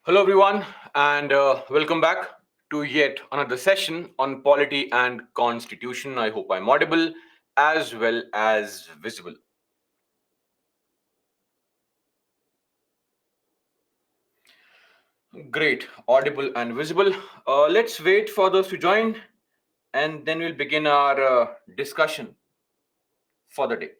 Hello, everyone, and welcome back to yet another session on polity and constitution. I hope I'm audible as well as visible. Great, audible and visible. Let's wait for those to join, and then we'll begin our discussion for the day.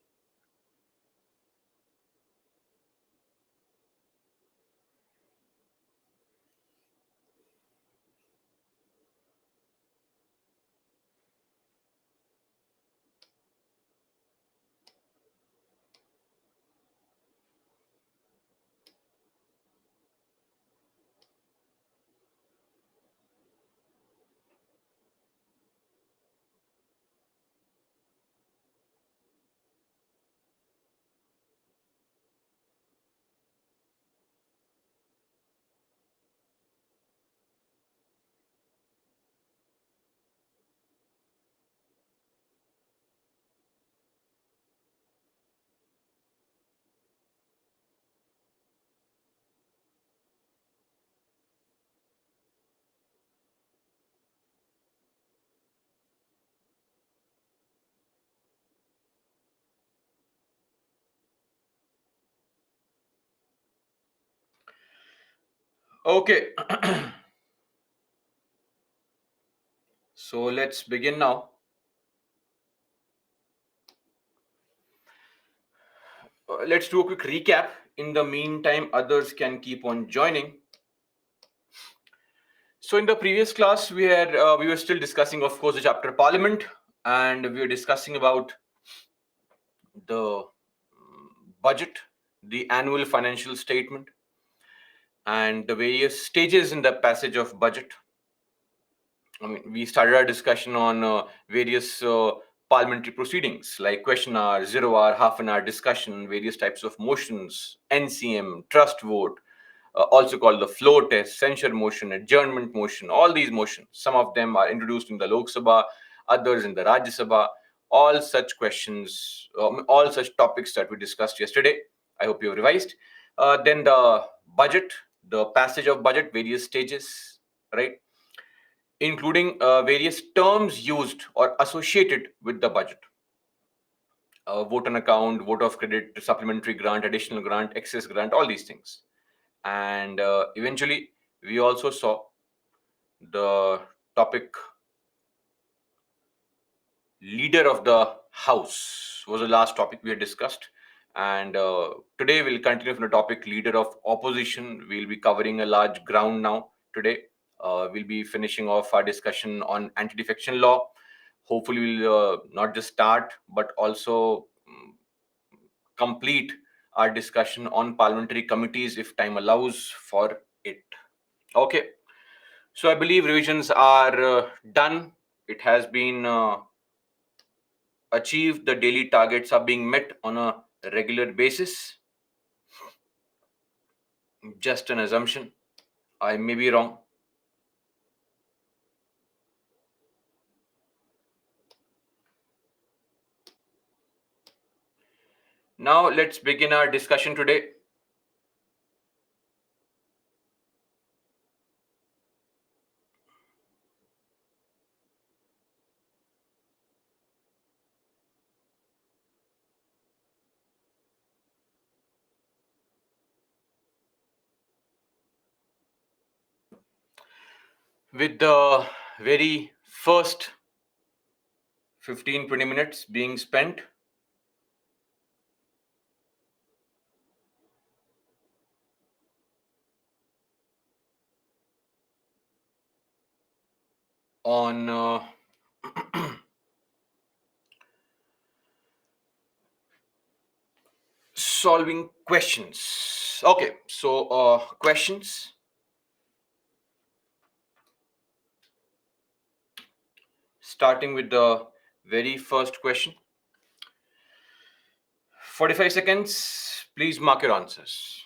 Okay, so let's begin now. Let's do a quick recap. In the meantime, others can keep on joining. So in the previous class, we were still discussing, of course, the chapter Parliament, and we were discussing about the budget, the annual financial statement, and the various stages in the passage of budget. I mean, we started our discussion on various parliamentary proceedings like question hour, 0 hour, half an hour discussion, various types of motions, NCM, trust vote, also called the floor test, censure motion, adjournment motion, all these motions. Some of them are introduced in the Lok Sabha, others in the Rajya Sabha. All such questions, all such topics that we discussed yesterday. I hope you have revised. Then the budget, the passage of budget, various stages, right? Including various terms used or associated with the budget. Vote on account, vote of credit, supplementary grant, additional grant, excess grant, all these things. And eventually, we also saw the topic leader of the house was the last topic we had discussed. And today we'll continue from the topic leader of opposition. We'll be covering a large ground now today. We'll be finishing off our discussion on anti-defection law. Hopefully, we'll not just start, but also complete our discussion on parliamentary committees if time allows for it. Okay. So I believe revisions are done. It has been achieved. The daily targets are being met on a regular basis. Just an assumption. I may be wrong. Now let's begin our discussion today. With the very first 15-20 minutes being spent on solving questions. Okay, so questions. Starting with the very first question. 45 seconds. Please mark your answers.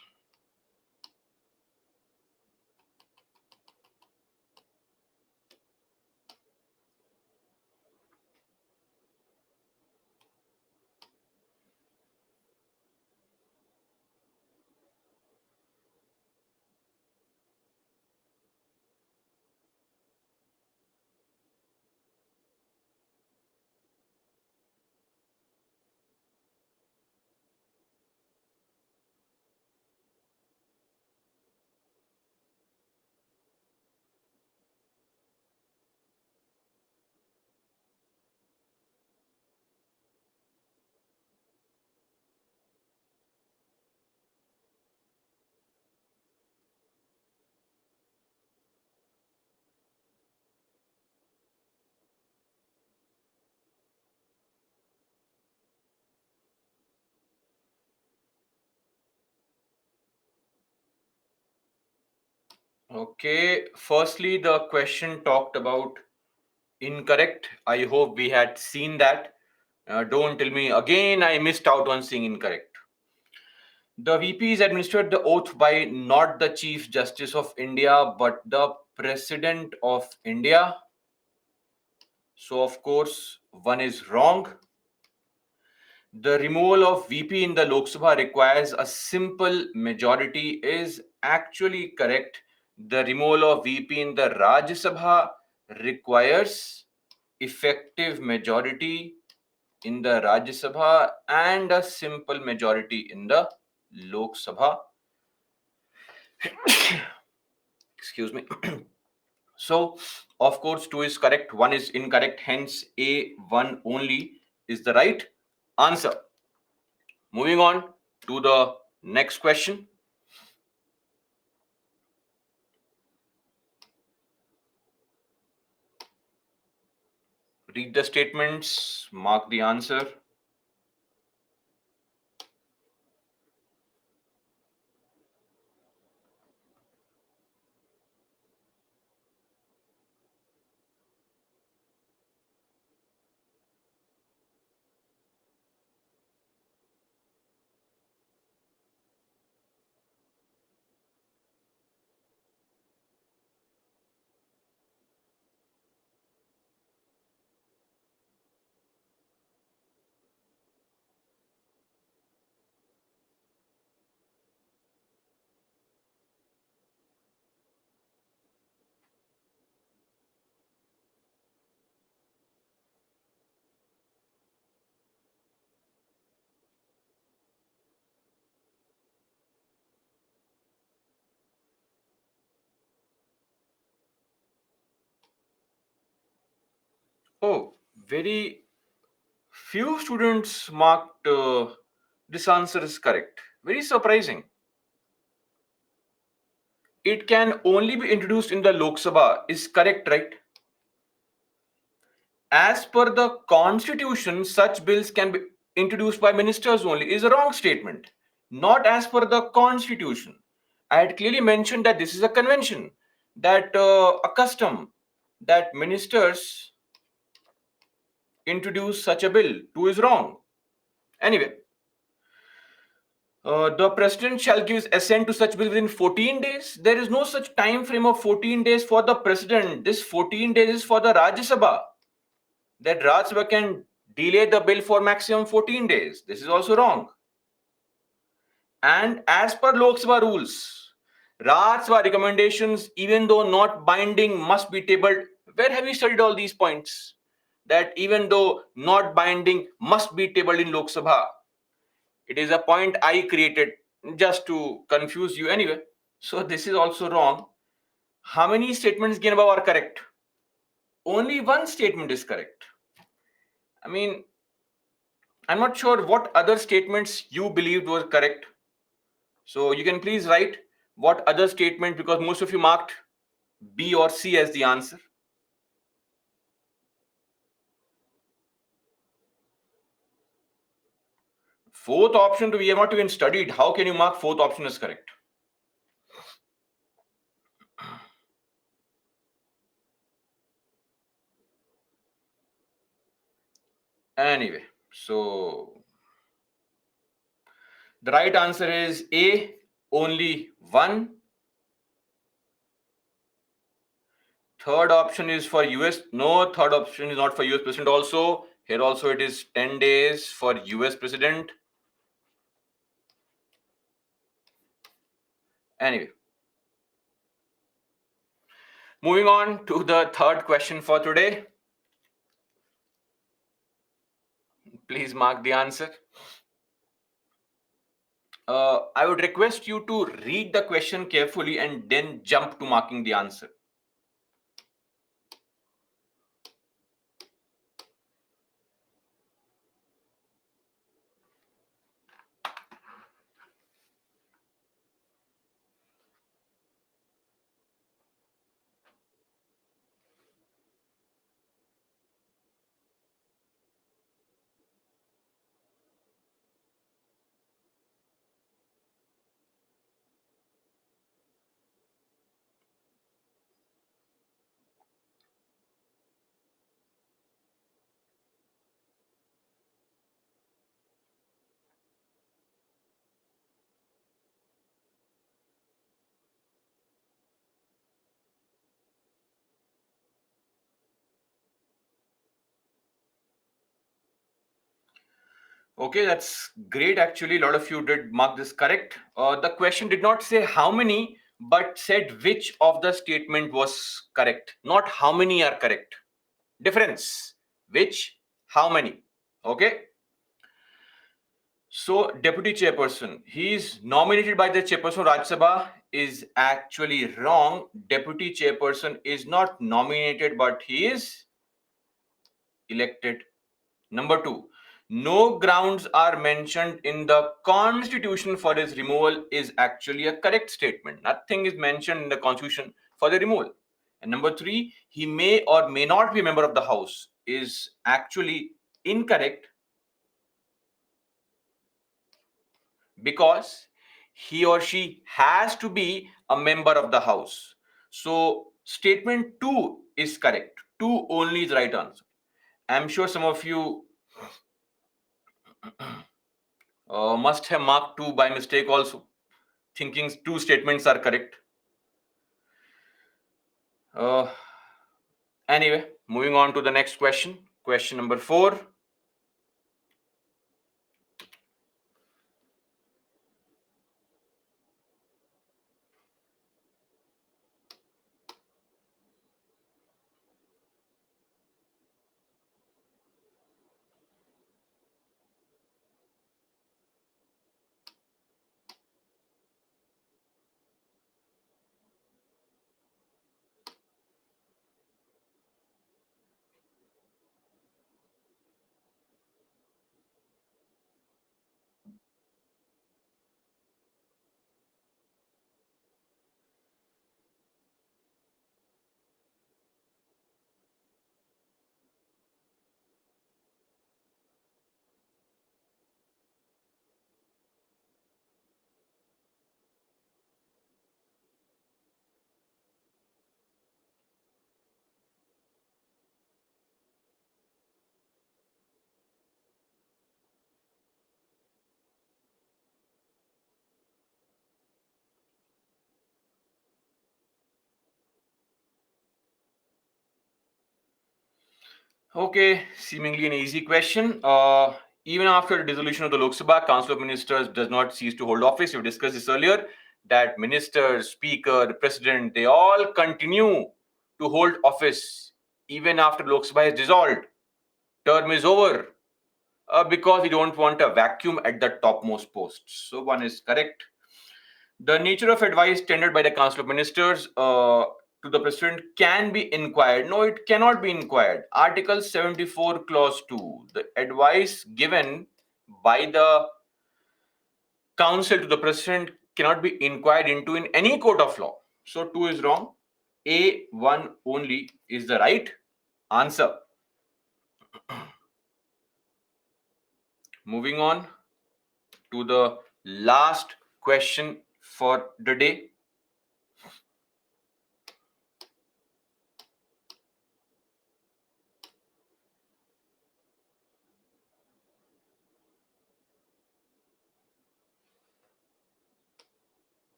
Okay, firstly, the question talked about incorrect. I hope we had seen that. Don't tell me again I missed out on seeing incorrect. The VP is administered the oath by not the Chief Justice of India, but the President of India. So, of course, one is wrong. The removal of VP in the Lok Sabha requires a simple majority is actually correct. The removal of VP in the Rajya Sabha requires effective majority in the Rajya Sabha and a simple majority in the Lok Sabha. Excuse me. So, of course, 2 is correct, 1 is incorrect, hence A1 only is the right answer. Moving on to the next question. Read the statements, mark the answer. Oh, very few students marked this answer is correct. Very surprising. It can only be introduced in the Lok Sabha is correct, right? As per the constitution, such bills can be introduced by ministers only is a wrong statement. Not as per the constitution. I had clearly mentioned that this is a convention, that a custom that ministers introduce such a bill. Two is wrong. Anyway, the president shall give his assent to such bill within 14 days. There is no such time frame of 14 days for the president. This 14 days is for the Rajya Sabha. That Rajya Sabha can delay the bill for maximum 14 days. This is also wrong. And as per Lok Sabha rules, Rajya Sabha recommendations, even though not binding, must be tabled. Where have you studied all these points? That even though not binding, must be tabled in Lok Sabha. It is a point I created just to confuse you anyway. So this is also wrong. How many statements given above are correct? Only one statement is correct. I mean, I'm not sure what other statements you believed were correct. So you can please write what other statement, because most of you marked B or C as the answer. Fourth option we have not even studied. How can you mark fourth option as correct? Anyway, so the right answer is A, only one. Third option is for US. No, third option is not for US president also. Here also it is 10 days for US president. Anyway, moving on to the third question for today. Please mark the answer. I would request you to read the question carefully and then jump to marking the answer. Okay, that's great. Actually, a lot of you did mark this correct. The question did not say how many, but said which of the statement was correct. Not how many are correct. Difference. Which, how many. Okay. So, Deputy Chairperson, he is nominated by the Chairperson of Rajya Sabha is actually wrong. Deputy Chairperson is not nominated, but he is elected. Number two, no grounds are mentioned in the Constitution for his removal is actually a correct statement. Nothing is mentioned in the Constitution for the removal. And number three, he may or may not be a member of the House is actually incorrect because he or she has to be a member of the House. So statement 2 is correct. 2 only is the right answer. I'm sure some of you must have marked 2 by mistake also, thinking 2 statements are correct. Anyway, moving on to the next question. Question number 4. Okay, seemingly an easy question. Even after the dissolution of the Lok Sabha, Council of Ministers does not cease to hold office. We discussed this earlier, that ministers, speaker, the president, they all continue to hold office even after Lok Sabha is dissolved. Term is over because we don't want a vacuum at the topmost posts. So one is correct. The nature of advice tendered by the Council of Ministers to the President can be inquired. No, it cannot be inquired. Article 74, Clause 2. The advice given by the Council to the President cannot be inquired into in any court of law. So 2 is wrong. A1 only is the right answer. Moving on to the last question for the day.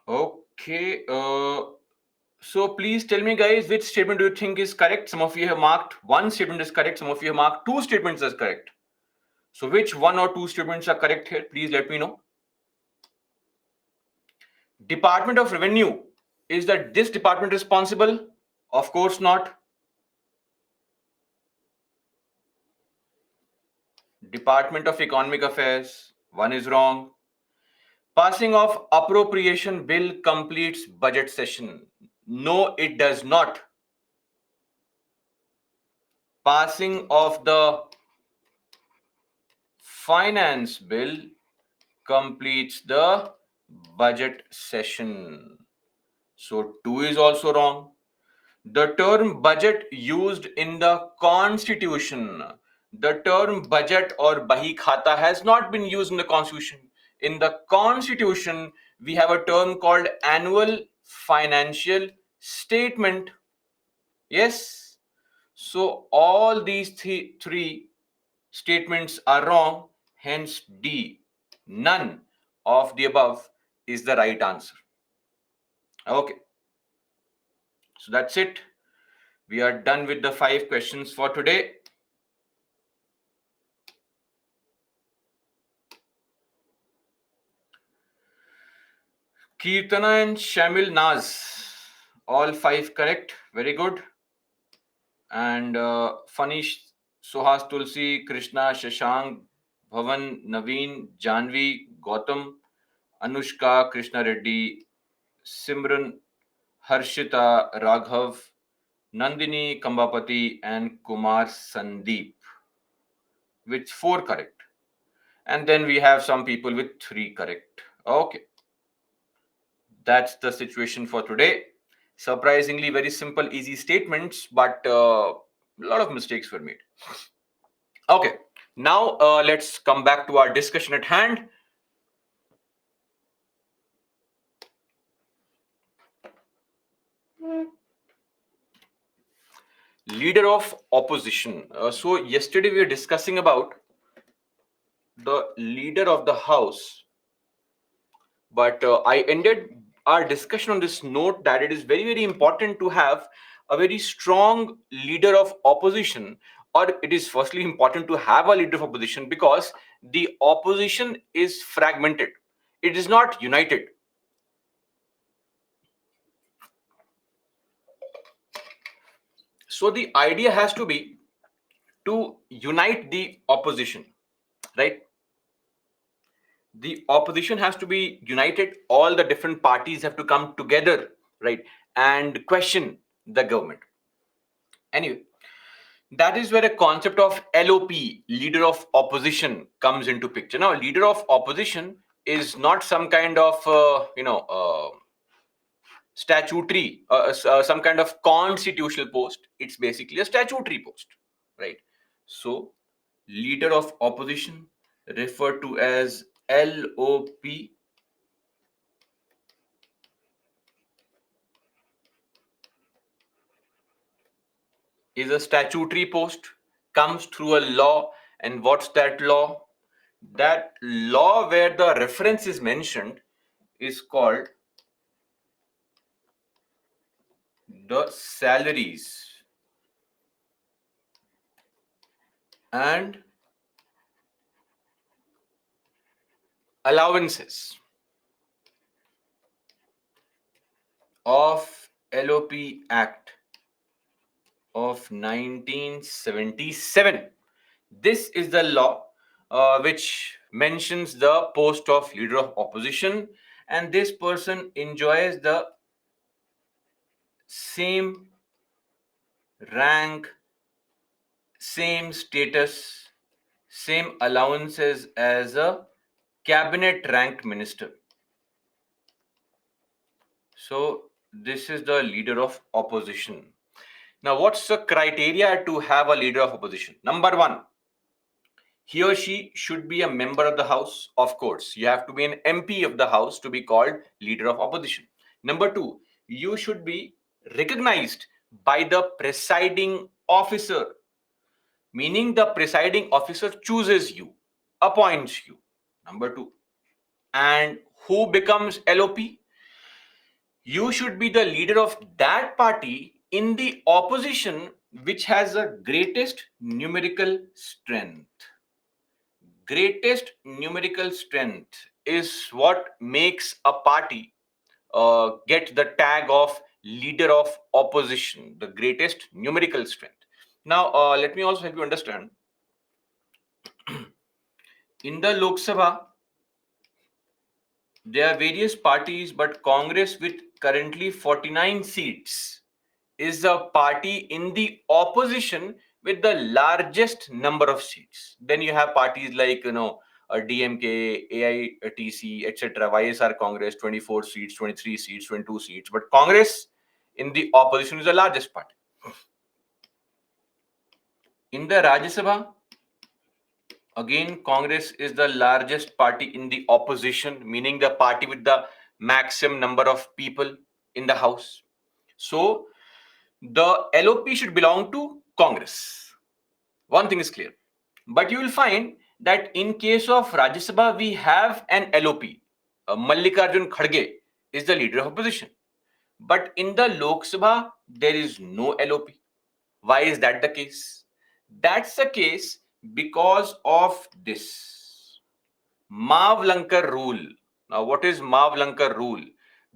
Okay. So please tell me, guys, which statement do you think is correct? Some of you have marked one statement is correct. Some of you have marked 2 statements as correct. So which 1 or 2 statements are correct here? Please let me know. Department of Revenue. Is that this department responsible? Of course not. Department of Economic Affairs. 1 is wrong. Passing of appropriation bill completes budget session. No, it does not. Passing of the finance bill completes the budget session. So 2 is also wrong. The term budget used in the constitution, the term budget or bahi khata has not been used in the constitution. In the constitution, we have a term called annual financial statement. Yes. So all these three statements are wrong. Hence D, none of the above is the right answer. Okay. So that's it. We are done with the 5 questions for today. Kirtana and Shamil Naz, all 5 correct. Very good. And Fanish, Suhas Tulsi, Krishna, Shashank, Bhavan, Naveen, Janvi, Gautam, Anushka, Krishna Reddy, Simran, Harshita, Raghav, Nandini, Kambapati, and Kumar Sandeep, with 4 correct. And then we have some people with 3 correct. Okay. That's the situation for today. Surprisingly, very simple, easy statements, but a lot of mistakes were made. Okay, now let's come back to our discussion at hand. Leader of opposition. So yesterday we were discussing about the leader of the house, but I ended our discussion on this note that it is very, very important to have a very strong leader of opposition, or it is firstly important to have a leader of opposition because the opposition is fragmented, it is not united. So the idea has to be to unite the opposition, right? The opposition has to be united, all the different parties have to come together, right, and question the government. Anyway, that is where a concept of LOP, leader of opposition, comes into picture. Now, leader of opposition is not some kind of statutory, some kind of constitutional post. It's basically a statutory post, right? So leader of opposition, referred to as LOP, is a statutory post, comes through a law. And what's that law? That law where the reference is mentioned is called the Salaries and Allowances of LOP Act of 1977. This is the law which mentions the post of leader of opposition, and this person enjoys the same rank, same status, same allowances as a cabinet ranked minister. So this is the leader of opposition. Now, what's the criteria to have a leader of opposition? Number 1, he or she should be a member of the house. Of course, you have to be an MP of the house to be called leader of opposition. Number 2, you should be recognized by the presiding officer, meaning the presiding officer chooses you, appoints you. Number 2. And who becomes LOP? You should be the leader of that party in the opposition which has the greatest numerical strength. Greatest numerical strength is what makes a party get the tag of leader of opposition, the greatest numerical strength. Now, let me also help you understand. In the Lok Sabha, there are various parties, but Congress, with currently 49 seats, is a party in the opposition with the largest number of seats. Then you have parties like, DMK, AITC, etc., YSR Congress, 24 seats, 23 seats, 22 seats. But Congress in the opposition is the largest party. In the Rajya Sabha, again, Congress is the largest party in the opposition, meaning the party with the maximum number of people in the House. So the LOP should belong to Congress. One thing is clear. But you will find that in case of Rajya Sabha, we have an LOP. Mallikarjun Kharge is the leader of opposition. But in the Lok Sabha, there is no LOP. Why is that the case? That's the case because of this Mavlankar rule. Now, what is Mavlankar rule?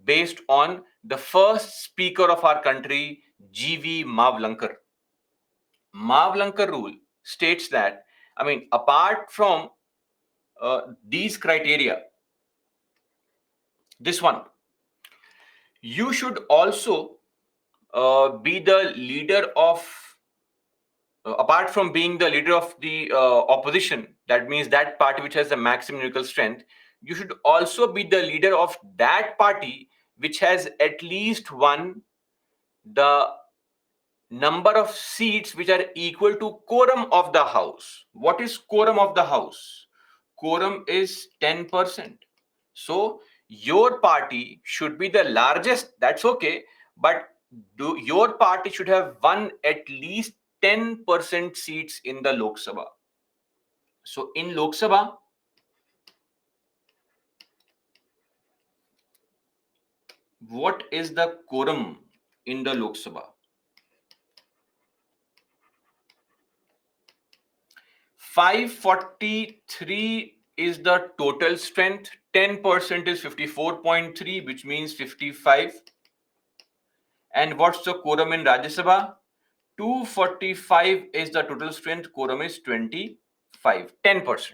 Based on the first speaker of our country, G.V. Mavlankar. Mavlankar rule states that, apart from these criteria, this one, you should also be the leader of, apart from being the leader of the opposition, that means that party which has the maximum numerical strength, you should also be the leader of that party which has at least won the number of seats which are equal to quorum of the house. What is quorum of the house? Quorum is 10%. So your party should be the largest, that's okay, but your party should have won at least 10% seats in the Lok Sabha. So in Lok Sabha, what is the quorum in the Lok Sabha? 543 is the total strength. 10% is 54.3, which means 55. And what's the quorum in Rajya Sabha? 245 is the total strength. Quorum is 25, 10%.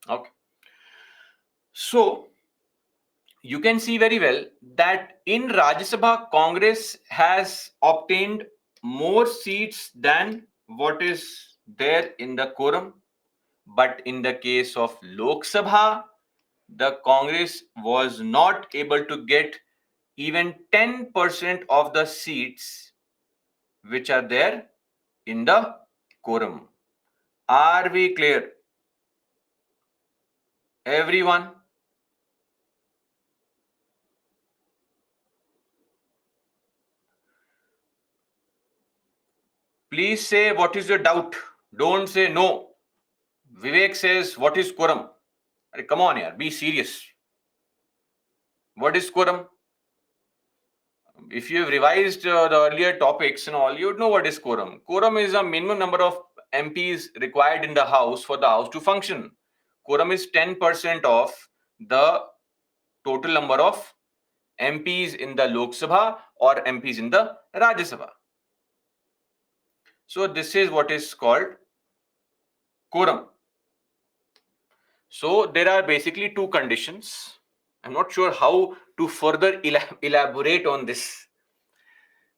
Okay. So you can see very well that in Rajya Sabha, Congress has obtained more seats than what is there in the quorum. But in the case of Lok Sabha, the Congress was not able to get even 10% of the seats which are there in the quorum. Are we clear? Everyone? Please say what is your doubt. Don't say no. Vivek says, what is quorum? Come on, yaar, be serious. What is quorum? If you have revised the earlier topics and all, you would know what is quorum. Quorum is a minimum number of MPs required in the House for the House to function. Quorum is 10% of the total number of MPs in the Lok Sabha or MPs in the Rajya Sabha. So this is what is called quorum. So there are basically two conditions. I'm not sure how to further elaborate on this.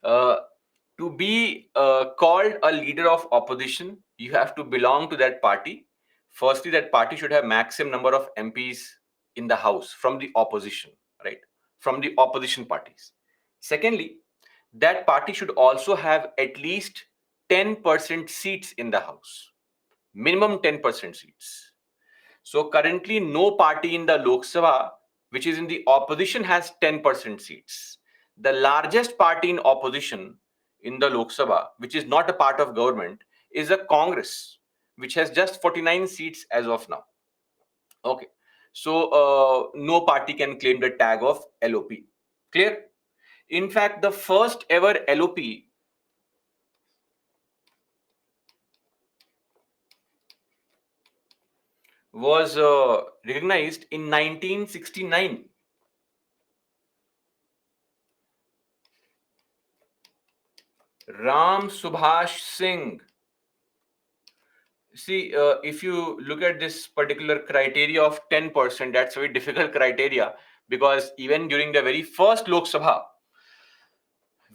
To be called a leader of opposition, you have to belong to that party. Firstly, that party should have maximum number of MPs in the House from the opposition, right? From the opposition parties. Secondly, that party should also have at least 10% seats in the House, minimum 10% seats. So currently, no party in the Lok Sabha, which is in the opposition, has 10% seats. The largest party in opposition in the Lok Sabha, which is not a part of government, is a Congress, which has just 49 seats as of now. Okay. So no party can claim the tag of LOP. Clear? In fact, the first ever LOP was recognized in 1969. Ram Subhash Singh. See, if you look at this particular criteria of 10%, that's a very difficult criteria, because even during the very first Lok Sabha,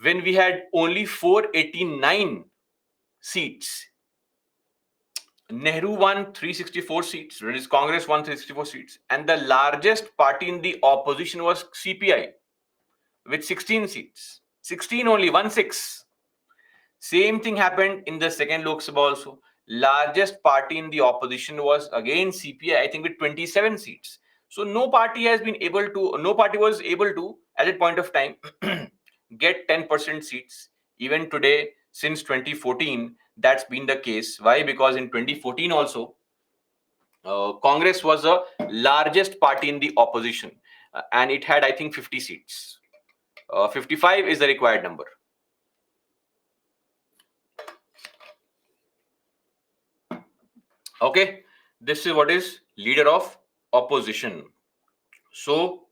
when we had only 489 seats, Nehru won 364 seats, that is, Congress won 364 seats, and the largest party in the opposition was CPI with 16 seats. 16 only, 1 6. Same thing happened in the second Lok Sabha also. Largest party in the opposition was again CPI, I think with 27 seats. So no party was able to, at that point of time, get 10% seats. Even today, since 2014, that's been the case. Why? Because in 2014 also, Congress was the largest party in the opposition, and it had, I think, 50 seats. 55 is the required number. Okay, this is what is leader of opposition. So,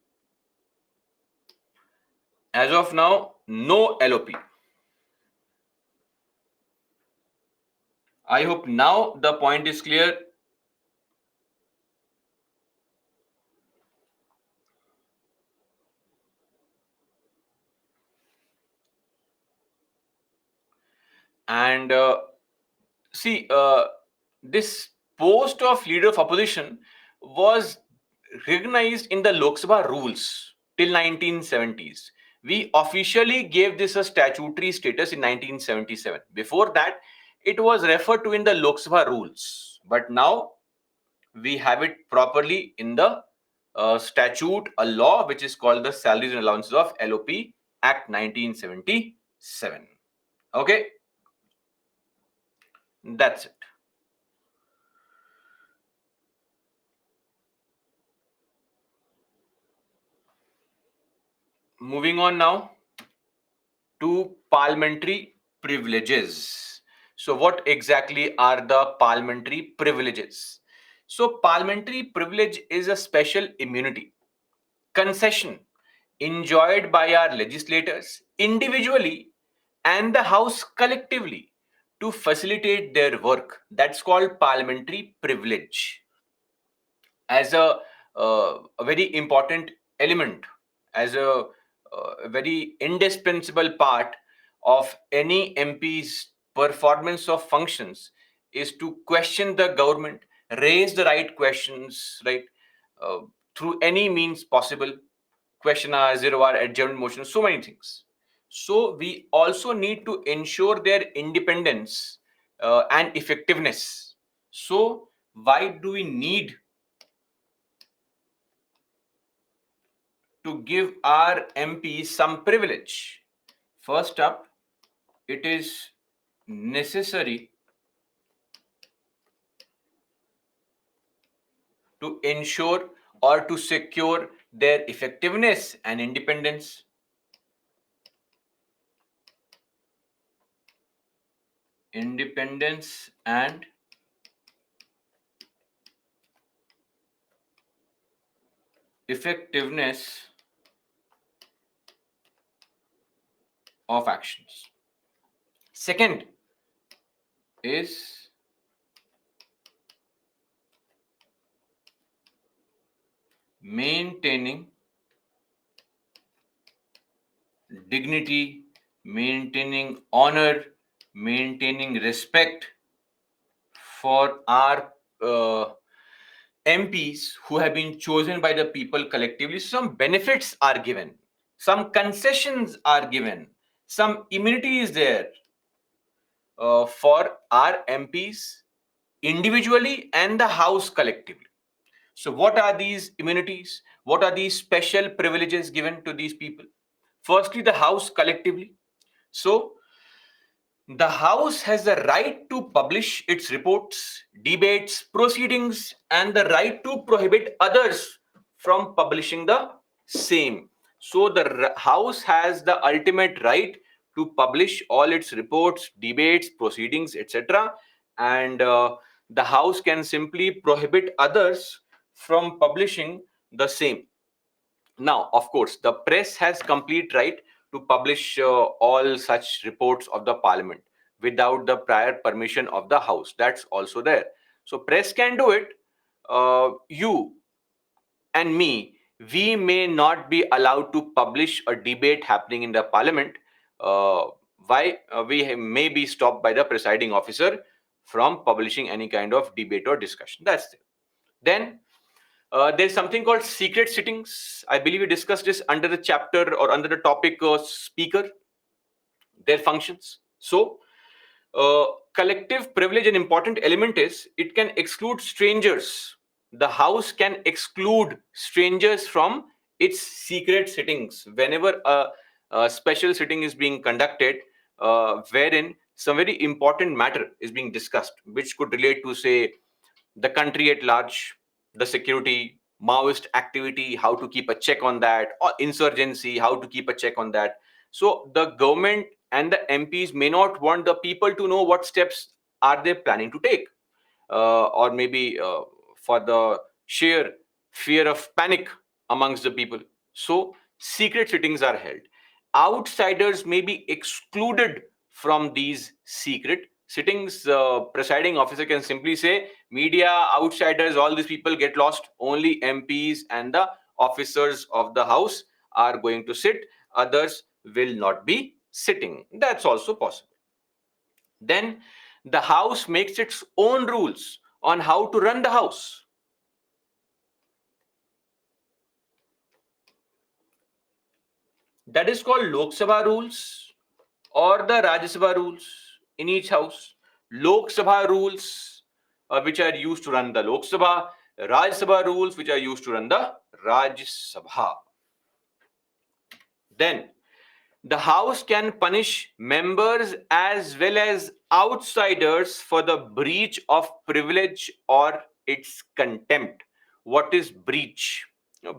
as of now, no LOP. I hope now the point is clear. And see, this post of leader of opposition was recognized in the Lok Sabha rules till 1970s. We officially gave this a statutory status in 1977. Before that, it was referred to in the Lok Sabha rules. But now we have it properly in the statute, a law which is called the Salaries and Allowances of LOP Act 1977. Okay, that's it. Moving on now to parliamentary privileges. So, what exactly are the parliamentary privileges? So, parliamentary privilege is a special immunity, concession enjoyed by our legislators individually and the House collectively to facilitate their work. That's called parliamentary privilege. As a very important element, as a very indispensable part of any MP's performance of functions, is to question the government, raise the right questions, right, uh, through any means possible, question hour, zero hour, adjournment motion, so many things. So we also need to ensure their independence and effectiveness. So why do we need to give our MPs some privilege? First up, it is necessary to ensure or to secure their effectiveness and independence. Independence and effectiveness of actions. Second is maintaining dignity, maintaining honor, maintaining respect for our MPs who have been chosen by the people collectively. Some benefits are given, some concessions are given, some immunity is there for our MPs individually and the House collectively. So, what are these immunities? What are these special privileges given to these people? Firstly, the House collectively. So, the House has the right to publish its reports, debates, proceedings, and the right to prohibit others from publishing the same. So, the House has the ultimate right to publish all its reports, debates, proceedings, etc. And the House can simply prohibit others from publishing the same. Now, of course, the press has complete right to publish all such reports of the parliament without the prior permission of the House. That's also there. So, press can do it. You and me, we may not be allowed to publish a debate happening in the parliament. Uh, why? We may be stopped by the presiding officer from publishing any kind of debate or discussion. That's it. Then there's something called secret sittings. I believe we discussed this under the chapter or under the topic speaker, their functions. So, collective privilege, an important element is it can exclude strangers. The house can exclude strangers from its secret sittings whenever a special sitting is being conducted, wherein some very important matter is being discussed, which could relate to, say, the country at large, the security, Maoist activity, how to keep a check on that, or insurgency, how to keep a check on that. So the government and the MPs may not want the people to know what steps are they planning to take, or maybe for the sheer fear of panic amongst the people. So secret sittings are held. Outsiders may be excluded from these secret sittings. Presiding officer can simply say, media, outsiders, all these people get lost. Only MPs and the officers of the house are going to sit. Others will not be sitting. That's also possible. Then the house makes its own rules on how to run the house. That is called Lok Sabha rules or the Rajya Sabha rules in each house. Lok Sabha rules, which are used to run the Lok Sabha, Rajya Sabha rules, which are used to run the Rajya Sabha. Then the House can punish members as well as outsiders for the breach of privilege or its contempt. What is breach?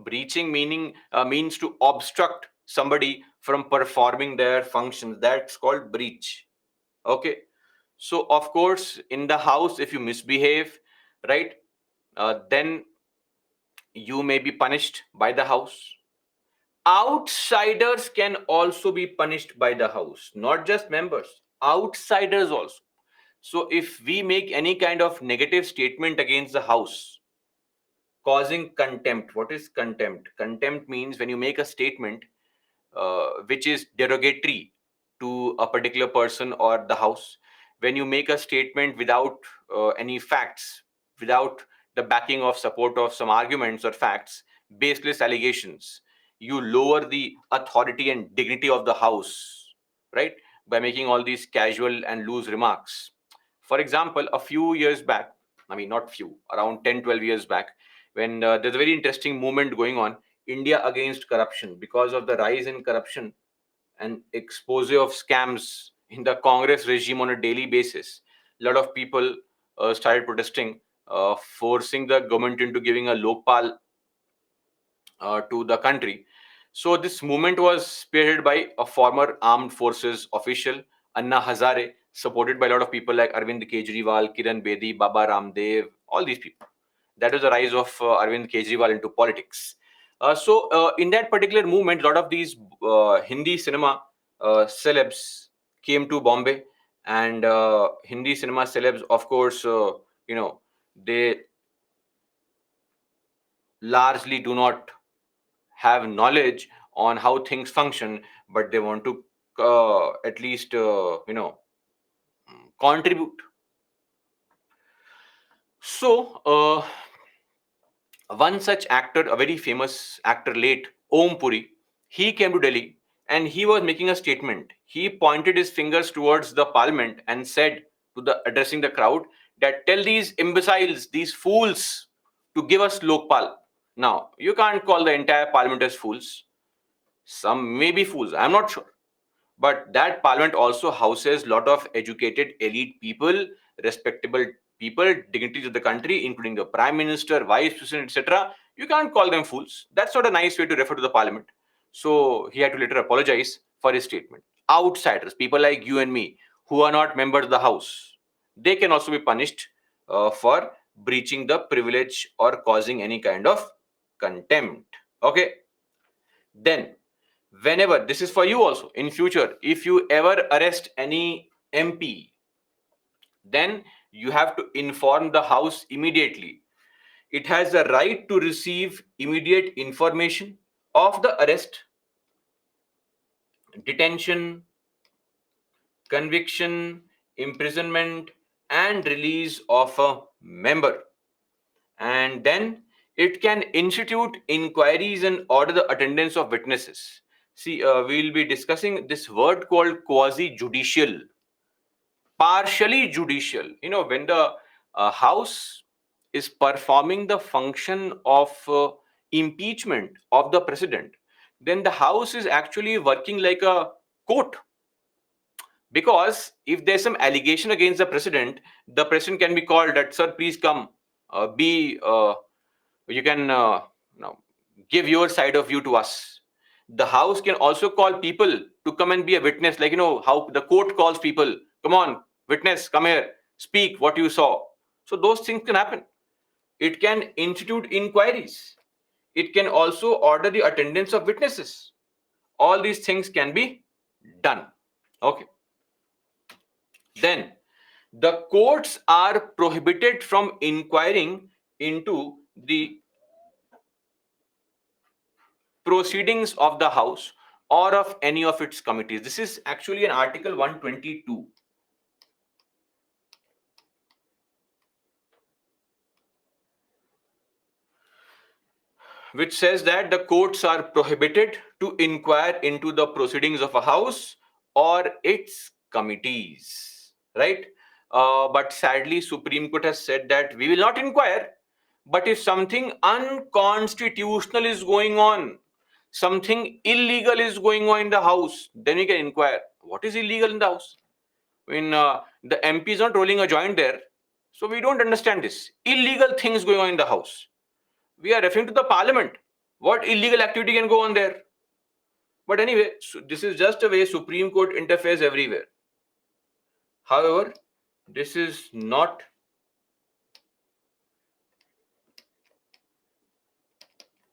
Breaching means to obstruct somebody from performing their functions. That's called breach. Okay. So of course, in the house, if you misbehave, right, then you may be punished by the house. Outsiders can also be punished by the house, not just members, outsiders also. So if we make any kind of negative statement against the house causing contempt, what is contempt? Contempt means when you make a statement which is derogatory to a particular person or the house, when you make a statement without any facts, without the backing of support of some arguments or facts, baseless allegations, you lower the authority and dignity of the house, right? By making all these casual and loose remarks. For example, a few years back, I mean, not few, around 10, 12 years back, when there's a very interesting movement going on, India against corruption, because of the rise in corruption and expose of scams in the Congress regime on a daily basis. A lot of people started protesting, forcing the government into giving a Lokpal to the country. So this movement was spearheaded by a former armed forces official, Anna Hazare, supported by a lot of people like Arvind Kejriwal, Kiran Bedi, Baba Ramdev, all these people. That was the rise of Arvind Kejriwal into politics. In that particular movement, a lot of these Hindi cinema celebs came to Bombay, and Hindi cinema celebs, of course, they largely do not have knowledge on how things function, but they want to at least contribute. So one such actor, a very famous actor, late Om Puri, he came to Delhi and he was making a statement. He pointed his fingers towards the parliament and said to the addressing the crowd that tell these imbeciles, these fools, to give us Lokpal. Now you can't call the entire parliament as fools. Some may be fools. I'm not sure. But that parliament also houses a lot of educated elite people, respectable people, dignitaries of the country, including the prime minister, vice president, etc. You can't call them fools. That's not a nice way to refer to the parliament. So he had to later apologize for his statement. Outsiders, people like you and me, who are not members of the house, they can also be punished for breaching the privilege or causing any kind of contempt. Okay. Then whenever, this is for you also in future, if you ever arrest any MP, then you have to inform the house immediately. It has the right to receive immediate information of the arrest, detention, conviction, imprisonment, and release of a member. And then it can institute inquiries and order the attendance of witnesses. See, we'll be discussing this word called quasi judicial, partially judicial. When the House is performing the function of impeachment of the president, then the House is actually working like a court. Because if there's some allegation against the president can be called that, sir, please come, be you can give your side of view to us. The House can also call people to come and be a witness, like how the court calls people, come on, witness, come here, speak what you saw. So those things can happen. It can institute inquiries. It can also order the attendance of witnesses. All these things can be done. Okay. Then the courts are prohibited from inquiring into the proceedings of the House or of any of its committees. This is actually an Article 122. Which says that the courts are prohibited to inquire into the proceedings of a House or its committees. Right? But sadly, Supreme Court has said that we will not inquire. But if something unconstitutional is going on, something illegal is going on in the House, then we can inquire. What is illegal in the House? When the MP is not rolling a joint there, so we don't understand this. Illegal things going on in the House. We are referring to the Parliament. What illegal activity can go on there? But anyway, so this is just a way Supreme Court interferes everywhere. However, this is not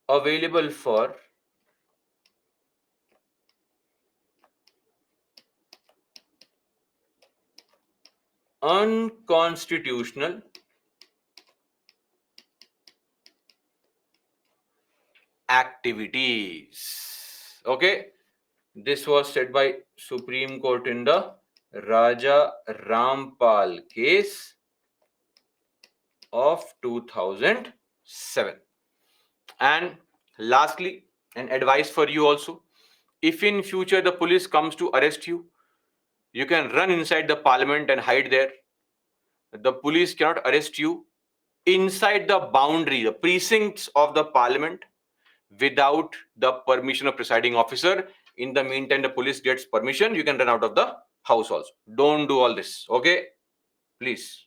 available for unconstitutional activities. Okay, this was said by Supreme Court in the Raja Rampal case of 2007. And lastly, an advice for you also: if in future the police comes to arrest you, you can run inside the Parliament and hide there. The police cannot arrest you inside the boundary, the precincts of the Parliament, without the permission of presiding officer. In the meantime, the police gets permission, you can run out of the House also. Don't do all this. Okay, please.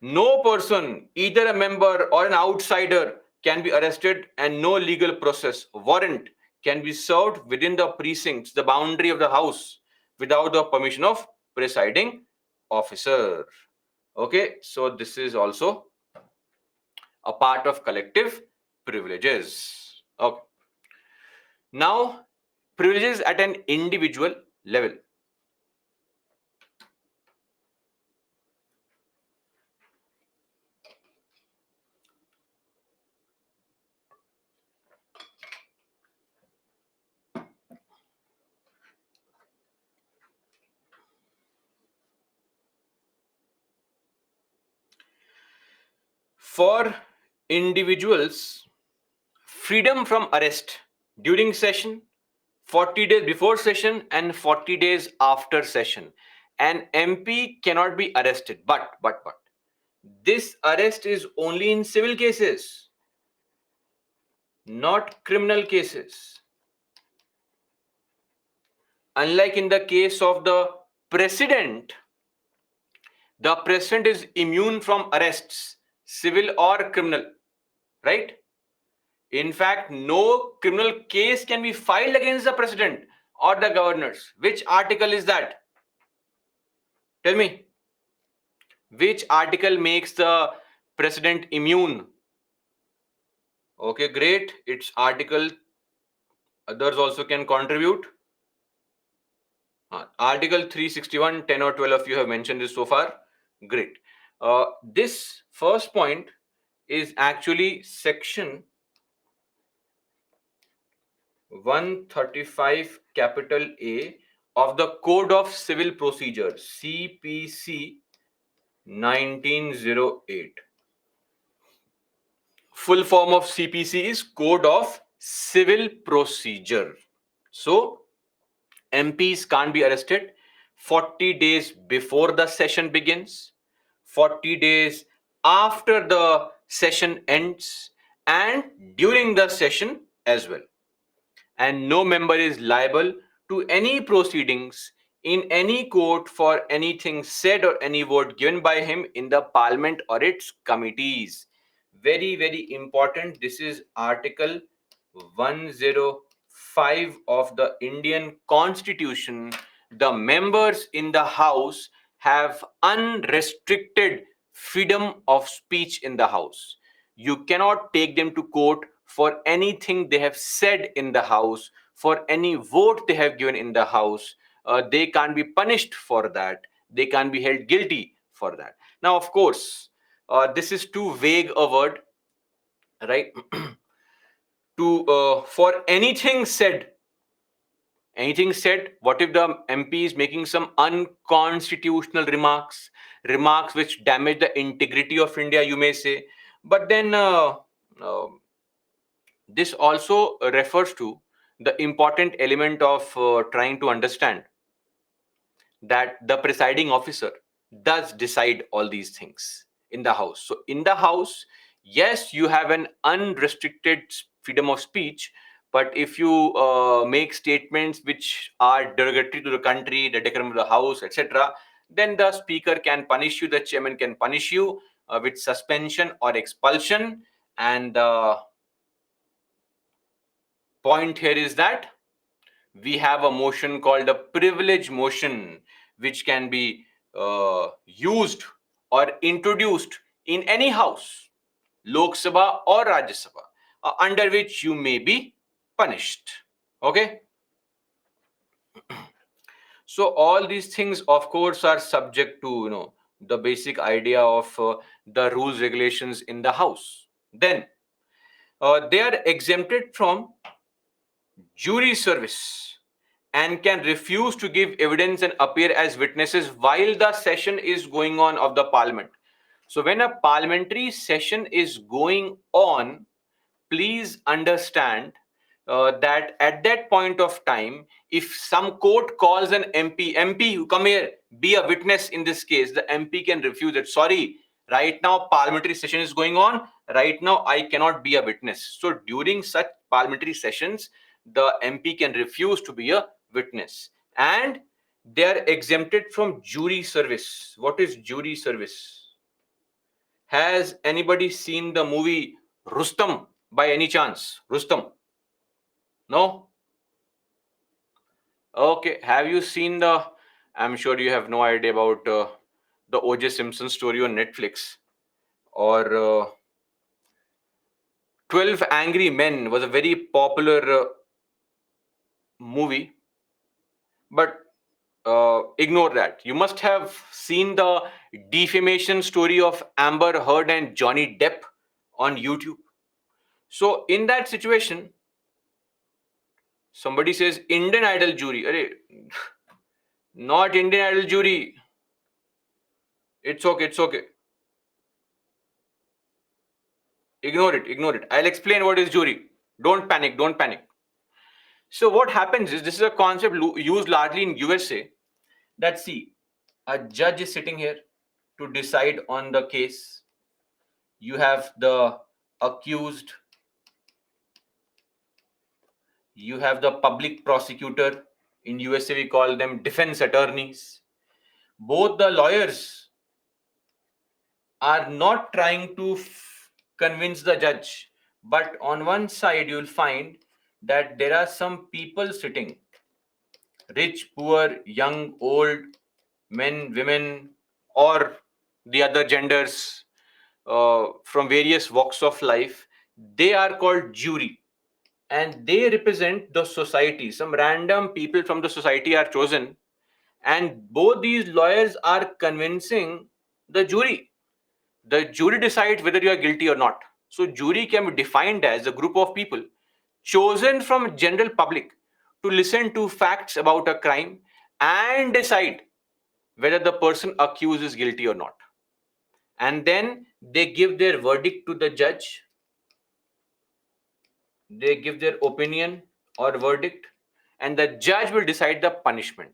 No person, either a member or an outsider, can be arrested, and no legal process warrant can be served within the precincts, the boundary of the House, without the permission of presiding officer. Okay, so this is also a part of collective privileges. Okay. Now, privileges at an individual level. For individuals, freedom from arrest during session, 40 days before session, and 40 days after session. An MP cannot be arrested. But this arrest is only in civil cases, not criminal cases. Unlike in the case of the president is immune from arrests, civil or criminal, right? In fact, no criminal case can be filed against the president or the governors. Which article is that? Tell me. Which article makes the president immune? Okay, great. It's article. Others also can contribute. Article 361, 10 or 12 of you have mentioned this so far. Great. This first point is actually section 135 capital A of the Code of Civil Procedure, CPC 1908. Full form of CPC is Code of Civil Procedure. So, MPs can't be arrested 40 days before the session begins, 40 days after the session ends, and during the session as well. And no member is liable to any proceedings in any court for anything said or any vote given by him in the parliament or its committees. Very, very important. This is Article 105 of the Indian Constitution. The members in the House have unrestricted freedom of speech in the House. You cannot take them to court for anything they have said in the House, for any vote they have given in the House. They can't be punished for that. They can't be held guilty for that. Now, of course, this is too vague a word, right? To for anything said, what if the MP is making some unconstitutional remarks which damage the integrity of India, you may say. But then uh, this also refers to the important element of trying to understand that the presiding officer does decide all these things in the House. So, in the House, yes, you have an unrestricted freedom of speech, but if you make statements which are derogatory to the country, the decorum of the House, etc., then the Speaker can punish you, the Chairman can punish you with suspension or expulsion. And the point here is that we have a motion called a privilege motion, which can be used or introduced in any house, Lok Sabha or Rajya Sabha, under which you may be punished. Okay. So all these things, of course, are subject to the basic idea of the rules regulations in the house. Then they are exempted from jury service and can refuse to give evidence and appear as witnesses while the session is going on of the parliament. So when a parliamentary session is going on, please understand that at that point of time, if some court calls an MP, you come here, be a witness in this case, the MP can refuse it. Sorry, right now parliamentary session is going on. Right now, I cannot be a witness. So during such parliamentary sessions, the MP can refuse to be a witness. And they are exempted from jury service. What is jury service? Has anybody seen the movie Rustam by any chance? Rustam? No? Okay. Have you seen I'm sure you have no idea about the O.J. Simpson story on Netflix, or 12 Angry Men was a very popular movie, but ignore that. You must have seen the defamation story of Amber Heard and Johnny Depp on YouTube. So in that situation, somebody says Indian Idol jury. Arey, not Indian Idol jury. It's okay. It's okay. Ignore it. Ignore it. I'll explain what is jury. Don't panic. Don't panic. So what happens is, this is a concept used largely in USA. That, see, a judge is sitting here to decide on the case. You have the accused. You have the public prosecutor. In USA, we call them defense attorneys. Both the lawyers are not trying to convince the judge, but on one side you'll find that there are some people sitting, rich, poor, young, old, men, women, or the other genders, from various walks of life. They are called jury, and they represent the society. Some random people from the society are chosen, and both these lawyers are convincing the jury. The jury decides whether you are guilty or not. So jury can be defined as a group of people chosen from general public to listen to facts about a crime and decide whether the person accused is guilty or not. And then they give their verdict to the judge. They give their opinion or verdict, and the judge will decide the punishment.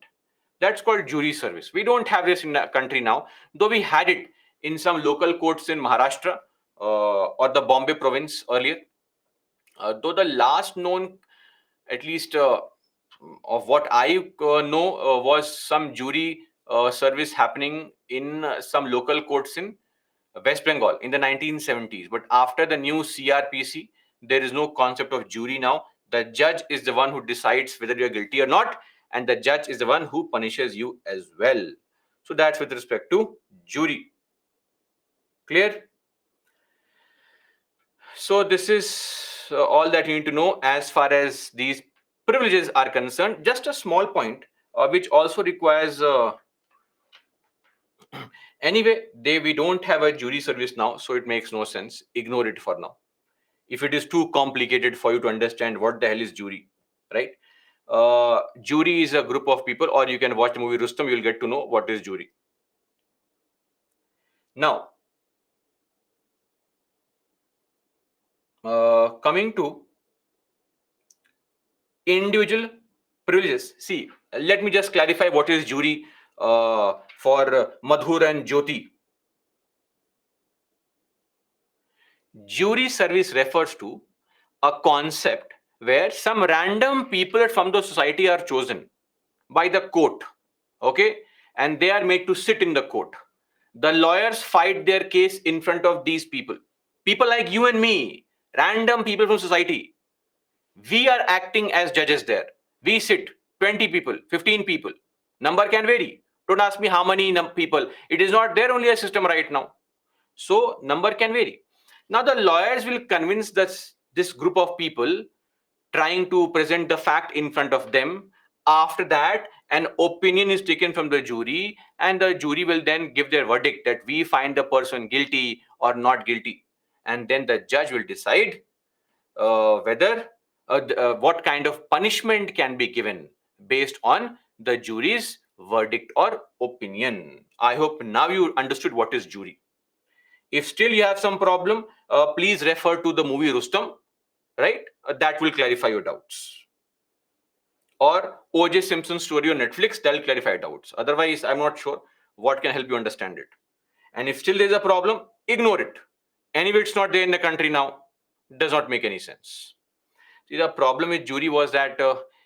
That's called jury service. We don't have this in the country now, though we had it in some local courts in Maharashtra or the Bombay province earlier. Though the last known, at least of what I know, was some jury service happening in some local courts in West Bengal in the 1970s. But after the new CRPC, there is no concept of jury now. The judge is the one who decides whether you are guilty or not, and the judge is the one who punishes you as well. So that's with respect to jury. Clear? So this is all that you need to know as far as these privileges are concerned. Just a small point, which also requires. Anyway, we don't have a jury service now, so it makes no sense. Ignore it for now. If it is too complicated for you to understand what the hell is jury, right? Jury is a group of people, or you can watch the movie Rustom. You'll get to know what is jury. Now, coming to individual privileges. See, let me just clarify what is jury for Madhur and Jyoti. Jury service refers to a concept where some random people from the society are chosen by the court, okay, and they are made to sit in the court. The lawyers fight their case in front of these people like you and me, random people from society. We are acting as judges there. We sit 20 people, 15 people. Number can vary. Don't ask me how many people. It is not there only a system right now. So number can vary. Now the lawyers will convince this group of people trying to present the fact in front of them. After that, an opinion is taken from the jury, and the jury will then give their verdict that we find the person guilty or not guilty. And then the judge will decide whether what kind of punishment can be given based on the jury's verdict or opinion. I hope now you understood what is jury. If still you have some problem, please refer to the movie Rustom, right? That will clarify your doubts. Or OJ Simpson story on Netflix, that will clarify doubts. Otherwise, I'm not sure what can help you understand it. And if still there's a problem, ignore it. Anyway, it's not there in the country now. Does not make any sense. See, the problem with jury was that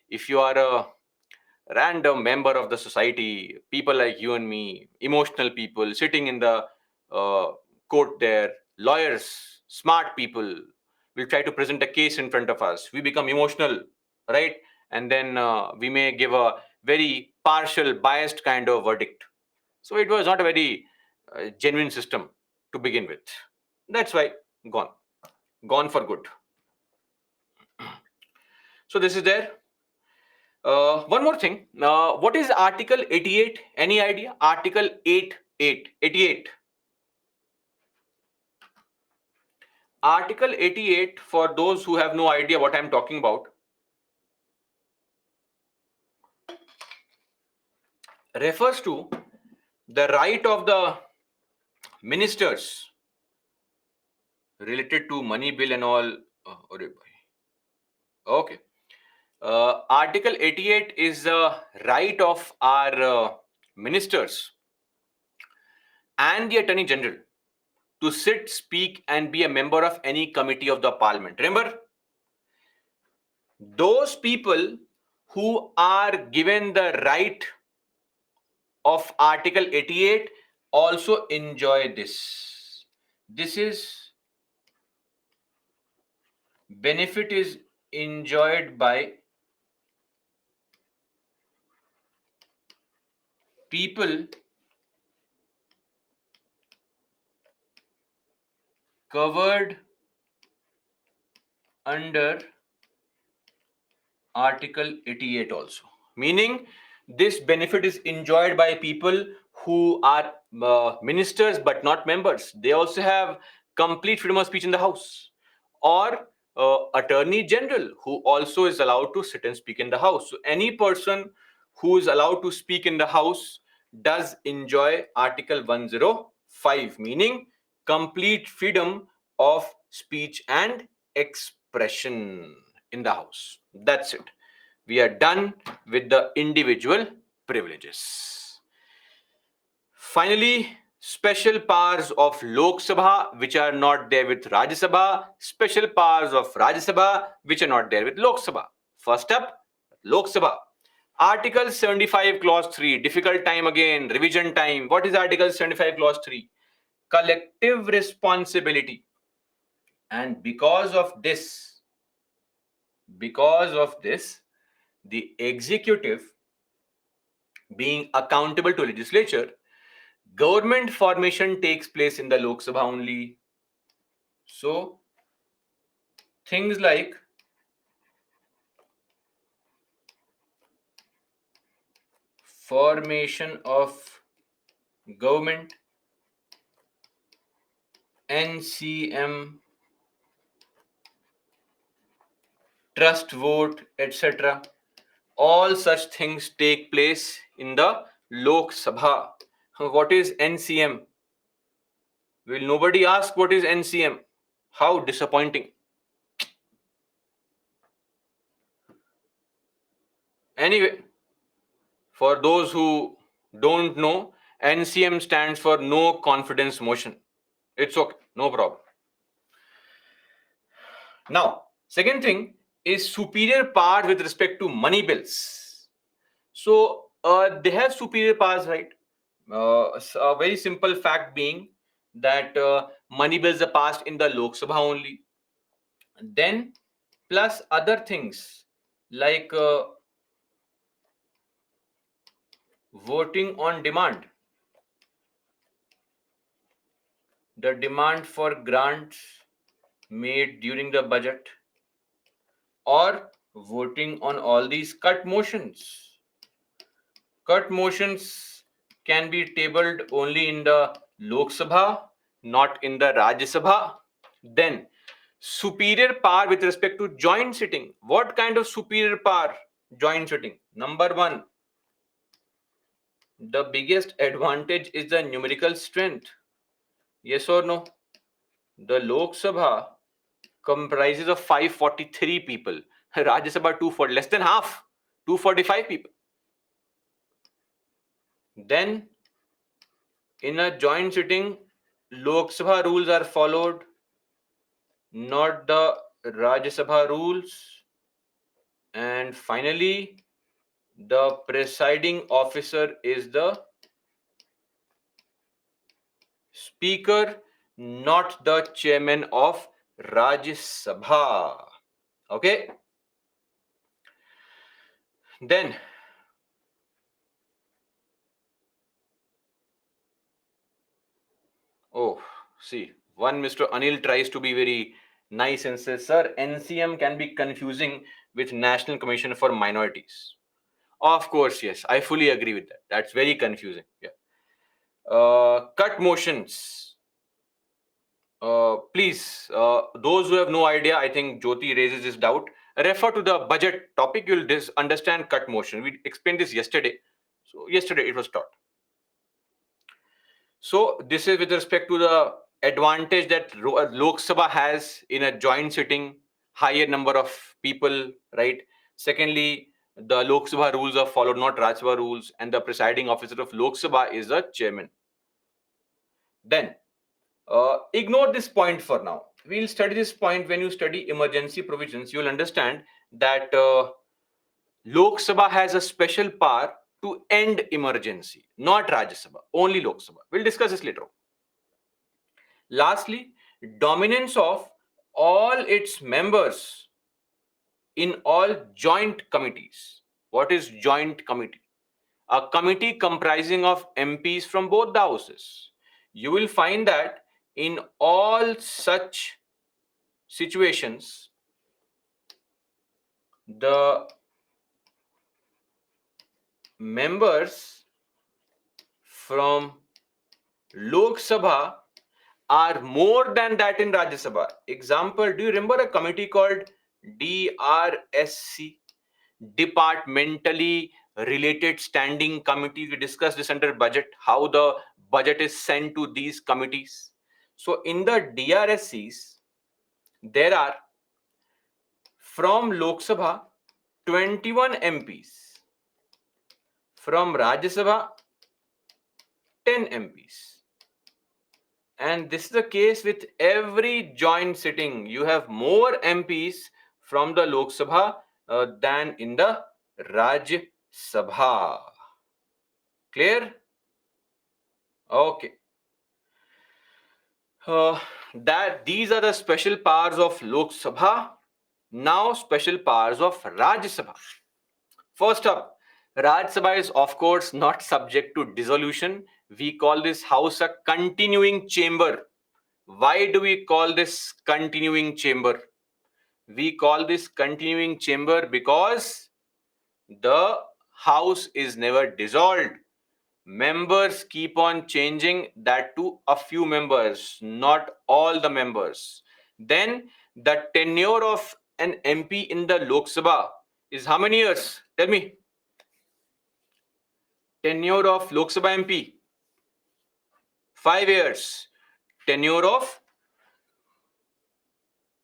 if you are a random member of the society, people like you and me, emotional people sitting in the court there, lawyers, smart people will try to present a case in front of us. We become emotional, right? And then we may give a very partial, biased kind of verdict. So it was not a very genuine system to begin with. That's why gone for good. So this is there. One more thing. What is Article 88? Any idea? Article 88. Article 88, for those who have no idea what I'm talking about, refers to the right of the ministers related to money bill and all. Okay. Article 88 is the right of our ministers and the Attorney General to sit, speak, and be a member of any committee of the Parliament. Remember, those people who are given the right of Article 88 also enjoy this. This is benefit is enjoyed by people covered under Article 88 also. Meaning, this benefit is enjoyed by people who are ministers but not members. They also have complete freedom of speech in the House. Or Attorney General, who also is allowed to sit and speak in the House. So any person who is allowed to speak in the House does enjoy Article 105, meaning complete freedom of speech and expression in the House. That's it. We are done with the individual privileges. Finally, special powers of Lok Sabha which are not there with Rajya Sabha, special powers of Rajya Sabha which are not there with Lok Sabha. First up, Lok Sabha. Article 75 clause 3, difficult time again, revision time. What is Article 75 clause 3? Collective responsibility. And because of this, the executive being accountable to legislature, government formation takes place in the Lok Sabha only. So things like formation of government, NCM, trust vote, etc. All such things take place in the Lok Sabha. What is NCM? Will nobody ask what is NCM? How disappointing. Anyway, for those who don't know, NCM stands for no confidence motion. It's okay, no problem. Now, second thing is superior power with respect to money bills. So they have superior powers, right? A very simple fact being that money bills are passed in the Lok Sabha only. Then, plus other things like voting on demand, the demand for grants made during the budget, or voting on all these cut motions. Cut motions can be tabled only in the Lok Sabha, not in the Rajya Sabha. Then, superior power with respect to joint sitting. What kind of superior power? Joint sitting. Number one, the biggest advantage is the numerical strength. Yes or no? The Lok Sabha comprises of 543 people. Rajya Sabha 240, less than half, 245 people. Then, in a joint sitting, Lok Sabha rules are followed, not the Rajya Sabha rules. And finally, the presiding officer is the speaker, not the chairman of Rajya Sabha. Okay? Then, oh, see, one Mr. Anil tries to be very nice and says, Sir, NCM can be confusing with National Commission for Minorities. Of course, yes, I fully agree with that. That's very confusing. Yeah. Cut motions. Please, those who have no idea, I think Jyoti raises this doubt. Refer to the budget topic. You'll understand cut motion. We explained this yesterday. So yesterday it was taught. So this is with respect to the advantage that Lok Sabha has in a joint sitting, higher number of people, right? Secondly, the Lok Sabha rules are followed, not Rajya Sabha rules, and the presiding officer of Lok Sabha is the chairman. Then, ignore this point for now. We'll study this point when you study emergency provisions. You'll understand that Lok Sabha has a special power to end emergency, not Rajya Sabha, only Lok Sabha. We'll discuss this later on. Lastly, dominance of all its members in all joint committees. What is joint committee? A committee comprising of MPs from both the houses. You will find that in all such situations, the members from Lok Sabha are more than that in Rajya Sabha. Example, do you remember a committee called DRSC? Departmentally related standing committees. We discussed this under budget, how the budget is sent to these committees. So in the DRSCs, there are from Lok Sabha 21 MPs, from Rajya Sabha 10 MPs. And this is the case with every joint sitting. You have more MPs from the Lok Sabha than in the Rajya Sabha. Clear? Okay. That these are the special powers of Lok Sabha. Now special powers of Rajya Sabha. First up, Rajya Sabha is of course not subject to dissolution. We call this house a continuing chamber. Why do we call this continuing chamber? We call this continuing chamber because the house is never dissolved. Members keep on changing, that to a few members, not all the members. Then the tenure of an MP in the Lok Sabha is how many years? Tell me. Tenure of Lok Sabha MP 5 years. Tenure of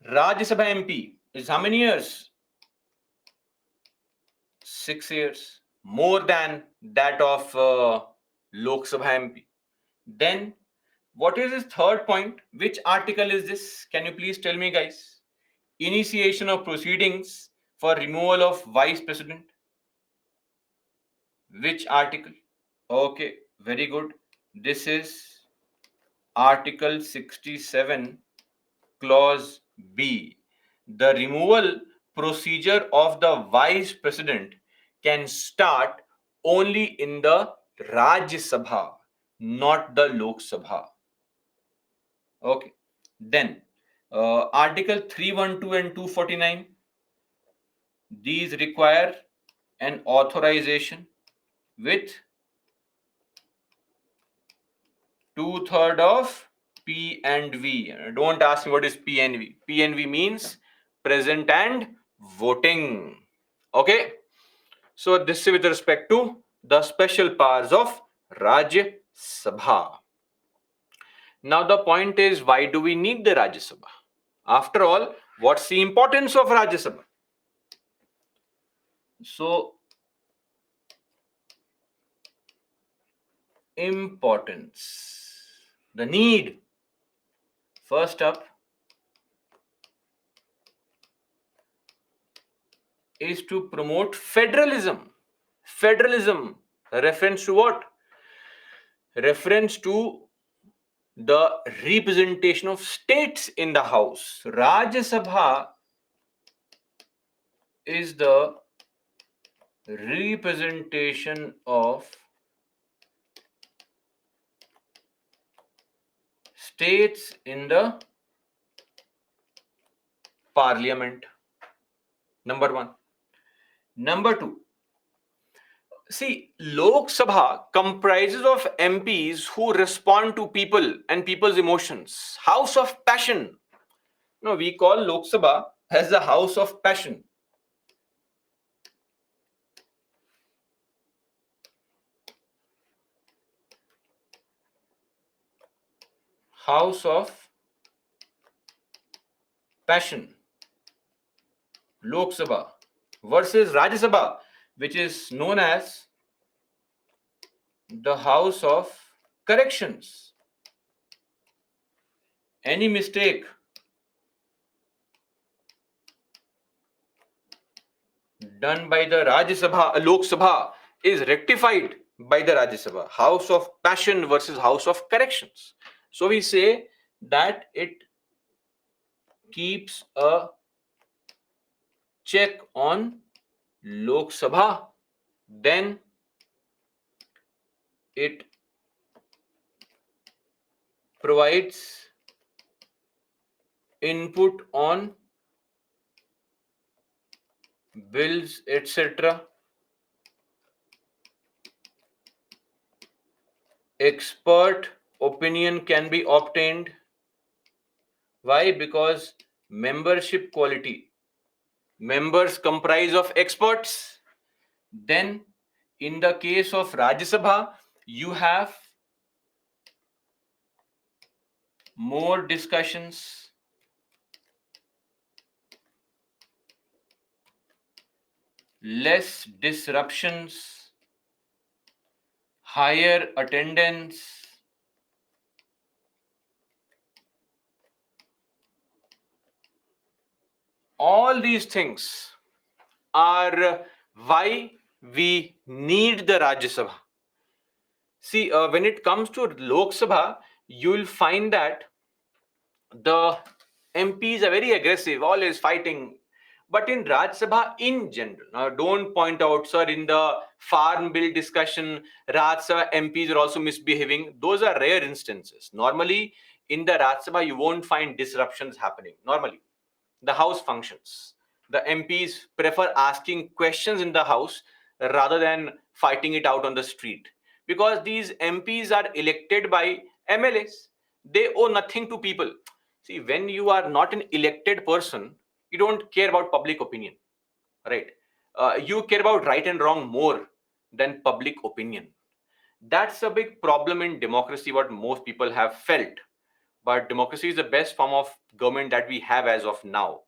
Rajya Sabha MP is how many years? 6 years. More than that of Lok Sabha MP. Then what is his third point? Which article is this? Can you please tell me, guys? Initiation of proceedings for removal of vice president. Which article? Okay, very good. This is Article 67, Clause B. The removal procedure of the vice president can start only in the Rajya Sabha, not the Lok Sabha. Okay. Then Article 312 and 249, these require an authorization with 2/3 of P and V. Don't ask me what is P and V. P and V means present and voting. Okay. So this is with respect to the special powers of Rajya Sabha. Now the point is, why do we need the Rajya Sabha? After all, what's the importance of Rajya Sabha? So, importance, the need. First up is to promote federalism. Federalism, reference to what? Reference to the representation of states in the house. Rajya Sabha is the representation of states in the parliament. Number one. Number two. See, Lok Sabha comprises of MPs who respond to people and people's emotions. House of passion. No, we call Lok Sabha as the house of passion. House of passion. Lok Sabha versus Rajya Sabha, which is known as the house of corrections. Any mistake done by the Rajya Sabha, Lok Sabha, is rectified by the Rajya Sabha. House of passion versus house of corrections. So we say that it keeps a check on Lok Sabha, then it provides input on bills, etc. Expert opinion can be obtained. Why? Because membership quality. Members comprise of experts. Then In the case of Rajya Sabha, you have more discussions, less disruptions, higher attendance. All these things are why we need the Rajya Sabha. See, when it comes to Lok Sabha, you will find that the MPs are very aggressive, always fighting. But in Rajya Sabha in general, now don't point out, sir, in the farm bill discussion, Rajya Sabha MPs are also misbehaving. Those are rare instances. Normally, in the Rajya Sabha, you won't find disruptions happening. Normally, the House functions. The MPs prefer asking questions in the House rather than fighting it out on the street. Because these MPs are elected by MLAs. They owe nothing to people. See, when you are not an elected person, you don't care about public opinion, right? You care about right and wrong more than public opinion. That's a big problem in democracy, what most people have felt. But democracy is the best form of government that we have as of now.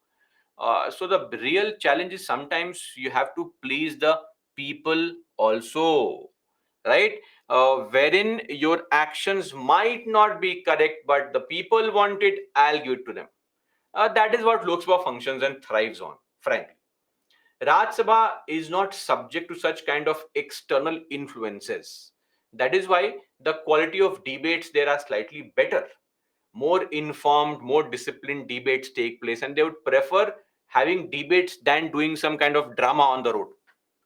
So the real challenge is sometimes you have to please the people also, right? Wherein your actions might not be correct, but the people want it, I'll give it to them. That is what Lok Sabha functions and thrives on, frankly. Raj Sabha is not subject to such kind of external influences. That is why the quality of debates there are slightly better. More informed, more disciplined debates take place, and they would prefer having debates than doing some kind of drama on the road.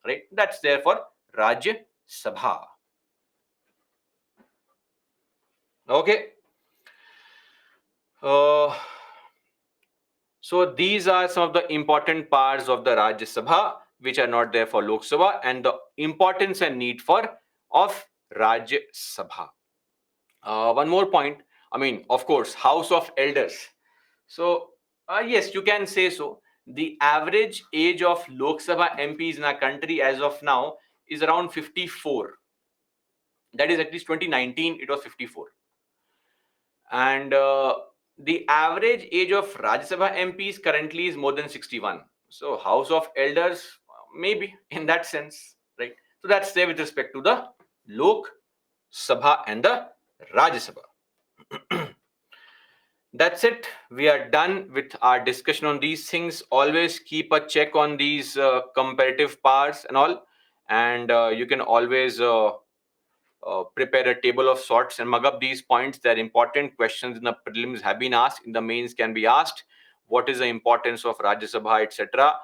Right? That's there for Rajya Sabha. Okay. Uh, so these are some of the important parts of the Rajya Sabha which are not there for Lok Sabha, and the importance and need for of Rajya Sabha. One more point. I mean, of course, House of Elders. So, yes, you can say so. The average age of Lok Sabha MPs in our country as of now is around 54. That is, at least 2019, it was 54. And the average age of Rajya Sabha MPs currently is more than 61. So, House of Elders, maybe in that sense, right? So, that's there with respect to the Lok Sabha and the Rajya Sabha. That's it. We are done with our discussion on these things. Always keep a check on these comparative parts and all. And you can always prepare a table of sorts and mug up these points. They're important questions in the prelims have been asked, in the mains can be asked. What is the importance of Rajya Sabha, etc.?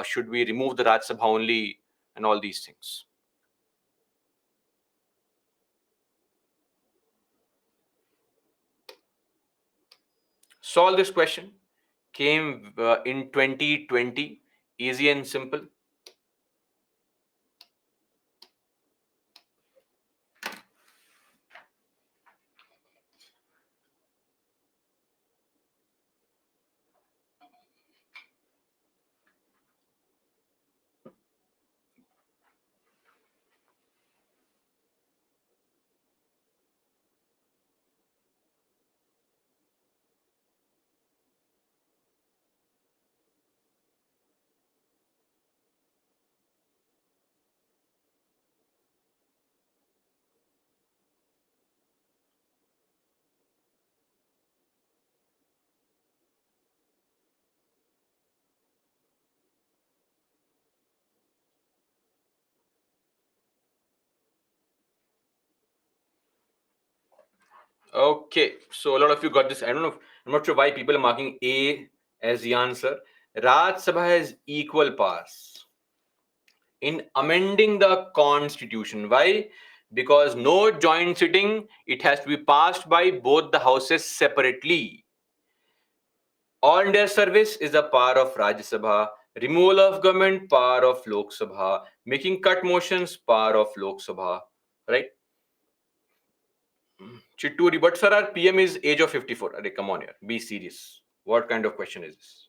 Should we remove the Rajya Sabha only, and all these things? Solve this question. Came in 2020. Easy and simple. Okay, so a lot of you got this. I don't know. I'm not sure why people are marking A as the answer. Raj Sabha has equal powers in amending the constitution. Why? Because no joint sitting, it has to be passed by both the houses separately. All India service is a power of Rajya Sabha. Removal of government, power of Lok Sabha. Making cut motions, power of Lok Sabha. Right? Chitturi, but sir, our PM is age of 54. Arey, come on here. Be serious. What kind of question is this?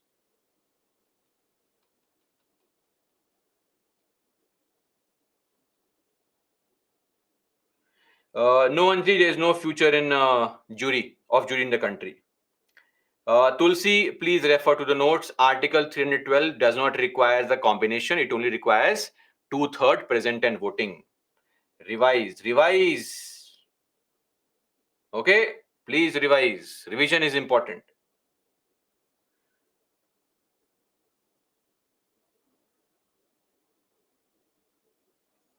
No, Anjali, there is no future in jury in the country. Tulsi, please refer to the notes. Article 312 does not require the combination. It only requires two-third present and voting. Revise. Okay, please revise. Revision is important.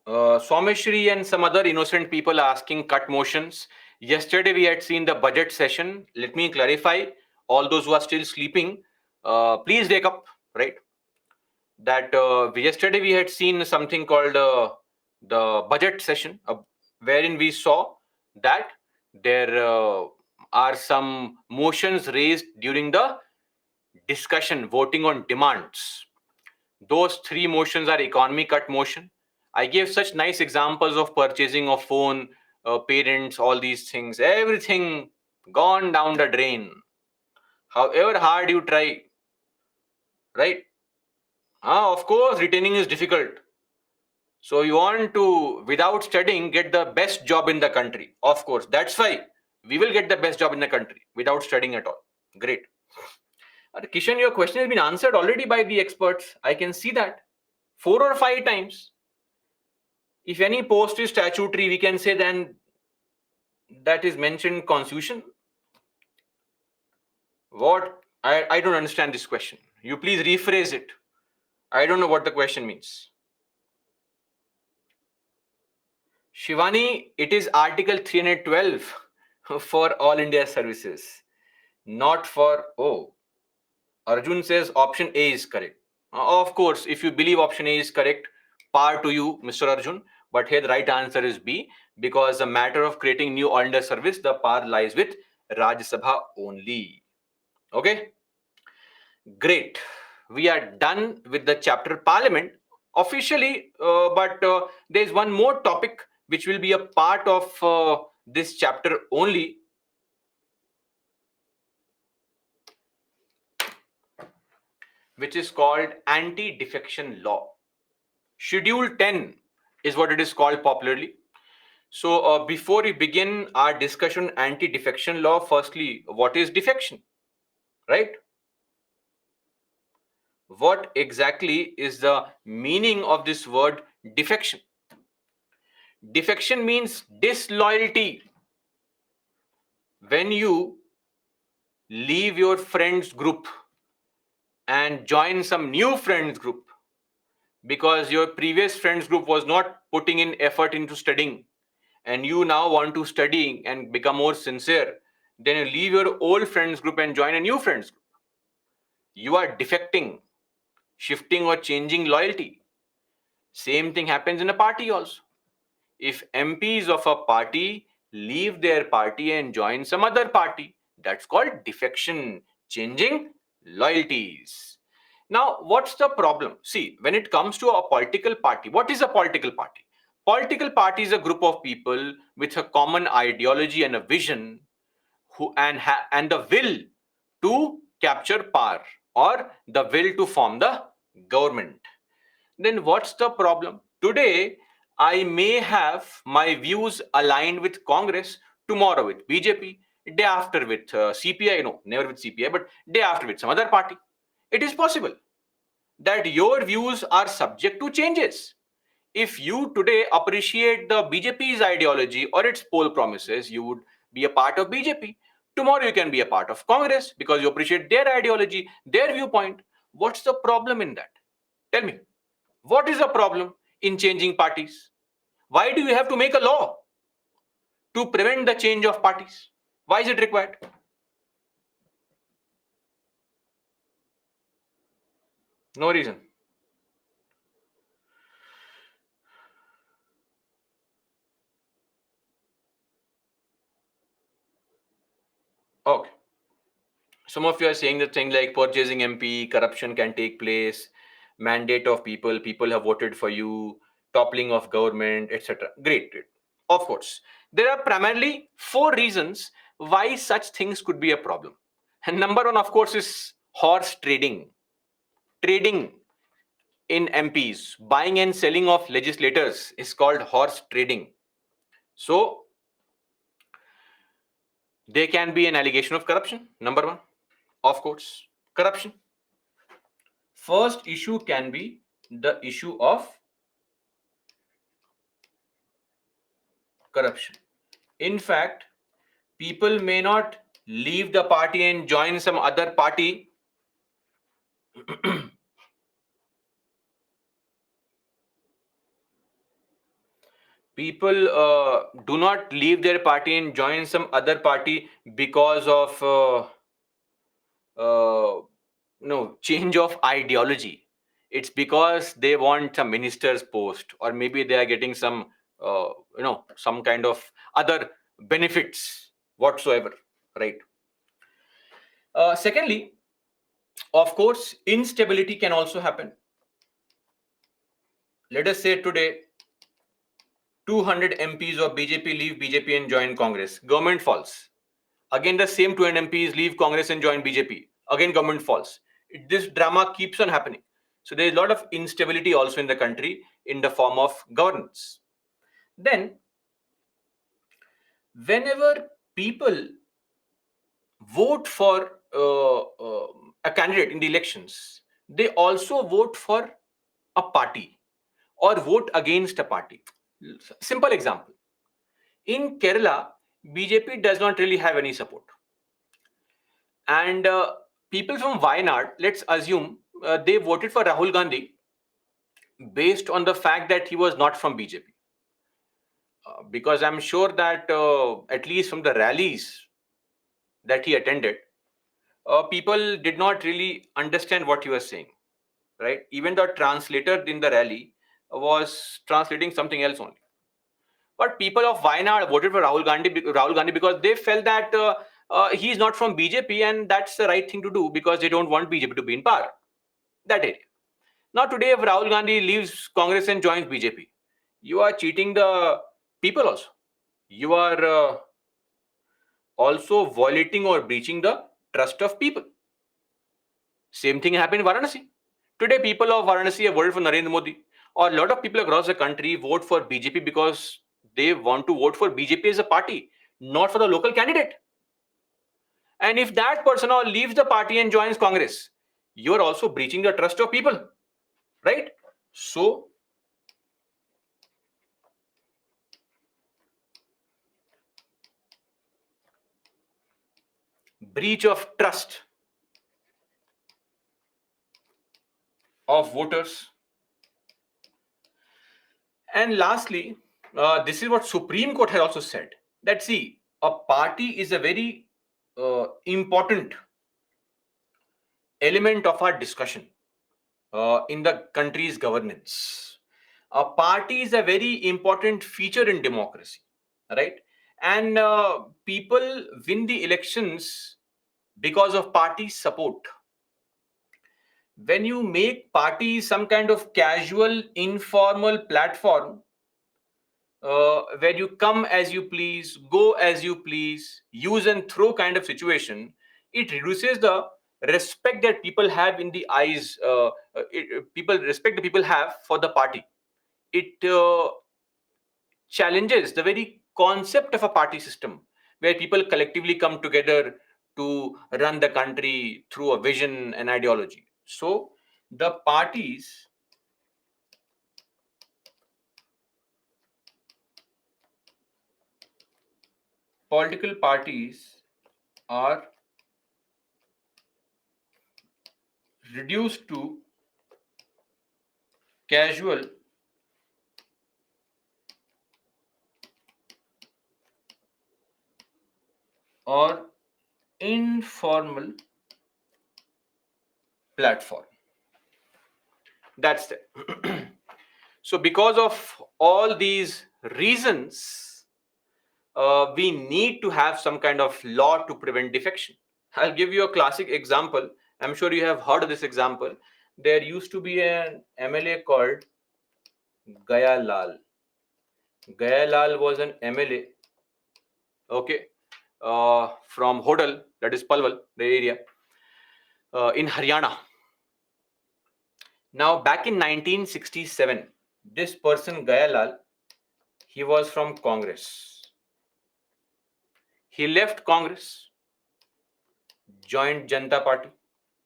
Swamishri and some other innocent people asking cut motions. Yesterday we had seen the budget session. Let me clarify. All those who are still sleeping, please wake up. Right. That yesterday we had seen something called the budget session, wherein we saw that there are some motions raised during the discussion, voting on demands. Those three motions are economy cut motion. I gave such nice examples of purchasing of phone, parents, all these things, everything gone down the drain. However hard you try, right? Of course, retaining is difficult. So you want to, without studying, get the best job in the country. Of course, that's why we will get the best job in the country without studying at all. Great. Kishan, your question has been answered already by the experts. I can see that 4 or 5 times. If any post is statutory, we can say then that is mentioned in constitution. What? I don't understand this question. You please rephrase it. I don't know what the question means. Shivani, it is Article 312 for all India services, not for. Oh, Arjun says option A is correct. Of course, if you believe option A is correct, par to you, Mr. Arjun. But here the right answer is B, because the matter of creating new all India service, the par lies with Rajya Sabha only. Okay, great. We are done with the chapter Parliament officially, but there is one more topic which will be a part of this chapter only. Which is called anti-defection law. Schedule 10 is what it is called popularly. So before we begin our discussion anti-defection law, firstly, what is defection? Right? What exactly is the meaning of this word defection? Defection means disloyalty. When you leave your friends group and join some new friends group because your previous friends group was not putting in effort into studying, and you now want to study and become more sincere, then you leave your old friends group and join a new friends group. You are defecting, shifting or changing loyalty. Same thing happens in a party also. If MPs of a party leave their party and join some other party, that's called defection, changing loyalties. Now, what's the problem? See, when it comes to a political party, what is a political party? Political party is a group of people with a common ideology and a vision and the will to capture power, or the will to form the government. Then what's the problem? Today, I may have my views aligned with Congress, tomorrow with BJP, day after with CPI, no, never with CPI, but day after with some other party. It is possible that your views are subject to changes. If you today appreciate the BJP's ideology or its poll promises, you would be a part of BJP. Tomorrow you can be a part of Congress because you appreciate their ideology, their viewpoint. What's the problem in that? Tell me. What is the problem in changing parties? Why do you have to make a law to prevent the change of parties? Why is it required? No reason. Okay. Some of you are saying the thing like purchasing MP, corruption can take place, mandate of people have voted for you, toppling of government, etc. Great, great. Of course, there are primarily four reasons why such things could be a problem. And number one, of course, is horse trading. Trading in MPs, buying and selling of legislators is called horse trading. So There can be an allegation of corruption. Number one, of course, corruption. First issue can be the issue of corruption. In fact, people may not leave the party and join some other party people do not leave their party and join some other party because of no change of ideology. It's because they want a minister's post, or maybe they are getting some some kind of other benefits whatsoever, right? Secondly, of course, instability can also happen. Let us say today 200 MPs of BJP leave BJP and join Congress. Government falls. Again, the same 200 MPs leave Congress and join BJP. Again, government falls. This drama keeps on happening. So there is a lot of instability also in the country in the form of governance. Then, whenever people vote for a candidate in the elections, they also vote for a party or vote against a party. Simple example. In Kerala, BJP does not really have any support. And people from Wayanad, let's assume they voted for Rahul Gandhi based on the fact that he was not from BJP. Because I'm sure that at least from the rallies that he attended, people did not really understand what he was saying, right? Even the translator in the rally was translating something else only. But people of Wayanad voted for Rahul Gandhi because they felt that he is not from BJP and that's the right thing to do because they don't want BJP to be in power. That area. Now today, if Rahul Gandhi leaves Congress and joins BJP, you are cheating the people also. You are also violating or breaching the trust of people. Same thing happened in Varanasi. Today, people of Varanasi have voted for Narendra Modi, or a lot of people across the country vote for BJP because they want to vote for BJP as a party, not for the local candidate. And if that person now leaves the party and joins Congress, you are also breaching the trust of people, right? So, breach of trust of voters. And lastly, this is what Supreme Court has also said, that see, a party is a very important element of our discussion in the country's governance. A party is a very important feature in democracy, right? And people win the elections because of party support. When you make parties some kind of casual, informal platform where you come as you please, go as you please, use and throw kind of situation, it reduces the respect that people have in the eyes. People respect the people have for the party. It challenges the very concept of a party system where people collectively come together to run the country through a vision and ideology. So the parties political parties are reduced to casual or informal platform. That's it. So, because of all these reasons, we need to have some kind of law to prevent defection. I'll give you a classic example. I'm sure you have heard of this example. There used to be an MLA called Gaya Lal. Gaya Lal was an MLA, okay, from Hodal, that is Palwal, the area, in Haryana. Now, back in 1967, this person, Gaya Lal, he was from Congress. He left Congress, joined Janata Party.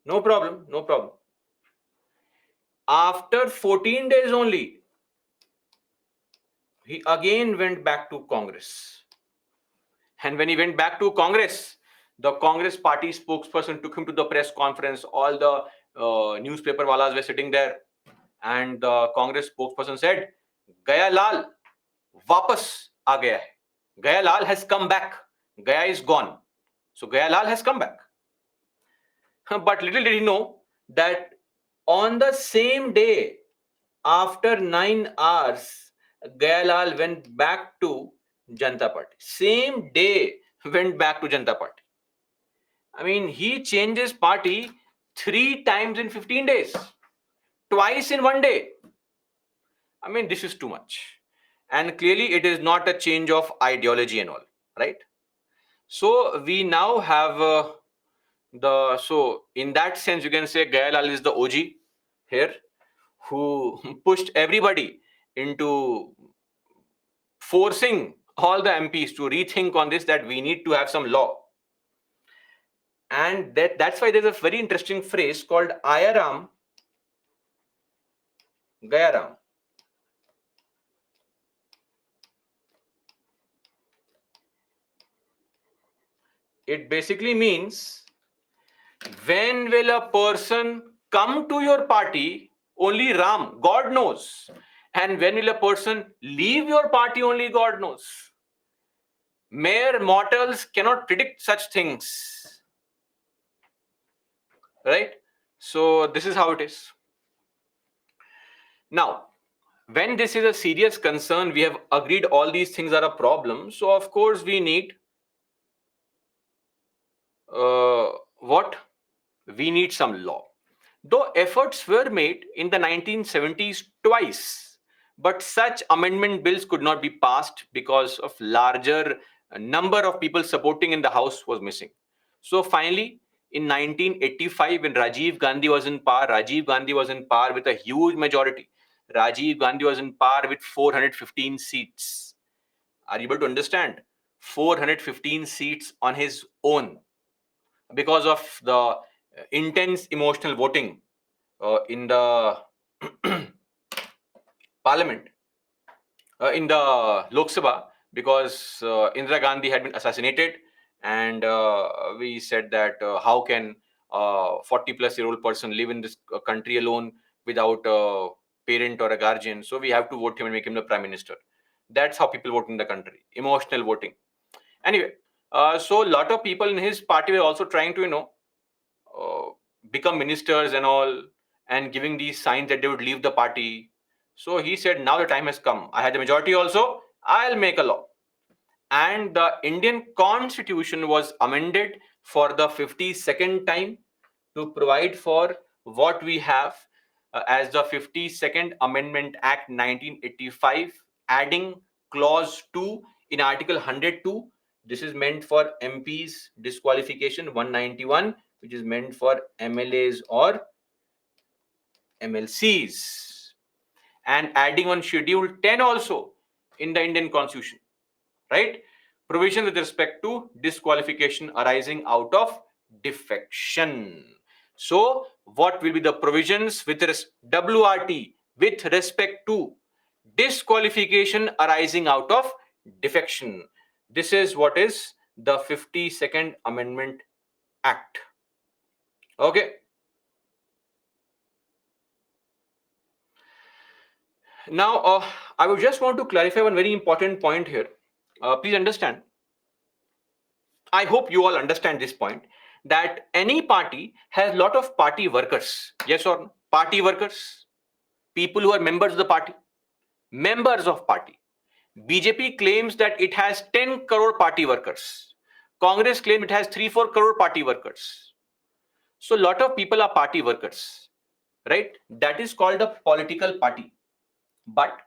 No problem, no problem. After 14 days only, he again went back to Congress. And when he went back to Congress, the Congress party spokesperson took him to the press conference. All the newspaper walas were sitting there. And the Congress spokesperson said, Gaya Lal wapas aa gaya hai. Gaya Lal has come back. Gaya is gone. So Gaya Lal has come back. But little did he know that on the same day, after 9 hours, Gaya Lal went back to Janata Party. Same day went back to Janata Party. I mean, he changes party 3 times in 15 days, twice in one day. I mean, this is too much. And clearly, it is not a change of ideology and all, right? So we now have so in that sense, you can say Gaya Lal is the OG here, who pushed everybody into forcing all the MPs to rethink on this, that we need to have some law. And that's why there's a very interesting phrase called Ayaram Gayaram. It basically means, when will a person come to your party? Only Ram, God knows. And when will a person leave your party? Only God knows. Mere mortals cannot predict such things. Right? So this is how it is. Now, when this is a serious concern, we have agreed all these things are a problem. So of course we need what? We need some law. Though efforts were made in the 1970s twice, but such amendment bills could not be passed because of larger number of people supporting in the House was missing. So finally, in 1985, when Rajiv Gandhi was in power, Rajiv Gandhi was in power with a huge majority. Rajiv Gandhi was in power with 415 seats. Are you able to understand? 415 seats on his own, because of the intense emotional voting in the parliament, in the Lok Sabha, because Indira Gandhi had been assassinated, and we said that how can a 40-plus-year-old person live in this country alone without a parent or a guardian? So we have to vote him and make him the prime minister. That's how people vote in the country, emotional voting. Anyway, so a lot of people in his party were also trying to, become ministers and all, and giving these signs that they would leave the party. So he said, now the time has come. I had the majority also. I'll make a law. And the Indian Constitution was amended for the 52nd time to provide for what we have as the 52nd Amendment Act 1985, adding clause 2 in Article 102. This is meant for MPs disqualification. 191, which is meant for MLAs or MLCs, and adding on Schedule 10 also in the Indian Constitution, right? Provision with respect to disqualification arising out of defection. So, what will be the provisions with WRT with respect to disqualification arising out of defection? This is what is the 52nd Amendment Act. Okay. Now, I would just want to clarify one very important point here. Please understand. I hope you all understand this point, that any party has a lot of party workers. Yes or no? Party workers, people who are members of the party, members of party. BJP claims that it has 10 crore party workers. Congress claims it has 3-4 crore party workers. So a lot of people are party workers, right? That is called a political party. But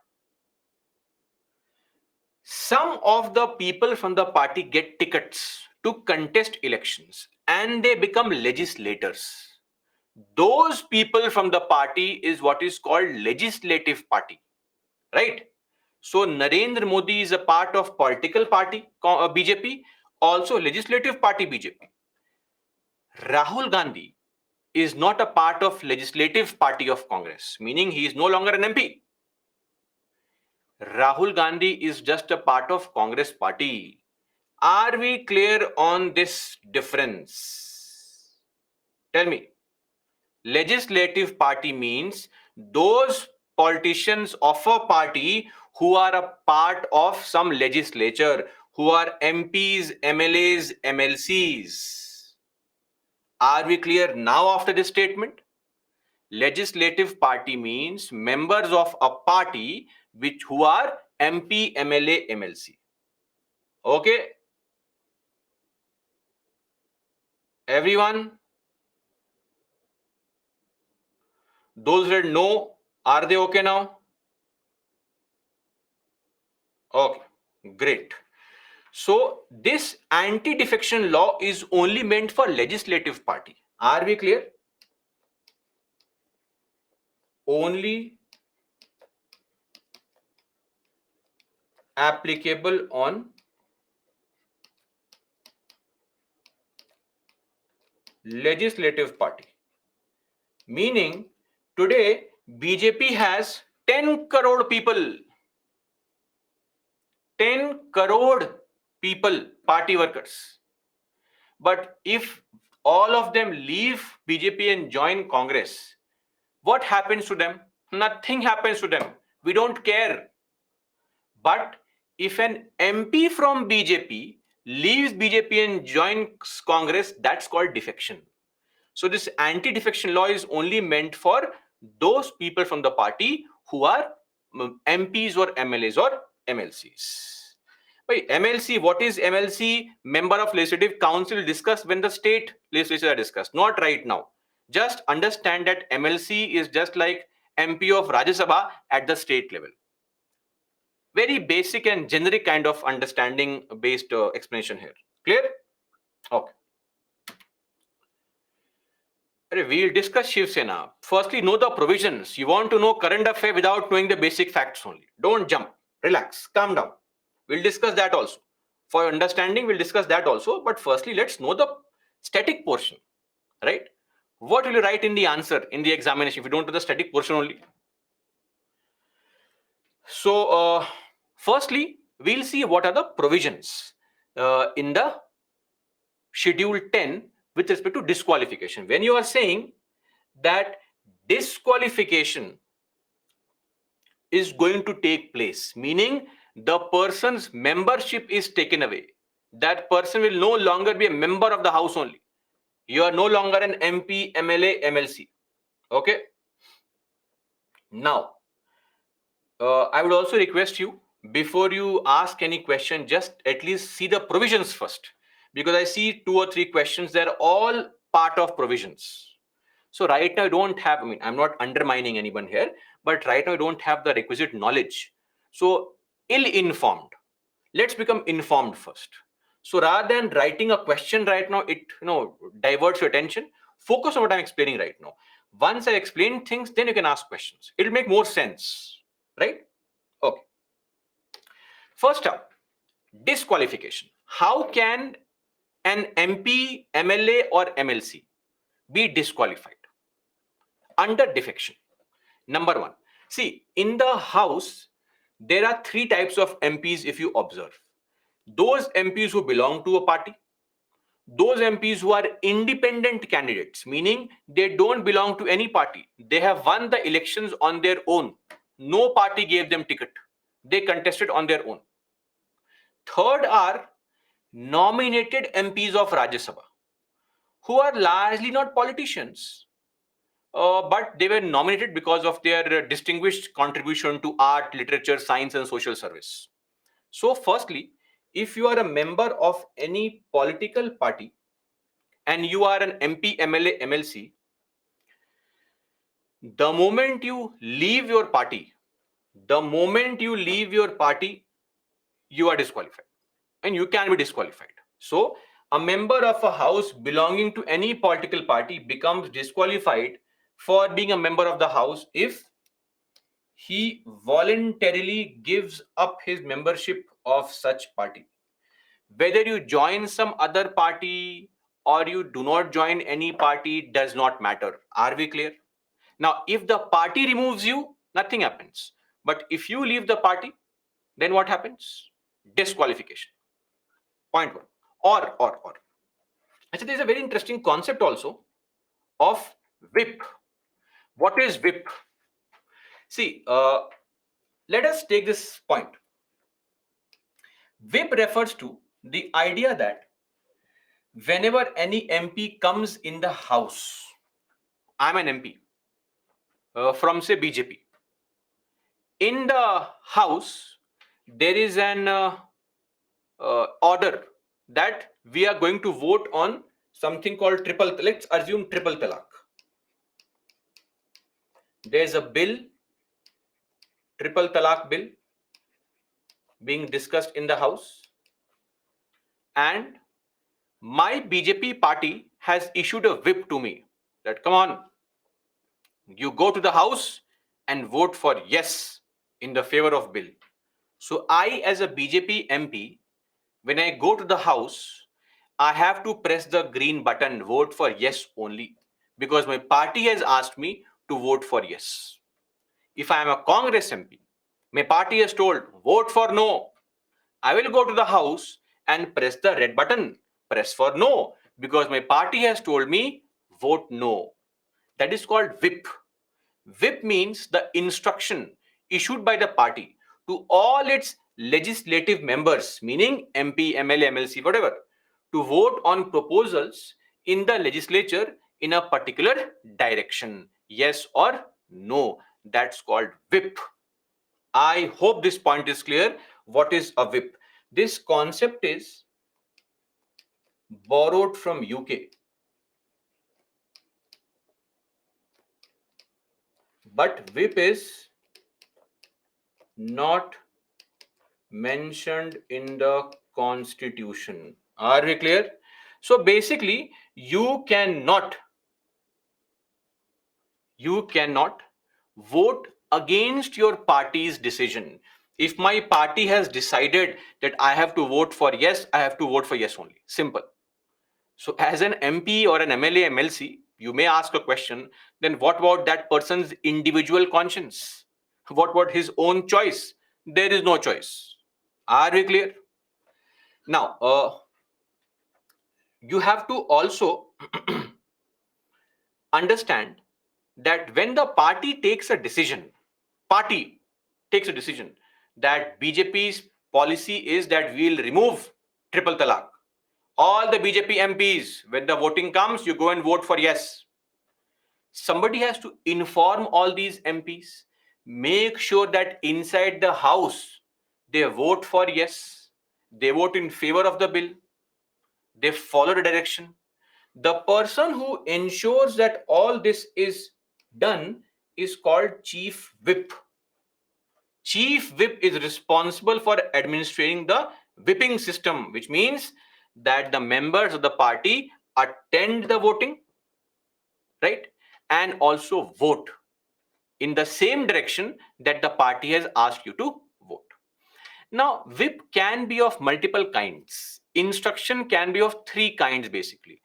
some of the people from the party get tickets to contest elections and they become legislators. Those people from the party is what is called legislative party, right? So Narendra Modi is a part of political party BJP, Also, legislative party BJP. Rahul Gandhi is not a part of legislative party of Congress, meaning he is no longer an MP. Rahul Gandhi is just a part of Congress party. Are we clear on this difference? Tell me. Legislative party means those politicians of a party who are a part of some legislature, who are MPs, MLAs, MLCs. Are we clear now after this statement? Legislative party means members of a party who are MP, MLA, MLC. Okay? Everyone? Those that know, are they okay now? Okay, great. So this anti-defection law is only meant for legislative party. Are we clear? Only applicable on legislative party. Meaning today BJP has 10 crore people. 10 crore people, party workers. But if all of them leave BJP and join Congress, what happens to them? Nothing happens to them. We don't care. But if an MP from BJP leaves BJP and joins Congress, that's called defection. So this anti-defection law is only meant for those people from the party who are MPs or MLAs or MLCs. By MLC, what is MLC? Member of Legislative Council discussed when the state legislatures are discussed, not right now. Just understand that MLC is just like MP of Rajya Sabha at the state level. Very basic and generic kind of understanding based explanation here. Clear? Okay. We'll discuss Shiv Sena. Firstly, know the provisions. You want to know current affair without knowing the basic facts only. Don't jump. Relax. Calm down. We'll discuss that also. For understanding, we'll discuss that also. But firstly, let's know the static portion. Right? What will you write in the answer in the examination if you don't know the static portion only? So, firstly, we'll see what are the provisions in the Schedule 10 with respect to disqualification. When you are saying that disqualification is going to take place, meaning the person's membership is taken away, that person will no longer be a member of the house only. You are no longer an MP, MLA, MLC. Okay. Now, I would also request you, before you ask any question, just at least see the provisions first, because I see 2 or 3 questions. They're all part of provisions. So right now I don't have, I'm not undermining anyone here, but right now I don't have the requisite knowledge. So ill-informed. Let's become informed first. So rather than writing a question right now, it diverts your attention. Focus on what I'm explaining right now. Once I explain things, then you can ask questions. It'll make more sense, right? Okay. First up, disqualification. How can an MP, MLA, or MLC be disqualified under defection? Number one, see, in the house, there are 3 types of MPs if you observe. Those MPs who belong to a party, those MPs who are independent candidates, meaning they don't belong to any party. They have won the elections on their own. No party gave them ticket. They contested on their own. Third are nominated MPs of Rajya Sabha, who are largely not politicians, but they were nominated because of their distinguished contribution to art, literature, science, and social service. So firstly, if you are a member of any political party and you are an MP, MLA, MLC, the moment you leave your party, you are disqualified and you can be disqualified. So a member of a house belonging to any political party becomes disqualified for being a member of the house if he voluntarily gives up his membership of such party. Whether you join some other party or you do not join any party does not matter. Are we clear? Now, if the party removes you, nothing happens. But if you leave the party, then what happens? Disqualification. Point one. Or. Actually, there's a very interesting concept also of whip. What is whip? See, let us take this point. Whip refers to the idea that whenever any MP comes in the house, I'm an MP from say BJP. In the house, there is an order that we are going to vote on something called triple. Let's assume triple talaq. There's a bill, triple talaq bill, being discussed in the house, and my BJP party has issued a whip to me that come on, you go to the house and vote for yes in the favor of bill. So I, as a BJP MP, when I go to the house, I have to press the green button, vote for yes only, because my party has asked me to vote for yes. If I am a Congress MP, my party has told vote for no, I will go to the house and press the red button, press for no, because my party has told me vote no. That is called whip. Whip means the instruction issued by the party to all its legislative members, meaning MP, MLA, MLC, whatever, to vote on proposals in the legislature in a particular direction, yes or no. That's called whip. I hope this point is clear. What is a whip? This concept is borrowed from UK, but whip is not mentioned in the constitution. Are we clear? So basically, you cannot vote against your party's decision. If my party has decided that I have to vote for yes, I have to vote for yes only. Simple. So as an MP or an MLA, MLC, you may ask a question, then what about that person's individual conscience? What about his own choice? There is no choice. Are we clear? Now, you have to also understand that when the party takes a decision that BJP's policy is that we'll remove triple talaq. All the BJP MPs, when the voting comes, you go and vote for yes. Somebody has to inform all these MPs, make sure that inside the house they vote for yes, they vote in favor of the bill, they follow the direction. The person who ensures that all this is done is called Chief Whip. Chief Whip is responsible for administering the whipping system, which means that the members of the party attend the voting, right? And also vote in the same direction that the party has asked you to vote. Now, whip can be of multiple kinds. Instruction can be of three kinds basically.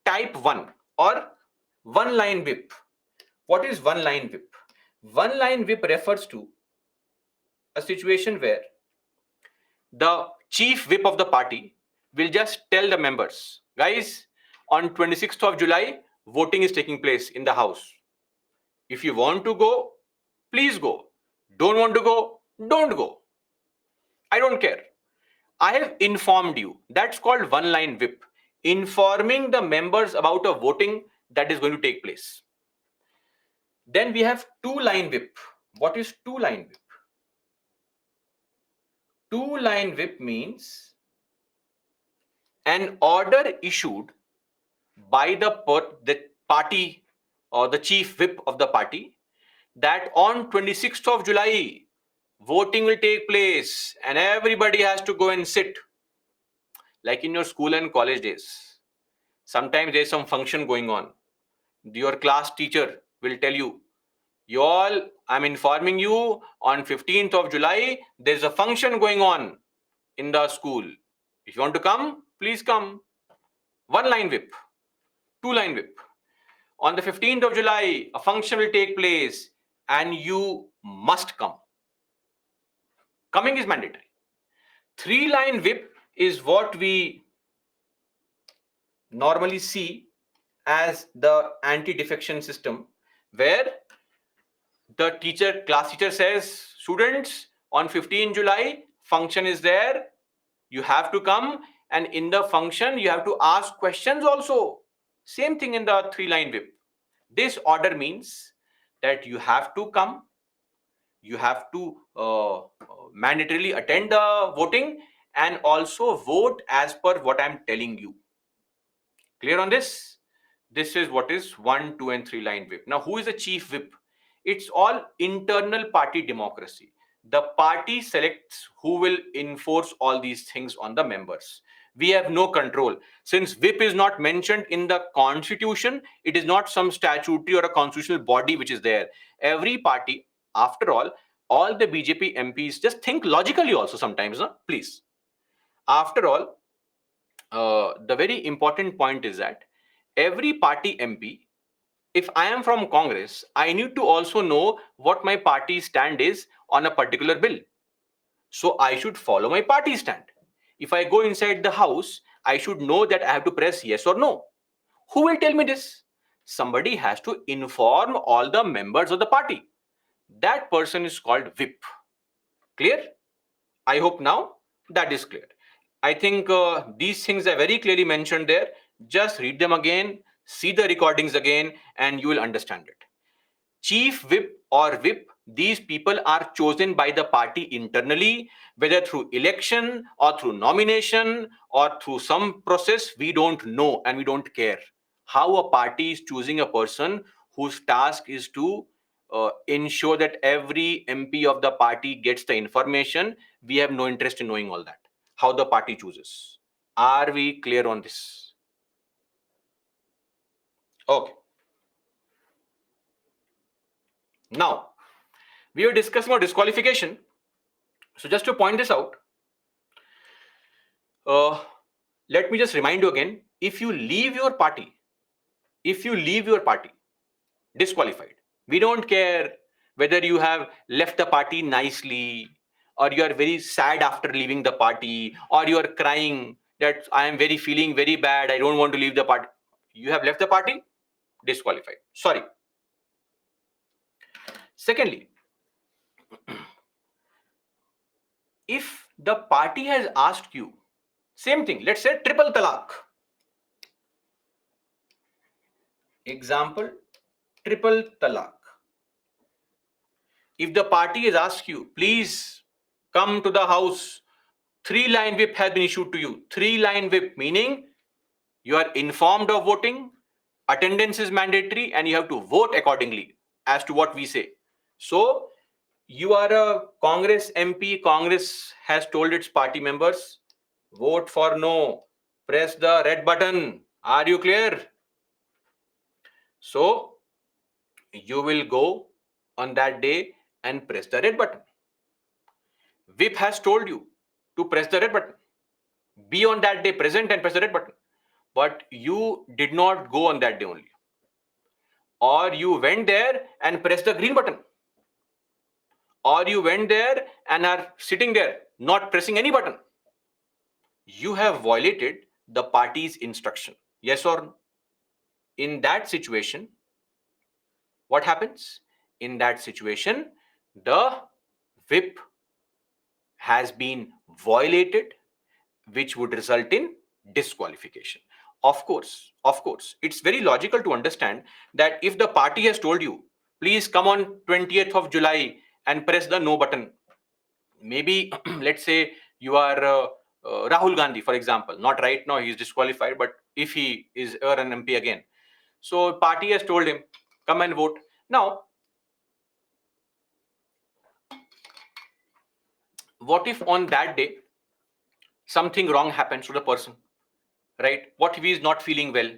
Type 1 or one line whip. What is one line whip? One line whip refers to a situation where the chief whip of the party will just tell the members, guys, on 26th of July, voting is taking place in the house. If you want to go, please go. Don't want to go, don't go. I don't care. I have informed you. That's called one line whip. Informing the members about a voting that is going to take place. Then we have two line whip. What is two line whip? Two line whip means an order issued by the party or the chief whip of the party that on 26th of July voting will take place and everybody has to go and sit. Like in your school and college days, sometimes there's some function going on. Your class teacher will tell you, you all, I'm informing you on 15th of July, there's a function going on in the school. If you want to come, please come. 1-line whip, 2-line whip. On the 15th of July, a function will take place and you must come. Coming is mandatory. 3-line whip is what we normally see as the anti-defection system, where the class teacher says, students, on 15 July, function is there, you have to come, and in the function, you have to ask questions also. Same thing in the 3-line whip. This order means that you have to come, you have to mandatorily attend the voting, and also vote as per what I'm telling you. Clear on this? This is what is 1, 2, and 3-line whip. Now, who is the chief whip? It's all internal party democracy. The party selects who will enforce all these things on the members. We have no control. Since whip is not mentioned in the constitution, it is not some statutory or a constitutional body which is there. Every party, after all the BJP MPs, just think logically also sometimes, no? Please. After all, the very important point is that every party MP, if I am from Congress, I need to also know what my party stand is on a particular bill. So I should follow my party stand. If I go inside the house, I should know that I have to press yes or no. Who will tell me this? Somebody has to inform all the members of the party. That person is called whip. Clear? I hope now that is clear. I think these things are very clearly mentioned there. Just read them again, see the recordings again, and you will understand it. Chief whip or whip, these people are chosen by the party internally, whether through election or through nomination or through some process. We don't know and we don't care how a party is choosing a person whose task is to ensure that every MP of the party gets the information. We have no interest in knowing all that, how the party chooses. Are we clear on this? Okay. Now, we are discussing about disqualification. So just to point this out, let me just remind you again, if you leave your party, disqualified. We don't care whether you have left the party nicely, or you are very sad after leaving the party, or you are crying that I am feeling very bad, I don't want to leave the party. You have left the party, disqualified. Sorry. Secondly, if the party has asked you, same thing, let's say triple talaq. Example, triple talaq. If the party has asked you, please come to the house, 3-line whip has been issued to you. 3-line whip meaning you are informed of voting, attendance is mandatory, and you have to vote accordingly as to what we say. So you are a Congress MP, Congress has told its party members, vote for no, press the red button. Are you clear? So you will go on that day and press the red button. Whip has told you to press the red button. Be on that day present and press the red button. But you did not go on that day only. Or you went there and pressed the green button. Or you went there and are sitting there, not pressing any button. You have violated the party's instruction. Yes or no? In that situation, what happens? In that situation, the whip has been violated, which would result in disqualification. Of course, it's very logical to understand that if the party has told you, please come on 20th of July and press the no button. Maybe, let's say you are Rahul Gandhi, for example. Not right now, he is disqualified, but if he is ever an MP again. So party has told him, come and vote. Now, what if on that day, something wrong happens to the person, right? What if he is not feeling well?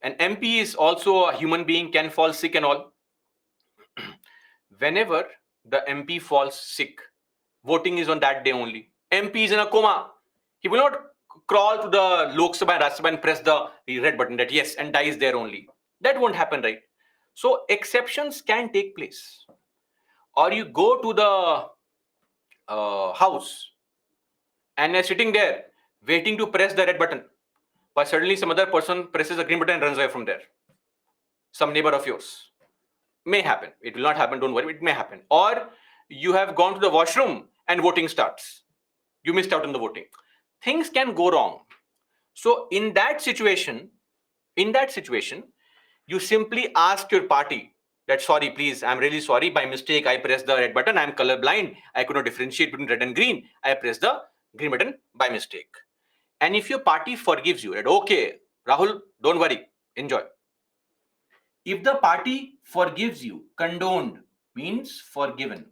An MP is also a human being, can fall sick and all. Whenever the MP falls sick, voting is on that day only. MP is in a coma. He will not crawl to the Lok Sabha and Rajya Sabha and press the red button that yes and dies there only. That won't happen, right? So exceptions can take place. Or you go to the house and you're sitting there waiting to press the red button, but suddenly some other person presses the green button and runs away from there. Some neighbor of yours. May happen. It will not happen, don't worry, it may happen. Or you have gone to the washroom and voting starts. You missed out on the voting. Things can go wrong. So in that situation, you simply ask your party that, sorry, please, I'm really sorry. By mistake, I pressed the red button. I'm colorblind. I could not differentiate between red and green. I pressed the green button by mistake. And if your party forgives you, that okay, Rahul, don't worry, enjoy. If the party forgives you, condoned means forgiven.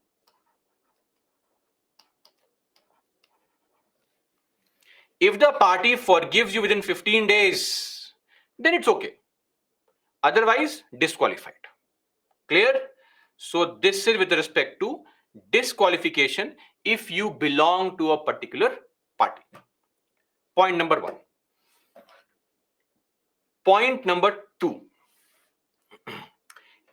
If the party forgives you within 15 days, then it's okay. Otherwise, disqualified. Clear? So this is with respect to disqualification if you belong to a particular party. Point number 1. Point number 2.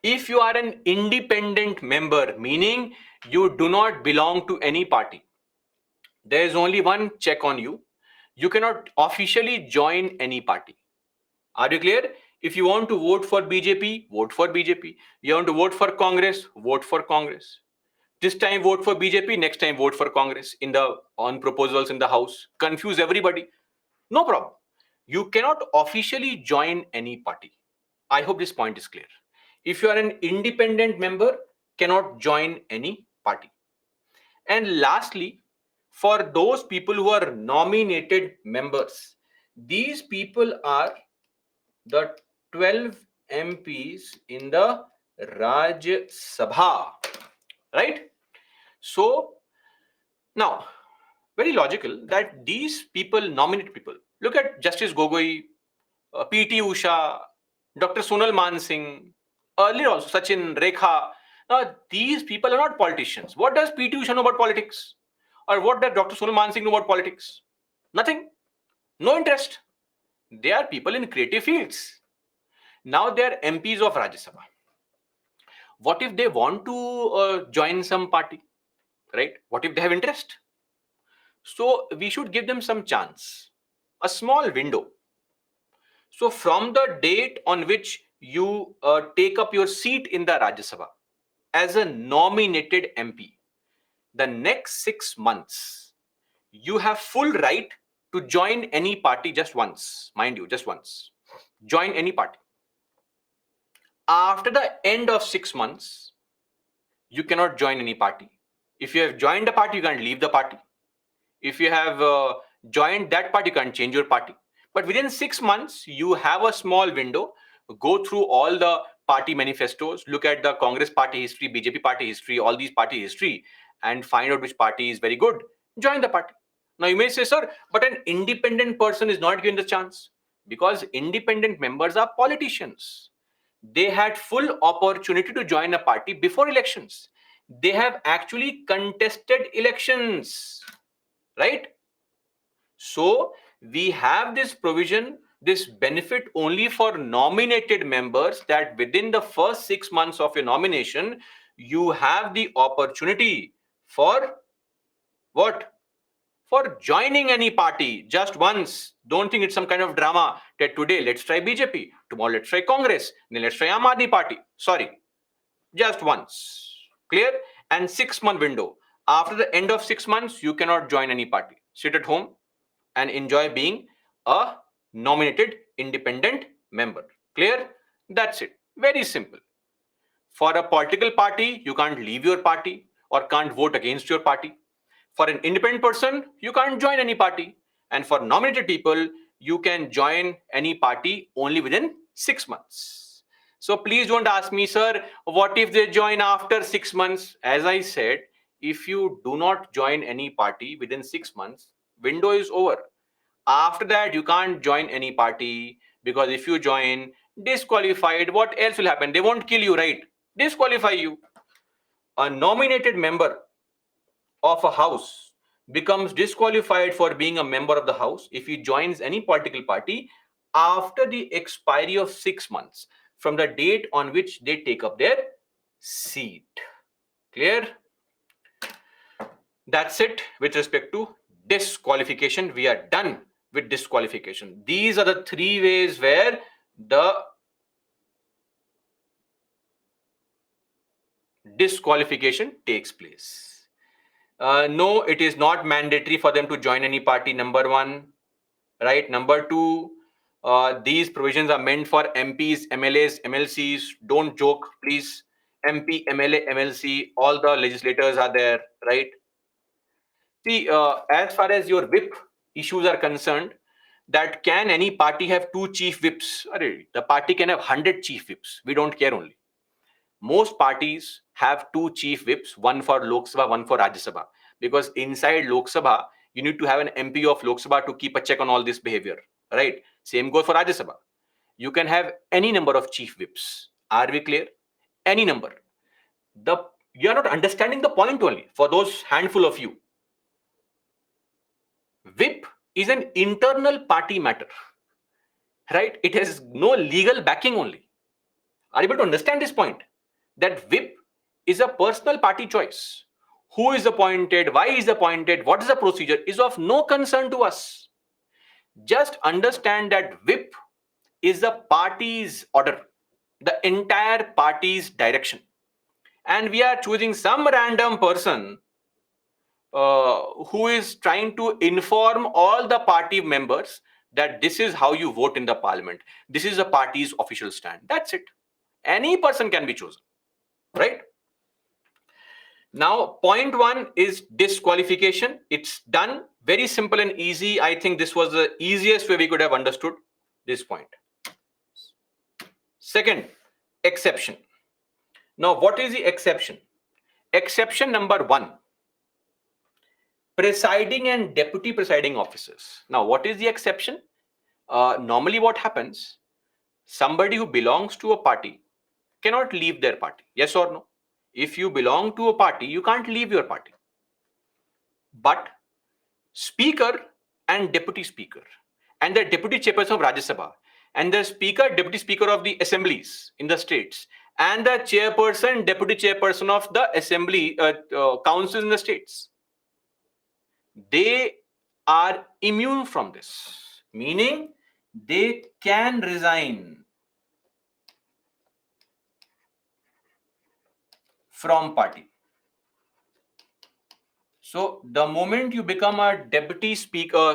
If you are an independent member, meaning you do not belong to any party, there is only one check on you. You cannot officially join any party. Are you clear? If you want to vote for BJP, vote for BJP. You want to vote for Congress, vote for Congress. This time vote for BJP, next time vote for Congress on proposals in the House. Confuse everybody. No problem. You cannot officially join any party. I hope this point is clear. If you are an independent member, cannot join any party. And lastly, for those people who are nominated members, these people are the 12 MPs in the Rajya Sabha, right? So now, very logical that these people, nominate people. Look at Justice Gogoi, P.T. Usha, Dr. Sonal Mansingh, earlier also Sachin, Rekha. Now, these people are not politicians. What does P.T. Usha know about politics? Or what does Dr. Sonal Mansingh know about politics? Nothing. No interest. They are people in creative fields. Now they are MPs of Rajya Sabha. What if they want to join some party, right? What if they have interest? So we should give them some chance, a small window. So from the date on which you take up your seat in the Rajya Sabha as a nominated MP, the next 6 months, you have full right to join any party just once, mind you, just once. Join any party. After the end of 6 months, you cannot join any party. If you have joined a party, you can't leave the party. If you have joined that party, you can't change your party. But within 6 months, you have a small window. Go through all the party manifestos, look at the Congress party history, BJP party history, all these party history, and find out which party is very good. Join the party. Now you may say, sir, but an independent person is not given the chance, because independent members are politicians. They had full opportunity to join a party before elections. They have actually contested elections, right? So we have this provision, this benefit only for nominated members, that within the first 6 months of your nomination, you have the opportunity for what? For joining any party just once. Don't think it's some kind of drama that today let's try BJP, tomorrow let's try Congress, then let's try Aam Aadmi Party. Sorry, just once. Clear? And 6-month window. After the end of 6 months, you cannot join any party. Sit at home and enjoy being a nominated independent member. Clear? That's it. Very simple. For a political party, you can't leave your party or can't vote against your party. For an independent person, you can't join any party. And for nominated people, you can join any party only within 6 months. So please don't ask me, sir, what if they join after 6 months? As I said, if you do not join any party within 6 months, window is over. After that, you can't join any party, because if you join, disqualified, what else will happen? They won't kill you, right? Disqualify you. A nominated member of a house becomes disqualified for being a member of the House if he joins any political party after the expiry of 6 months from the date on which they take up their seat. Clear? That's it with respect to disqualification. We are done with disqualification. These are the three ways where the disqualification takes place. No, it is not mandatory for them to join any party, number one. Right? Number two, these provisions are meant for MPs, MLAs, MLCs. Don't joke, please. MP, MLA, MLC, all the legislators are there, right? See, as far as your whip issues are concerned, that can any party have two chief whips? The party can have 100 chief whips. We don't care only. Most parties have two chief whips, one for Lok Sabha, one for Rajya Sabha. Because inside Lok Sabha, you need to have an MP of Lok Sabha to keep a check on all this behavior, right? Same goes for Rajya Sabha. You can have any number of chief whips. Are we clear? Any number. You are not understanding the point only for those handful of you. Whip is an internal party matter, right? It has no legal backing only. Are you able to understand this point? That whip is a personal party choice. Who is appointed, why is appointed, what is the procedure is of no concern to us. Just understand that whip is the party's order, the entire party's direction. And we are choosing some random person who is trying to inform all the party members that this is how you vote in the parliament. This is the party's official stand. That's it. Any person can be chosen, right? Now, point one is disqualification. It's done. Very simple and easy. I think this was the easiest way we could have understood this point. Second, exception. Now, what is the exception? Exception number one, presiding and deputy presiding officers. Now, what is the exception? Normally, what happens? Somebody who belongs to a party cannot leave their party. Yes or no? If you belong to a party, you can't leave your party. But speaker and deputy speaker and the deputy chairperson of Rajya Sabha and the speaker, deputy speaker of the assemblies in the states and the chairperson, deputy chairperson of the assembly councils in the states, they are immune from this, meaning they can resign from party. So the moment you become a deputy speaker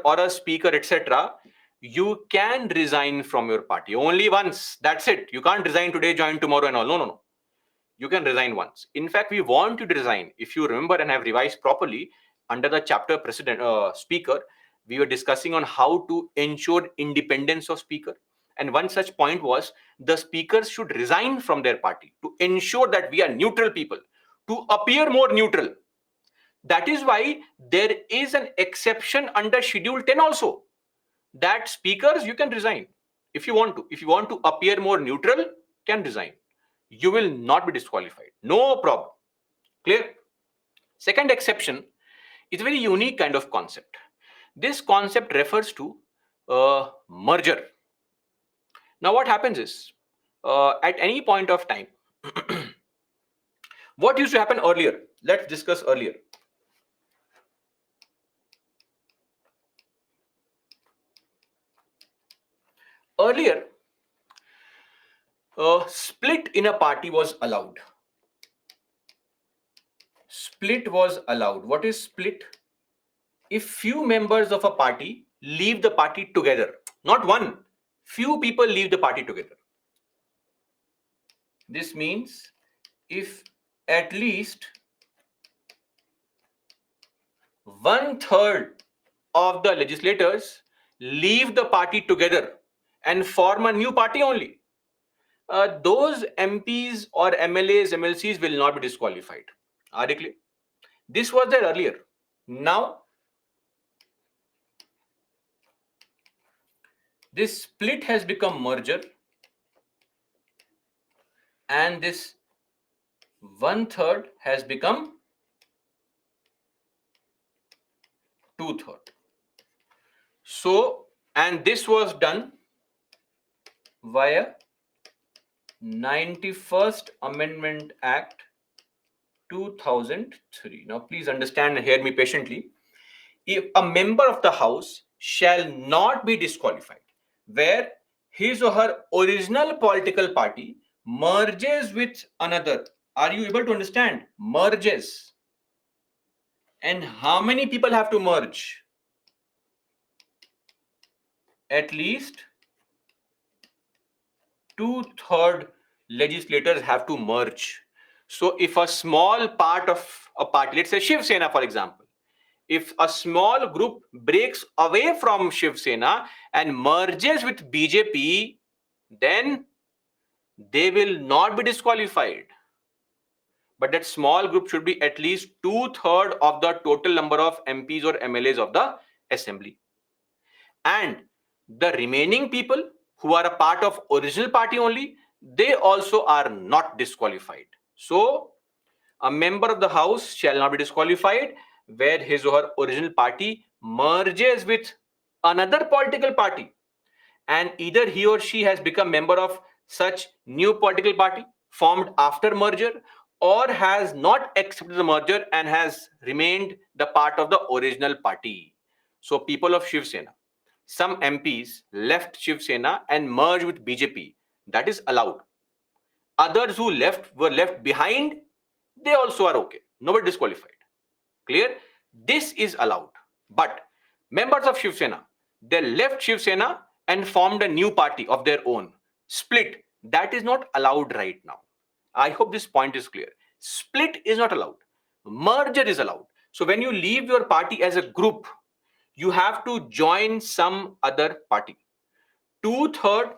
or a speaker, etc., you can resign from your party only once. That's it. You can't resign today, join tomorrow, and all. No. You can resign once. In fact, we want you to resign. If you remember and have revised properly, under the chapter speaker, we were discussing on how to ensure independence of speaker. And one such point was the speakers should resign from their party to ensure that we are neutral people, to appear more neutral. That is why there is an exception under Schedule 10 also, that speakers, you can resign if you want to. If you want to appear more neutral, can resign. You will not be disqualified. No problem. Clear? Second exception is a very unique kind of concept. This concept refers to merger. Now, what happens is, at any point of time, what used to happen earlier? Let's discuss earlier. Earlier, split in a party was allowed. Split was allowed. What is split? If few members of a party leave the party together, not one, few people leave the party together. This means if at least 1/3 of the legislators leave the party together and form a new party only, those MPs or MLAs, MLCs will not be disqualified. Are you clear? This was there earlier. Now, this split has become merger, and this 1/3 has become 2/3. So, and this was done via 91st Amendment Act 2003. Now, please understand and hear me patiently. If a member of the House shall not be disqualified, where his or her original political party merges with another. Are you able to understand? Merges. And how many people have to merge? At least 2/3 legislators have to merge. So if a small part of a party, let's say Shiv Sena, for example, if a small group breaks away from Shiv Sena and merges with BJP, then they will not be disqualified. But that small group should be at least 2/3 of the total number of MPs or MLAs of the assembly. And the remaining people who are a part of original party only, they also are not disqualified. So a member of the House shall not be disqualified where his or her original party merges with another political party, and either he or she has become member of such new political party formed after merger, or has not accepted the merger and has remained the part of the original party. So people of Shiv Sena, some MPs left Shiv Sena and merged with BJP. That is allowed. Others who left were left behind. They also are okay. Nobody disqualified. Clear? This is allowed. But members of Shiv Sena, they left Shiv Sena and formed a new party of their own. Split. That is not allowed right now. I hope this point is clear. Split is not allowed. Merger is allowed. So when you leave your party as a group, you have to join some other party. 2/3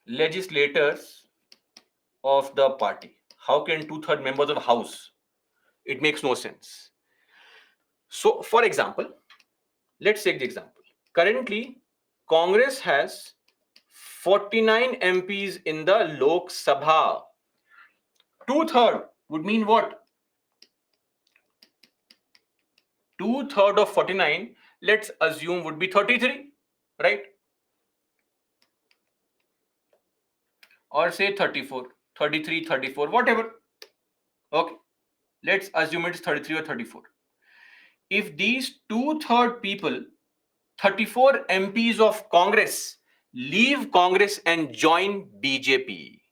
legislators of the party. How can 2/3 members of the House? It makes no sense. So, for example, let's take the example. Currently, Congress has 49 MPs in the Lok Sabha. 2/3 would mean what? 2/3 of 49, let's assume, would be 33, right? Or say 34, 33, 34, whatever. Okay, let's assume it's 33 or 34. If these 2/3 people, 34 MPs of Congress, leave Congress and join BJP,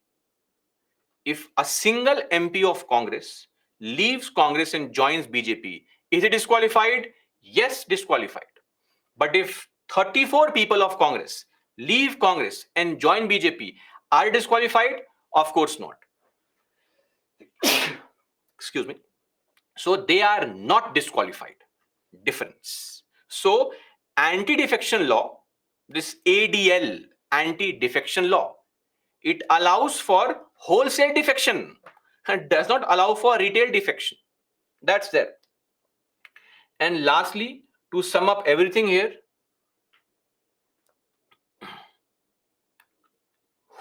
if a single MP of Congress leaves Congress and joins BJP, is it disqualified? Yes, disqualified. But if 34 people of Congress leave Congress and join BJP, are disqualified? Of course not. Excuse me. So they are not disqualified. Difference. So anti-defection law, this ADL, anti-defection law, it allows for wholesale defection and does not allow for retail defection. That's there. And lastly, to sum up everything here,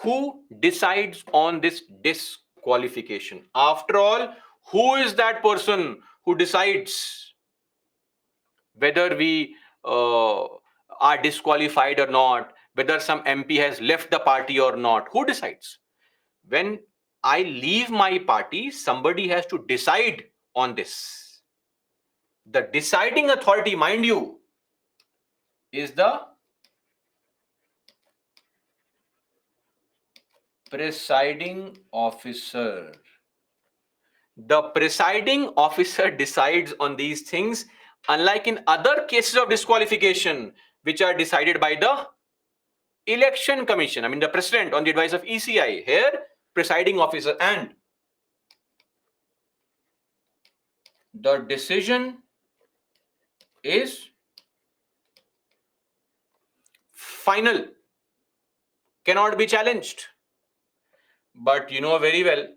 who decides on this disqualification? After all, who is that person who decides whether we are disqualified or not, whether some MP has left the party or not? Who decides? When I leave my party, somebody has to decide on this. The deciding authority, mind you, is the presiding officer. The presiding officer decides on these things, unlike in other cases of disqualification, which are decided by the election commission. I mean, the president on the advice of ECI. Here, presiding officer, and the decision is final, cannot be challenged. But you know very well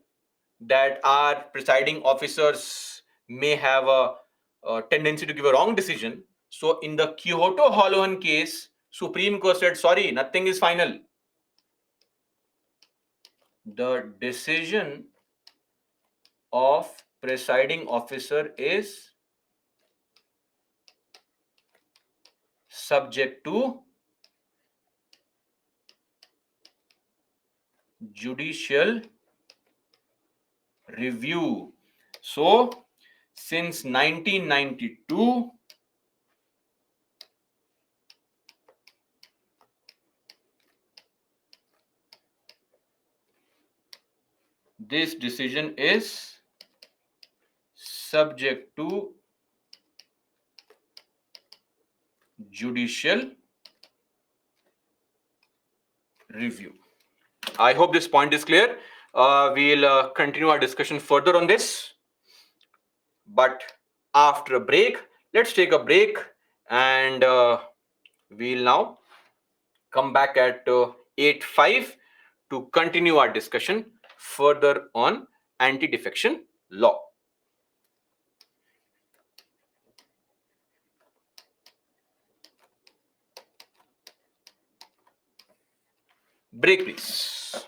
that our presiding officers may have a tendency to give a wrong decision. So in the Kyoto Holohan case, Supreme Court said, sorry, nothing is final. The decision of presiding officer is subject to judicial review. So, since 1992, this decision is subject to judicial review. I hope this point is clear. We'll continue our discussion further on this. But after a break, let's take a break, and we'll now come back at 8:05 to continue our discussion further on anti-defection law. Break, please.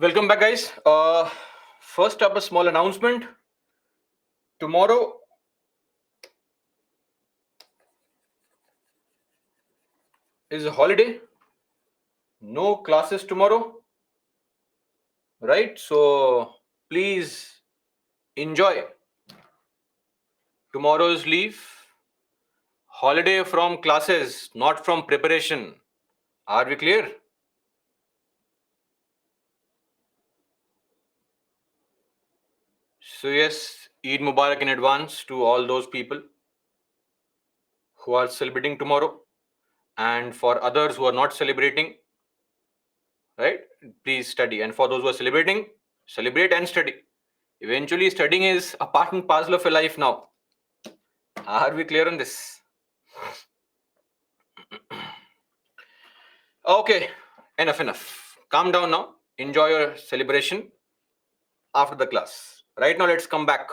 Welcome back, guys. First up, a small announcement. Tomorrow is a holiday. No classes tomorrow, right? So please enjoy tomorrow's leave. Holiday from classes, not from preparation. Are we clear? So yes, Eid Mubarak in advance to all those people who are celebrating tomorrow, and for others who are not celebrating, right? Please study. And for those who are celebrating, celebrate and study. Eventually, studying is a part and parcel of your life now. Are we clear on this? Okay, enough. Calm down now. Enjoy your celebration after the class. Right now, let's come back.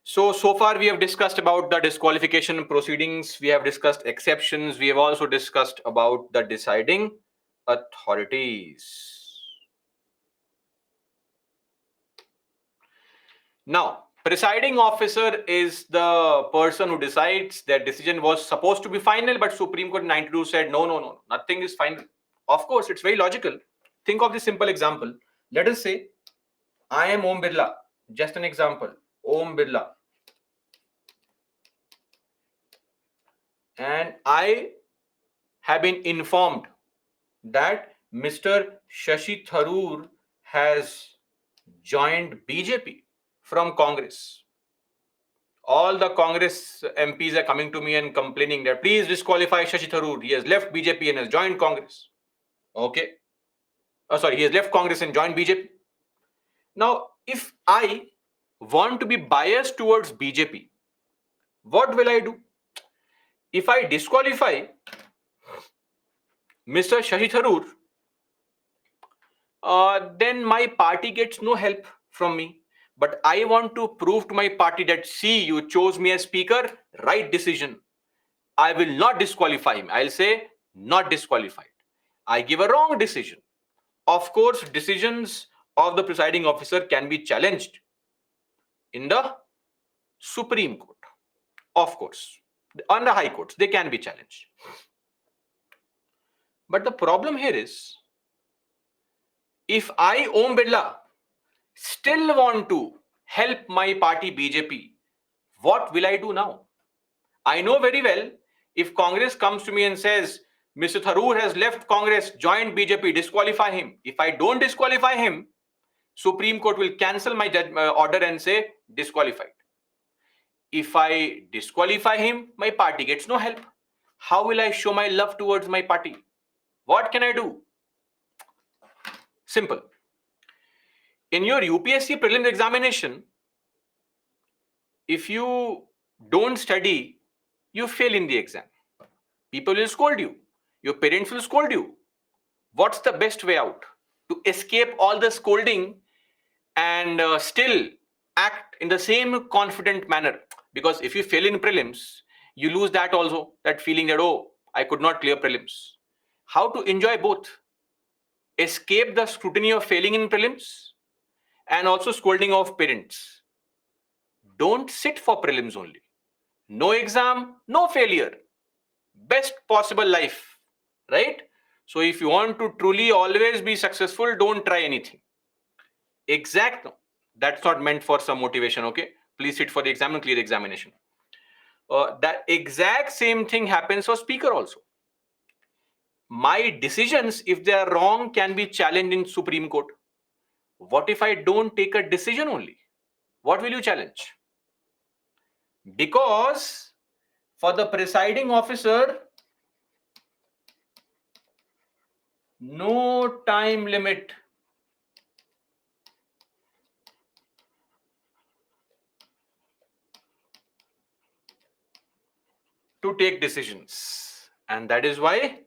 So far we have discussed about the disqualification proceedings. We have discussed exceptions. We have also discussed about the deciding authorities. Now, presiding officer is the person who decides. That decision was supposed to be final, but Supreme Court in 92 said no, nothing is final. Of course, it's very logical. Think of this simple example. Let us say I am Om Birla. Just an example. Om Birla. And I have been informed that Mr. Shashi Tharoor has joined BJP from Congress. All the Congress MPs are coming to me and complaining that please disqualify Shashi Tharoor. He has left BJP and has joined Congress. Okay. He has left Congress and joined BJP. Now, if I want to be biased towards BJP, what will I do? If I disqualify Mr. Shashi Tharoor, then my party gets no help from me. But I want to prove to my party that, see, you chose me as speaker, right decision. I will not disqualify him. I'll say, not disqualified. I give a wrong decision. Of course, decisions of the presiding officer can be challenged in the Supreme Court. Of course, on the High Courts, they can be challenged. But the problem here is, if I, Om Birla, still want to help my party BJP, what will I do now? I know very well, if Congress comes to me and says, Mr. Tharoor has left Congress, joined BJP, disqualify him. If I don't disqualify him, Supreme Court will cancel my order and say disqualified. If I disqualify him, my party gets no help. How will I show my love towards my party? What can I do? Simple. In your UPSC prelims examination, if you don't study, you fail in the exam. People will scold you. Your parents will scold you. What's the best way out? To escape all the scolding and still act in the same confident manner. Because if you fail in prelims, you lose that also, that feeling that, oh, I could not clear prelims. How to enjoy both? Escape the scrutiny of failing in prelims and also scolding of parents. Don't sit for prelims only. No exam, no failure. Best possible life, right? So if you want to truly always be successful, don't try anything. No, that's not meant for some motivation, okay? Please sit for the exam and clear the examination. That exact same thing happens for speaker also. My decisions, if they are wrong, can be challenged in Supreme Court. What if I don't take a decision only? What will you challenge? Because for the presiding officer, no time limit. To take decisions. And that is why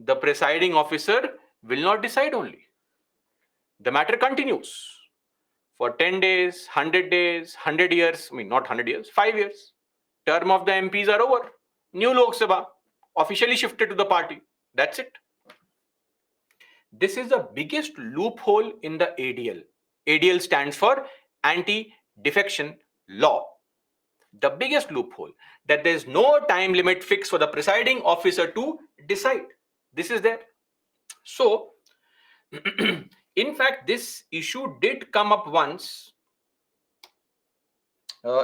the presiding officer will not decide only. The matter continues for 10 days, 100 days, 100 years, not 100 years, 5 years. Term of the MPs are over. New Lok Sabha officially shifted to the party. That's it. This is the biggest loophole in the ADL. ADL stands for Anti Defection Law. The biggest loophole, that there is no time limit fixed for the presiding officer to decide. This is there. So, in fact, this issue did come up once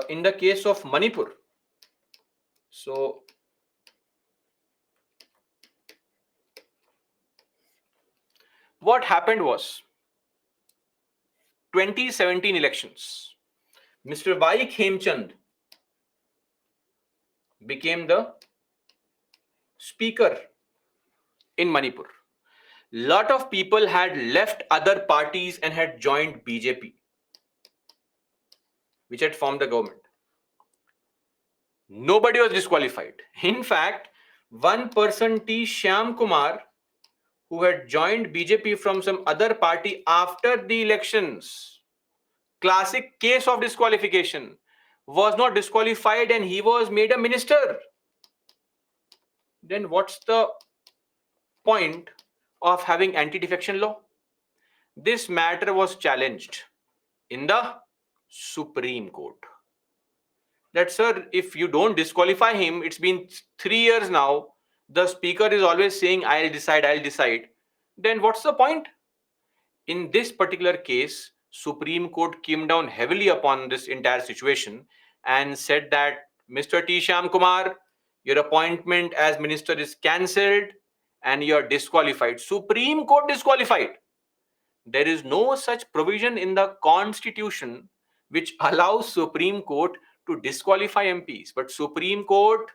in the case of Manipur. So, what happened was 2017 elections. Mr. Y. Khemchand became the speaker in Manipur. Lot of people had left other parties and had joined BJP, which had formed the government. Nobody was disqualified. In fact, one person, T. Shyam Kumar, who had joined BJP from some other party after the elections, classic case of disqualification, was not disqualified and he was made a minister. Then what's the point of having anti-defection law? This matter was challenged in the Supreme Court. That, sir, if you don't disqualify him, it's been 3 years now, the speaker is always saying, I'll decide, then what's the point? In this particular case, Supreme Court came down heavily upon this entire situation and said that Mr. T. Shyam Kumar, your appointment as minister is cancelled and you're disqualified. Supreme Court disqualified. There is no such provision in the Constitution which allows Supreme Court to disqualify MPs. But Supreme Court,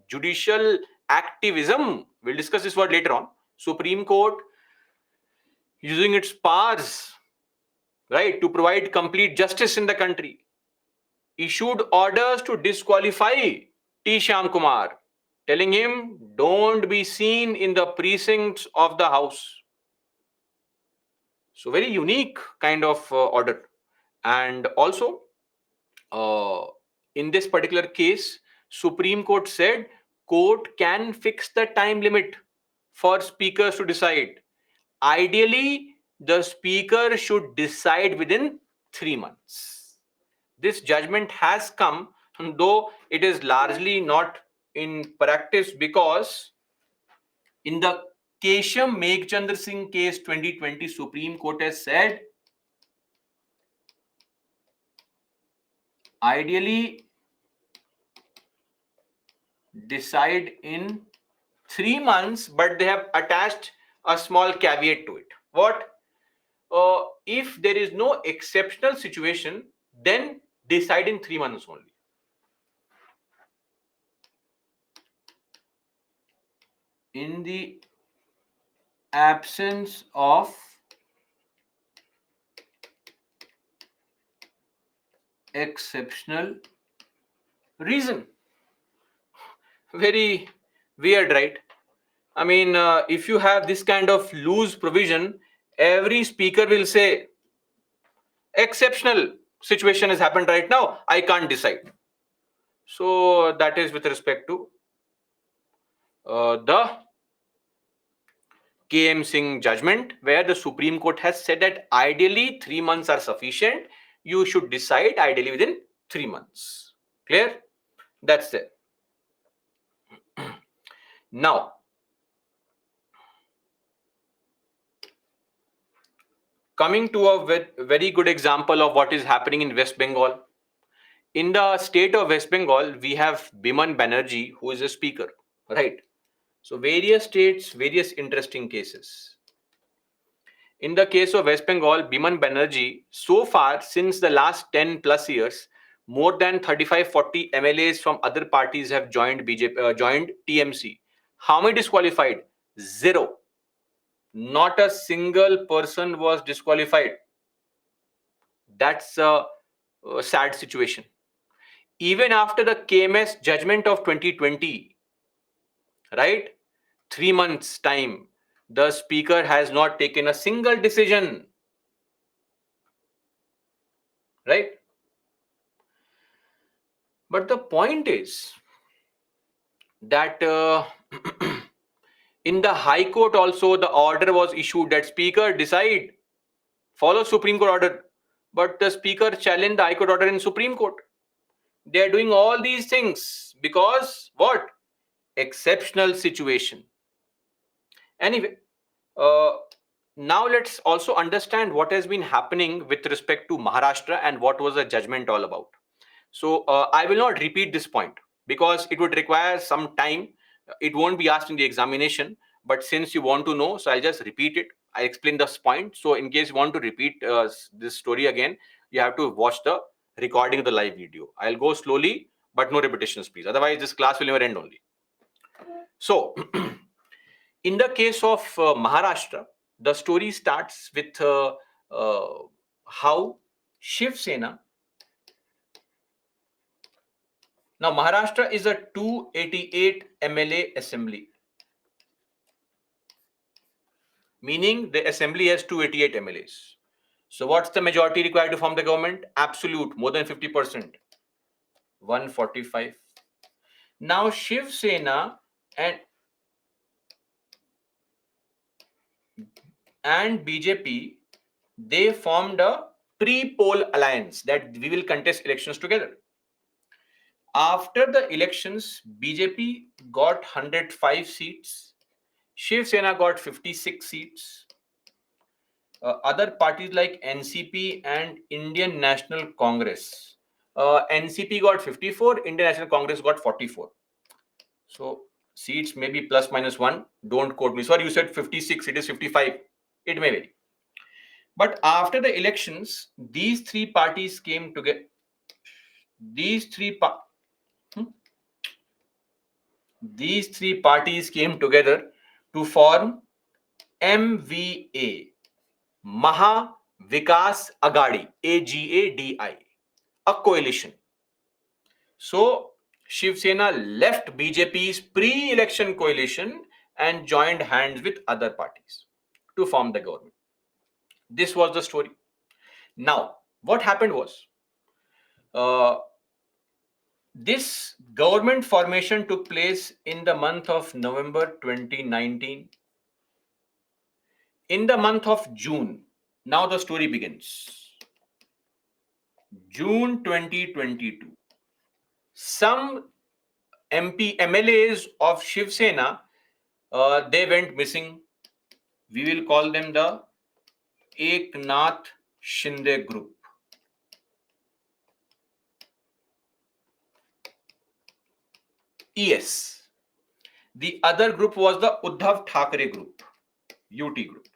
judicial activism, we'll discuss this word later on. Supreme Court, using its powers, right, to provide complete justice in the country, issued orders to disqualify T. Shyam Kumar, telling him, don't be seen in the precincts of the house. So very unique kind of order. And also, in this particular case, Supreme Court said court can fix the time limit for speakers to decide. Ideally, the speaker should decide within 3 months. This judgment has come, though it is largely not in practice, because in the Kesham Meghchandra Singh case 2020, Supreme Court has said ideally decide in 3 months, but they have attached a small caveat to it. What? If there is no exceptional situation, then decide in 3 months only. In the absence of exceptional reason. Very weird, right? I mean, if you have this kind of loose provision, every speaker will say, exceptional situation has happened right now, I can't decide. So that is with respect to the KM Singh judgment, where the Supreme Court has said that ideally 3 months are sufficient. You should decide ideally within 3 months. Clear? That's it. Now, coming to a very good example of what is happening in West Bengal. In the state of West Bengal, we have Biman Banerjee, who is a speaker, right? So various states, various interesting cases. In the case of West Bengal, Biman Banerjee, so far since the last 10 plus years, more than 35-40 MLAs from other parties have joined joined TMC. How many disqualified? 0. Not a single person was disqualified. That's a sad situation. Even after the KMS judgment of 2020, right? 3 months time, the speaker has not taken a single decision, right? But the point is that In the High Court also, the order was issued that Speaker decide, follow Supreme Court order. But the Speaker challenged the High Court order in Supreme Court. They are doing all these things because what? Exceptional situation. Anyway, now let's also understand what has been happening with respect to Maharashtra and what was the judgment all about. So I will not repeat this point because it would require some time. It won't be asked in the examination, but since you want to know, so I'll just repeat it. I explain this point. So in case you want to repeat this story again, you have to watch the recording of the live video. I'll go slowly, but no repetitions, please. Otherwise, this class will never end only. So in the case of Maharashtra, the story starts with how Shiv Sena. Now, Maharashtra is a 288 MLA assembly, meaning the assembly has 288 MLAs. So, what's the majority required to form the government? Absolute, more than 50%, 145. Now, Shiv Sena and BJP, they formed a pre-poll alliance that we will contest elections together. After the elections, BJP got 105 seats, Shiv Sena got 56 seats. Other parties like NCP and Indian National Congress. NCP got 54, Indian National Congress got 44. So seats may be plus minus 1. Don't quote me. Sorry, you said 56, it is 55. It may vary. But after the elections, these three parties came together. These three parties came together to form MVA, Maha Vikas Agadi, AGADI, a coalition. So Shiv Sena left BJP's pre-election coalition and joined hands with other parties to form the government. This was the story. Now, what happened was, this government formation took place in the month of November 2019. In the month of June, now the story begins. June 2022. Some MLAs of Shiv Sena, they went missing. We will call them the Eknath Shinde group. ES. The other group was the Uddhav Thackeray group, UT group.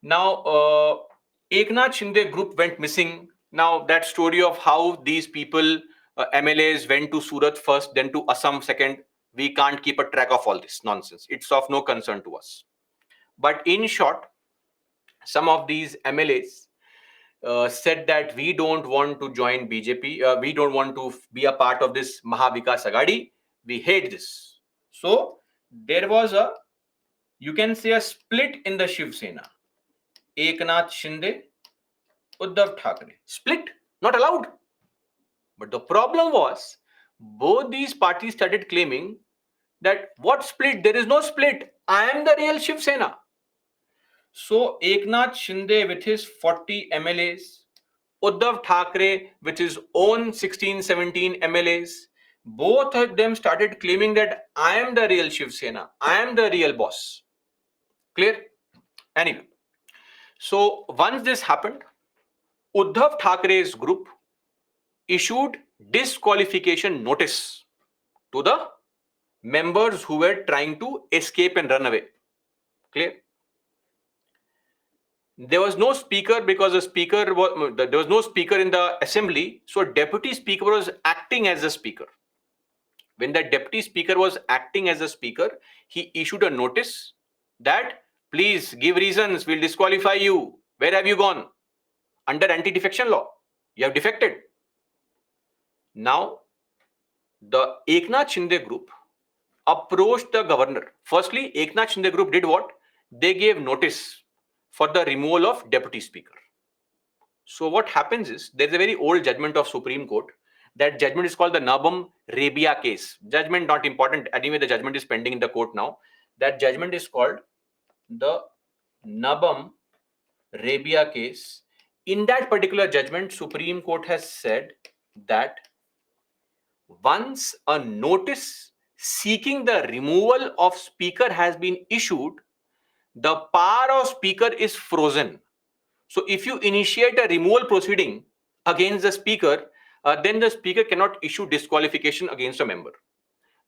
Now, Eknath Shinde group went missing. Now, that story of how these people, MLAs, went to Surat first, then to Assam second, we can't keep a track of all this nonsense. It's of no concern to us. But in short, some of these MLAs said that we don't want to join BJP. We don't want to be a part of this Maha Vikas Agadi. We hate this. So there was a, you can say, a split in the Shiv Sena. Eknath Shinde, Uddhav Thackeray. Split, not allowed. But the problem was, both these parties started claiming that what split? There is no split. I am the real Shiv Sena. So Eknath Shinde with his 40 MLAs, Uddhav Thackeray with his own 16-17 MLAs, both of them started claiming that I am the real Shiv Sena. I am the real boss. Clear? Anyway, so once this happened, Uddhav Thackeray's group issued disqualification notice to the members who were trying to escape and run away. Clear? There was no speaker because there was no speaker in the assembly, so deputy speaker was acting as a speaker. When the deputy speaker was acting as a speaker, he issued a notice that please give reasons, we'll disqualify you. Where have you gone? Under anti-defection law, you have defected. Now, the Eknath Shinde group approached the governor. Firstly, Eknath Shinde group did what? They gave notice for the removal of deputy speaker. So what happens is, there's a very old judgment of Supreme Court That judgment is called the Nabam Rabia case. Judgment not important. Anyway, the judgment is pending in the court now. That judgment is called the Nabam Rabia case. In that particular judgment, Supreme Court has said that once a notice seeking the removal of speaker has been issued, the power of speaker is frozen. So if you initiate a removal proceeding against the speaker, then the speaker cannot issue disqualification against a member.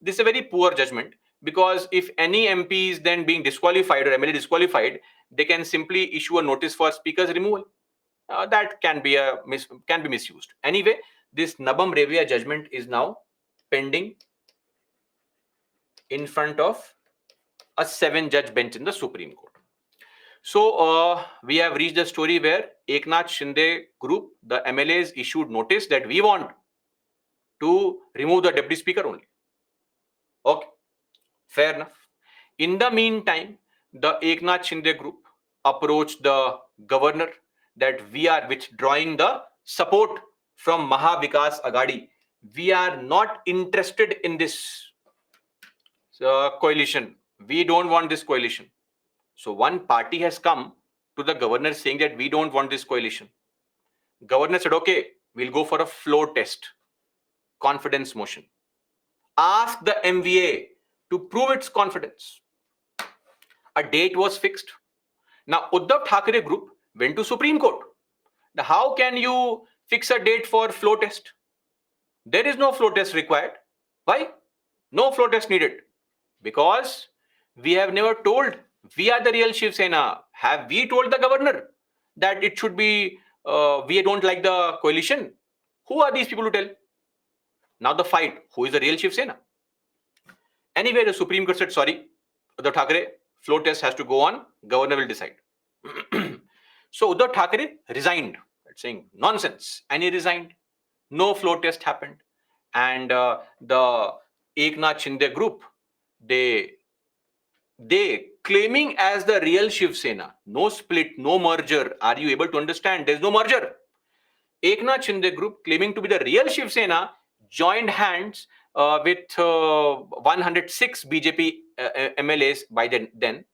This is a very poor judgment, because if any MP is then being disqualified or MLA disqualified, they can simply issue a notice for speaker's removal. That can be misused. Anyway, this Nabam Rabia judgment is now pending in front of a 7-judge bench in the Supreme Court. So we have reached the story where Eknath Shinde group, the MLAs, issued notice that we want to remove the deputy speaker only. Okay, fair enough. In the meantime, the Eknath Shinde group approached the governor that we are withdrawing the support from Maha Vikas Aghadi. We are not interested in this coalition. We don't want this coalition. So one party has come to the governor saying that we don't want this coalition. Governor said, okay, we'll go for a floor test, confidence motion. Ask the MVA to prove its confidence. A date was fixed. Now Uddhav Thackeray group went to Supreme Court. Now, how can you fix a date for floor test? There is no floor test required. Why? No floor test needed. Because we have never told we are the real Shiv Sena. Have we told the governor that it should be, we don't like the coalition? Who are these people to tell? Now the fight, who is the real Shiv Sena? Anyway, the Supreme Court said, sorry, Uddhav Thackeray, floor test has to go on, governor will decide. So Uddhav Thackeray resigned, saying nonsense, and he resigned. No floor test happened. And the Eknath Shinde group, they claiming as the real Shiv Sena, no split, no merger. Are you able to understand? There's no merger. Eknath Shinde group, claiming to be the real Shiv Sena, joined hands with 106 BJP MLAs by then,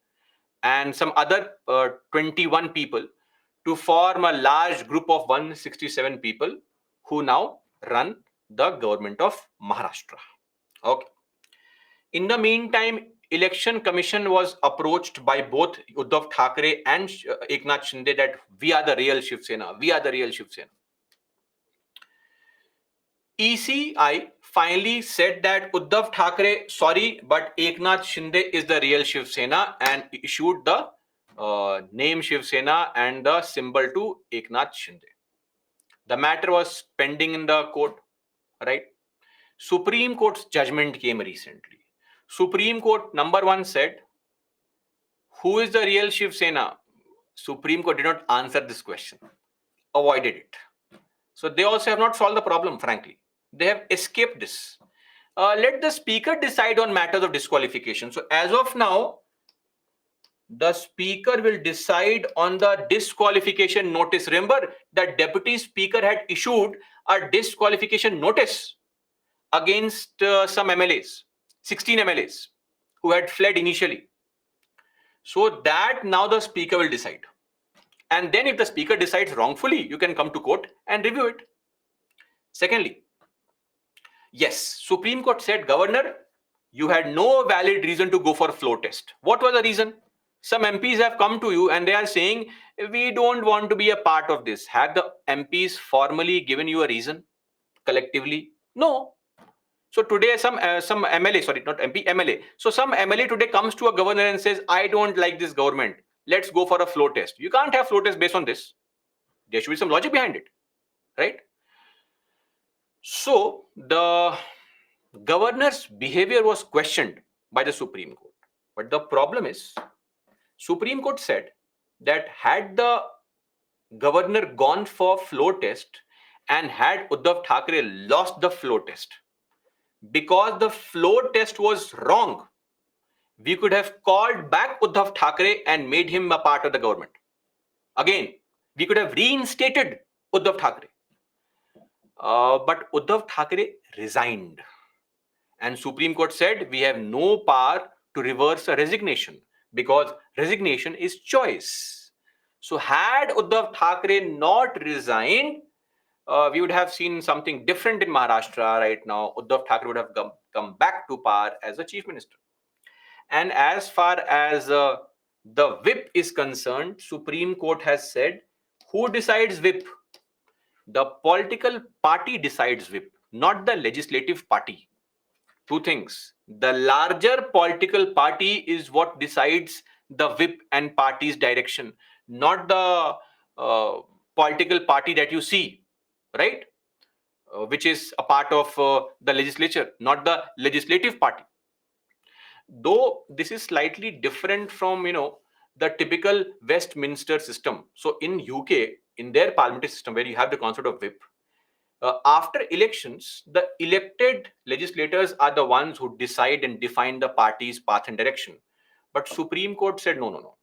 and some other 21 people to form a large group of 167 people who now run the government of Maharashtra. Okay. In the meantime, Election Commission was approached by both Uddhav Thackeray and Eknath Shinde that we are the real Shiv Sena. We are the real Shiv Sena. ECI finally said that Uddhav Thackeray, sorry, but Eknath Shinde is the real Shiv Sena, and issued the name Shiv Sena and the symbol to Eknath Shinde. The matter was pending in the court, right? Supreme Court's judgment came recently. Supreme Court number 1 said, who is the real Shiv Sena? Supreme Court did not answer this question, avoided it. So they also have not solved the problem, frankly. They have escaped this. Let the speaker decide on matters of disqualification. So as of now, the speaker will decide on the disqualification notice. Remember that deputy speaker had issued a disqualification notice against some MLAs, 16 MLAs who had fled initially. So that now the speaker will decide. And then if the speaker decides wrongfully, you can come to court and review it. Secondly, yes, Supreme Court said, Governor, you had no valid reason to go for a floor test. What was the reason? Some MPs have come to you and they are saying, we don't want to be a part of this. Have the MPs formally given you a reason collectively? No. So today some MLA, sorry, not MP, MLA. So some MLA today comes to a governor and says, I don't like this government. Let's go for a floor test. You can't have floor test based on this. There should be some logic behind it, right? So the governor's behavior was questioned by the Supreme Court. But the problem is, Supreme Court said that had the governor gone for floor test and had Uddhav Thackeray lost the floor test, because the floor test was wrong, we could have called back Uddhav Thackeray and made him a part of the government. Again, we could have reinstated Uddhav Thackeray. But Uddhav Thackeray resigned. And Supreme Court said we have no power to reverse a resignation because resignation is choice. So had Uddhav Thackeray not resigned, we would have seen something different in Maharashtra right now. Uddhav Thackeray would have come back to power as a chief minister. And as far as the whip is concerned, Supreme Court has said who decides whip? The political party decides whip, not the legislative party. Two things. The larger political party is what decides the whip and party's direction, not the political party that you see, right? Which is a part of the legislature, not the legislative party. Though this is slightly different from the typical Westminster system. So in UK, in their parliamentary system, where you have the concept of whip, after elections, the elected legislators are the ones who decide and define the party's path and direction. But Supreme Court said no, no, no.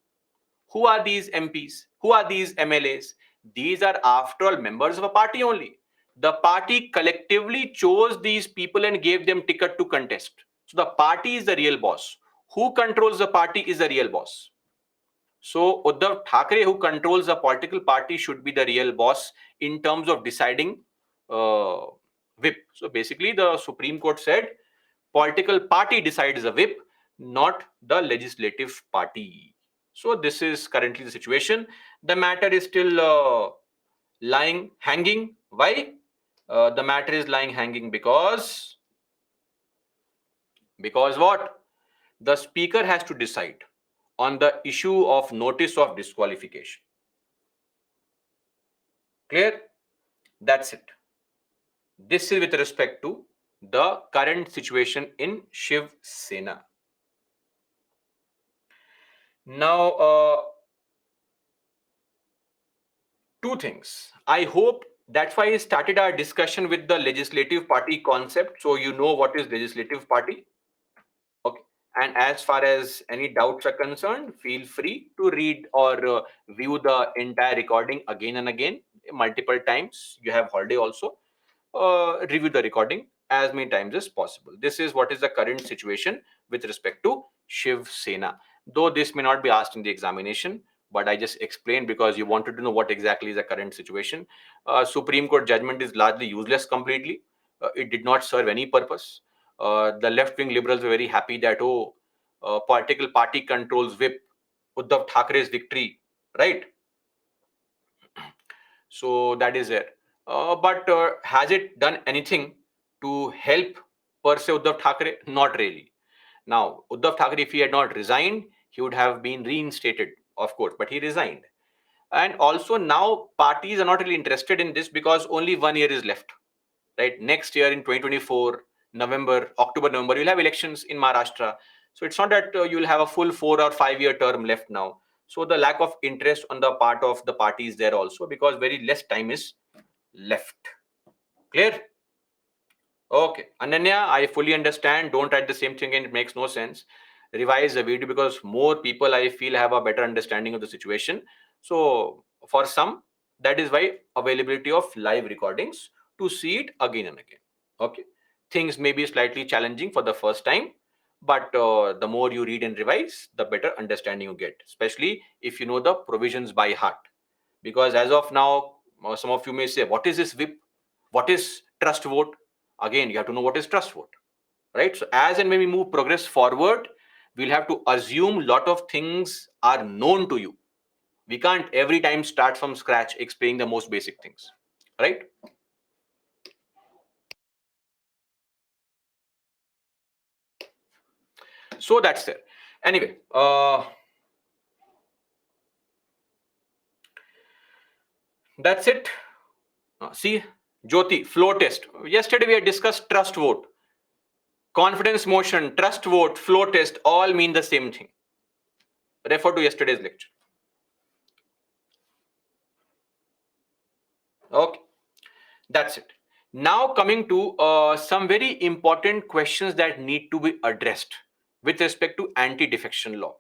Who are these MPs? Who are these MLAs? These are, after all, members of a party only. The party collectively chose these people and gave them ticket to contest. So the party is the real boss. Who controls the party is the real boss. So Uddhav Thackeray, who controls the political party, should be the real boss in terms of deciding uh, whip. So basically, the Supreme Court said political party decides the whip, not the legislative party. So this is currently the situation. The matter is still lying hanging. Why? The matter is lying hanging because what? The speaker has to decide on the issue of notice of disqualification. Clear? That's it. This is with respect to the current situation in Shiv Sena. Now, two things. I hope that's why I started our discussion with the legislative party concept. So you know what is legislative party. Okay. And as far as any doubts are concerned, feel free to read or view the entire recording again and again, multiple times. You have holiday also. Review the recording as many times as possible. This is what is the current situation with respect to Shiv Sena. Though this may not be asked in the examination, but I just explained because you wanted to know what exactly is the current situation. Supreme Court judgment is largely useless completely. It did not serve any purpose. The left-wing liberals were very happy that, political party controls whip, Uddhav Thakere's victory, right? So that is it. But has it done anything to help per se Uddhav Thackeray? Not really. Now, Uddhav Thackeray, if he had not resigned, he would have been reinstated, of course, but he resigned. And also now parties are not really interested in this because only 1 year is left, right? Next year in 2024, November, October, November, you'll have elections in Maharashtra. So it's not that you'll have a full 4 or 5 year term left now. So the lack of interest on the part of the party is there also because very less time is left. Clear? Okay. Ananya, I fully understand. Don't write the same thing and it makes no sense. Revise the video because more people I feel have a better understanding of the situation. So for some, that is why availability of live recordings to see it again and again. Okay. Things may be slightly challenging for the first time, but the more you read and revise, the better understanding you get, especially if you know the provisions by heart. Because as of now, some of you may say, what is this whip? What is trust vote? Again, you have to know what is trust vote, right? So as and when we move progress forward, we'll have to assume lot of things are known to you. We can't every time start from scratch explaining the most basic things, right? So that's there. Anyway, that's it. See, Jyoti, flow test. Yesterday we had discussed trust vote. Confidence motion, trust vote, flow test all mean the same thing. Refer to yesterday's lecture. Okay, that's it. Now coming to some very important questions that need to be addressed with respect to anti-defection law.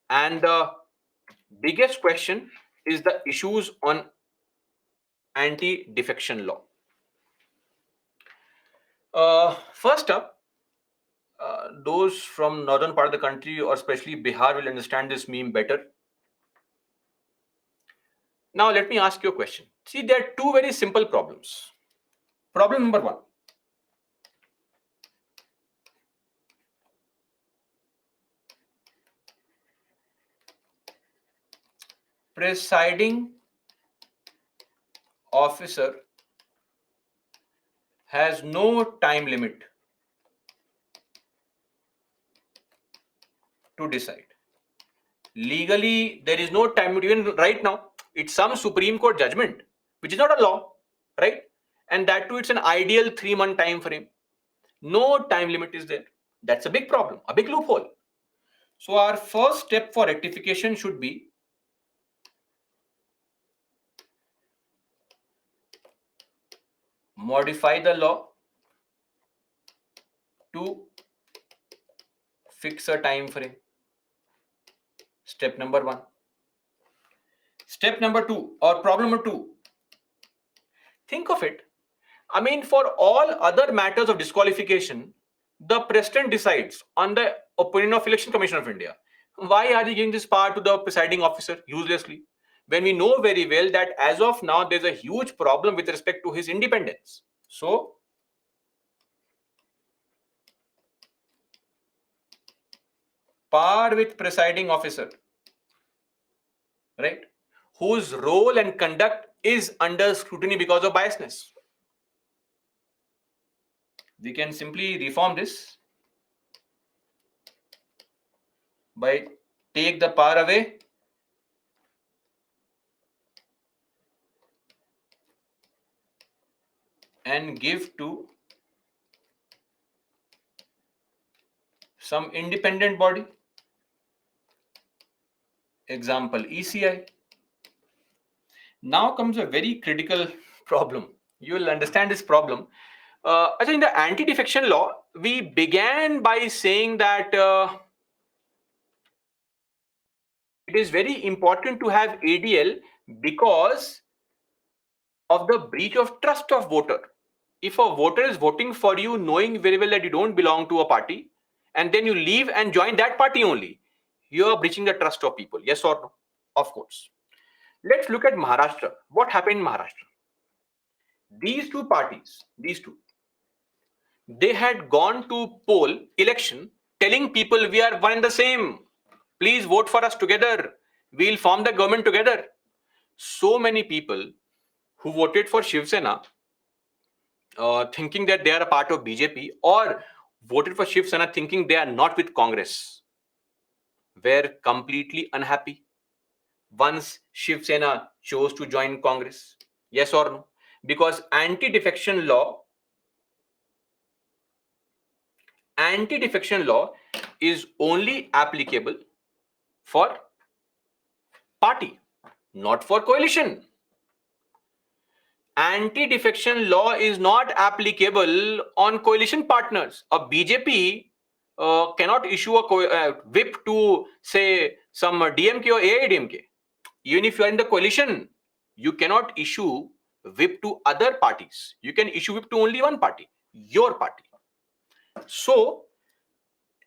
And the biggest question is the issues on anti-defection law. First up, those from northern part of the country or especially Bihar will understand this meme better. Now let me ask you a question. See, there are two very simple problems. Problem number one. Presiding officer has no time limit to decide. Legally, there is no time limit. Even right now, it's some Supreme Court judgment, which is not a law, right? And that too, it's an ideal 3-month time frame. No time limit is there. That's a big problem, a big loophole. So our first step for rectification should be modify the law to fix a time frame. Step number one. Step number two, or problem number two. Think of it. I mean, for all other matters of disqualification, the president decides on the opinion of Election Commission of India. Why are they giving this power to the presiding officer uselessly? When we know very well that as of now, there's a huge problem with respect to his independence. So, power with presiding officer, right? Whose role and conduct is under scrutiny because of biasness. We can simply reform this by take the power away and give to some independent body. Example, ECI. Now comes a very critical problem. You will understand this problem. I think in the anti-defection law, we began by saying that it is very important to have ADL because of the breach of trust of voter. If a voter is voting for you knowing very well that you don't belong to a party, and then you leave and join that party only, you are breaching the trust of people. Yes or no? Of course. Let's look at Maharashtra. What happened in Maharashtra? These two parties, they had gone to poll election telling people we are one and the same. Please vote for us together. We'll form the government together. So many people who voted for Shiv Sena thinking that they are a part of BJP or voted for Shiv Sena thinking they are not with Congress were completely unhappy once Shiv Sena chose to join Congress. Yes or no? Because anti-defection law is only applicable for party, not for coalition. Anti-defection law is not applicable on coalition partners. A BJP cannot issue a whip to say some DMK or AIDMK. Even if you are in the coalition, you cannot issue whip to other parties. You can issue whip to only one party, your party. So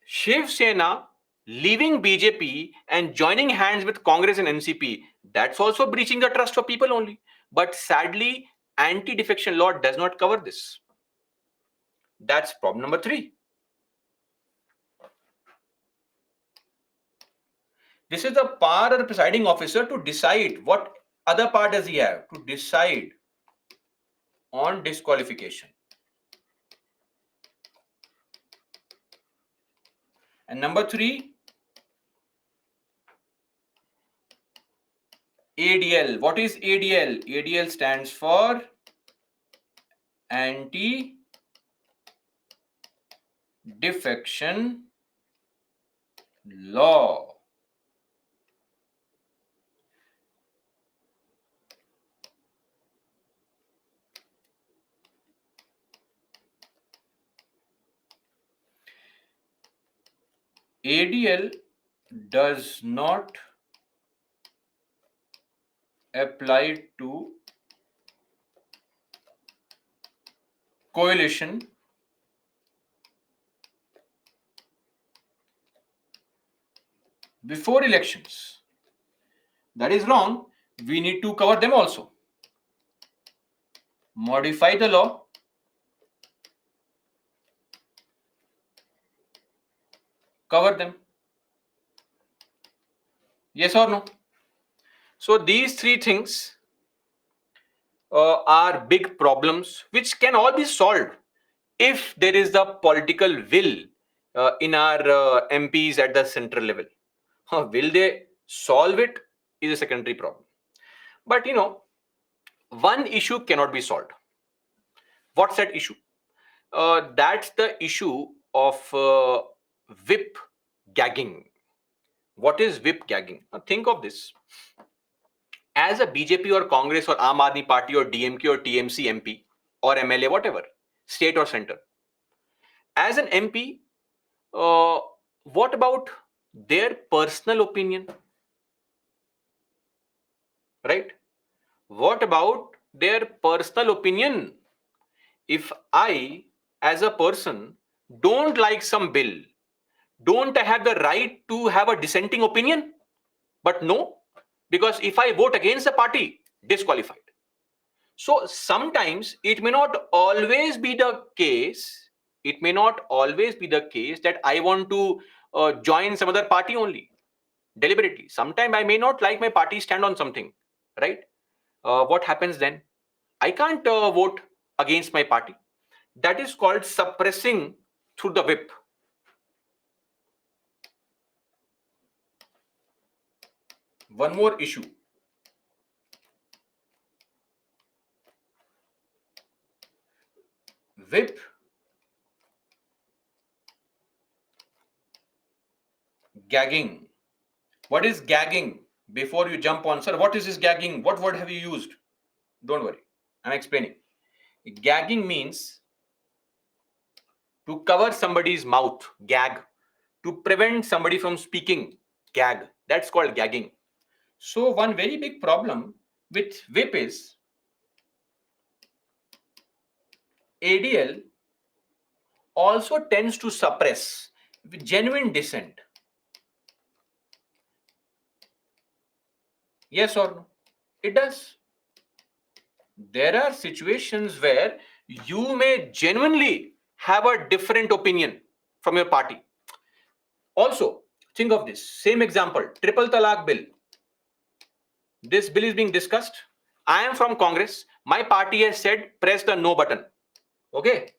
Shiv Sena leaving BJP and joining hands with Congress and NCP, that's also breaching the trust of people only. But sadly, anti-defection law does not cover this. That's problem number 3. This is the power of the presiding officer to decide. What other power does he have? To decide on disqualification. And number 3, ADL. What is ADL? ADL stands for anti-defection law. ADL does not apply to coalition before elections. That is wrong. We need to cover them also. Modify the law. Cover them. Yes or no? So these three things are big problems which can all be solved if there is the political will in our MPs at the central level. Will they solve it is a secondary problem. But one issue cannot be solved. What's that issue? That's the issue of whip gagging. What is whip gagging? Now think of this. As a BJP or Congress or Aam Aadmi Party or DMK or TMC MP or MLA, whatever, state or center, as an MP, what about their personal opinion? Right? What about their personal opinion? If I, as a person, don't like some bill, don't I have the right to have a dissenting opinion? But no, because if I vote against the party, disqualified. So sometimes it may not always be the case. It may not always be the case that I want to join some other party only deliberately. Sometimes I may not like my party stand on something, right? What happens then? I can't vote against my party. That is called suppressing through the whip. One more issue. Whip gagging. What is gagging? Before you jump on, sir, what is this gagging? What word have you used? Don't worry, I'm explaining. Gagging means to cover somebody's mouth, gag, to prevent somebody from speaking, gag. That's called gagging. So one very big problem with whip is ADL also tends to suppress genuine dissent. Yes or no? It does. There are situations where you may genuinely have a different opinion from your party. Also, think of this same example, triple talaq bill. This bill is being discussed. I am from Congress. My party has said press the no button. Okay,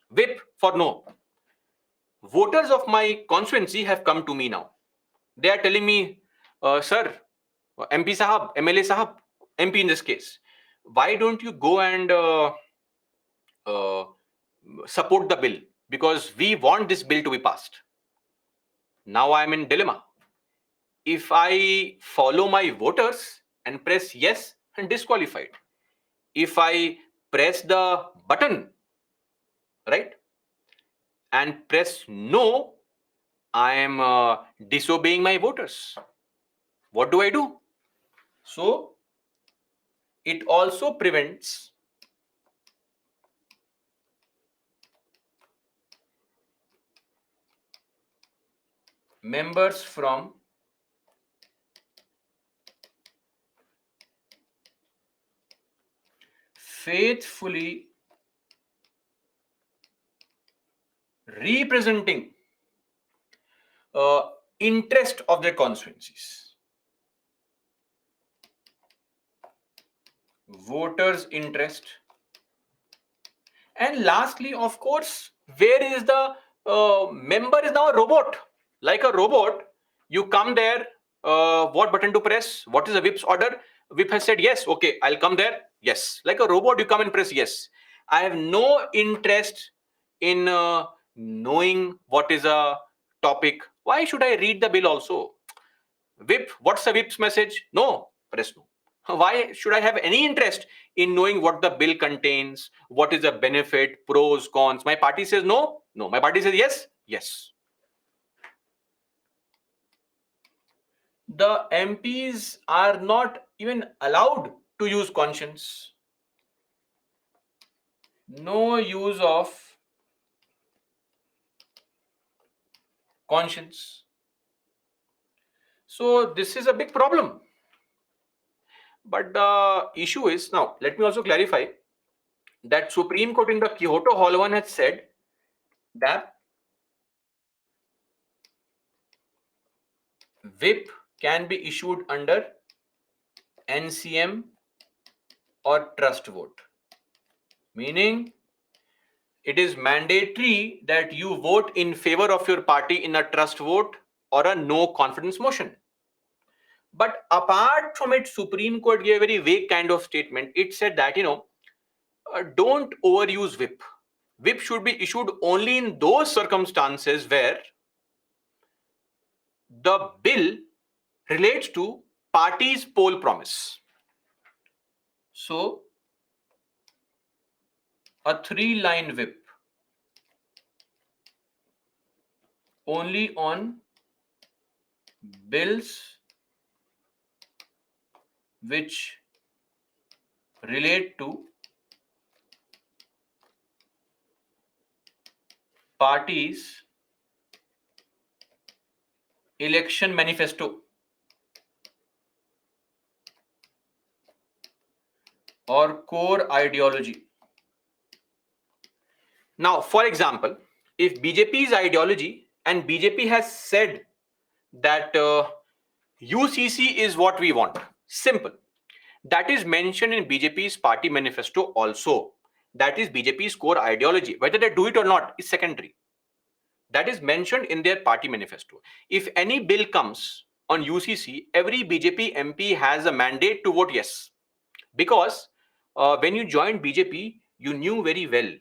whip for no. Voters of my constituency have come to me now. They are telling me, sir, MP Sahab, MLA Sahab, MP in this case, why don't you go and uh, support the bill? Because we want this bill to be passed. Now I am in dilemma. If I follow my voters and press yes, I'm disqualified. If I press the button, right, and press no, I am disobeying my voters. What do I do? So it also prevents members from faithfully representing interest of their constituencies. Voters' interest. And lastly, of course, where is the member is now a robot. Like a robot, you come there, what button to press? What is the whip's order? Whip has said yes, okay, I'll come there. Yes. Like a robot, you come and press yes. I have no interest in knowing what is a topic. Why should I read the bill also? Whip, what's the whip's message? No, press no. Why should I have any interest in knowing what the bill contains? What is the benefit, pros, cons? My party says no, no. My party says yes, yes. The MPs are not even allowed to use conscience. No use of conscience. So this is a big problem. But the issue is, now let me also clarify that Supreme Court in the Kyoto Hall 1 has said that whip can be issued under NCM or trust vote, meaning it is mandatory that you vote in favor of your party in a trust vote or a no confidence motion. But apart from it, Supreme Court gave a very vague kind of statement. It said that, don't overuse whip. Whip should be issued only in those circumstances where the bill relates to party's poll promise. So, a 3-line whip only on bills which relate to party's election manifesto or core ideology. Now, for example, if BJP's ideology and BJP has said that UCC is what we want, simple. That is mentioned in BJP's party manifesto also. That is BJP's core ideology. Whether they do it or not is secondary. That is mentioned in their party manifesto. If any bill comes on UCC, every BJP MP has a mandate to vote yes. Because when you joined BJP, you knew very well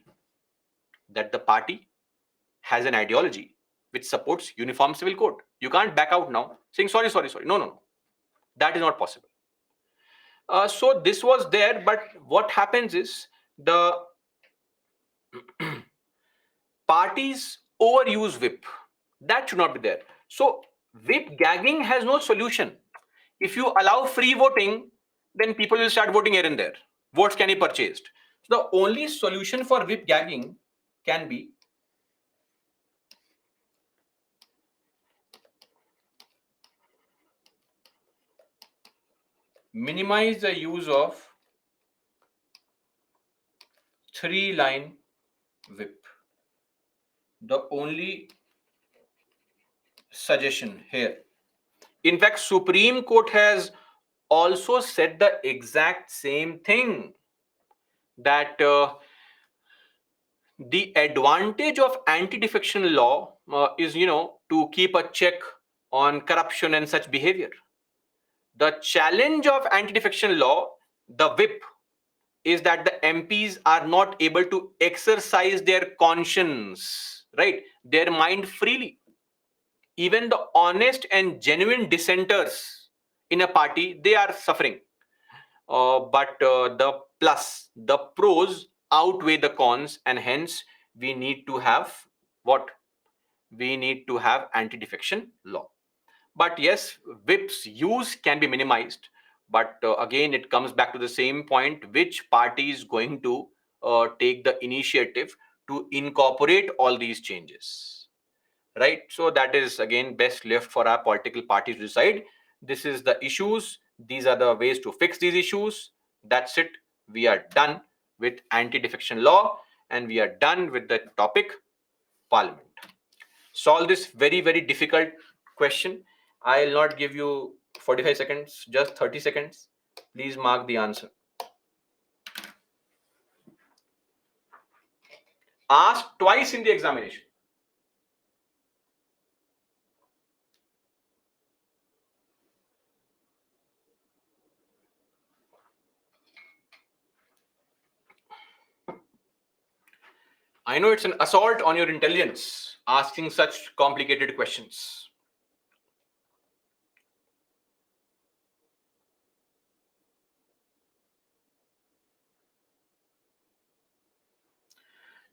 that the party has an ideology which supports uniform civil code. You can't back out now saying sorry. No. That is not possible. So this was there, but what happens is the parties overuse whip. That should not be there. So whip gagging has no solution. If you allow free voting, then people will start voting here and there. Votes can be purchased. So the only solution for whip gagging can be minimize the use of 3-line whip. The only suggestion here. In fact, Supreme Court has also said the exact same thing, that the advantage of anti-defection law is, to keep a check on corruption and such behavior. The challenge of anti-defection law, the whip, is that the MPs are not able to exercise their conscience, right? Their mind freely. Even the honest and genuine dissenters in a party, they are suffering. But the pros outweigh the cons, and hence we need to have what? We need to have anti-defection law. But yes, whip's use can be minimized. But again, it comes back to the same point: which party is going to take the initiative to incorporate all these changes, right? So that is again best left for our political parties to decide. This is the issues, these are the ways to fix these issues. That's it. We are done with anti-defection law, and we are done with the topic parliament. Solve this very, very difficult question. I'll not give you 45 seconds, just 30 seconds. Please mark the answer. Asked twice in the examination. I know it's an assault on your intelligence asking such complicated questions.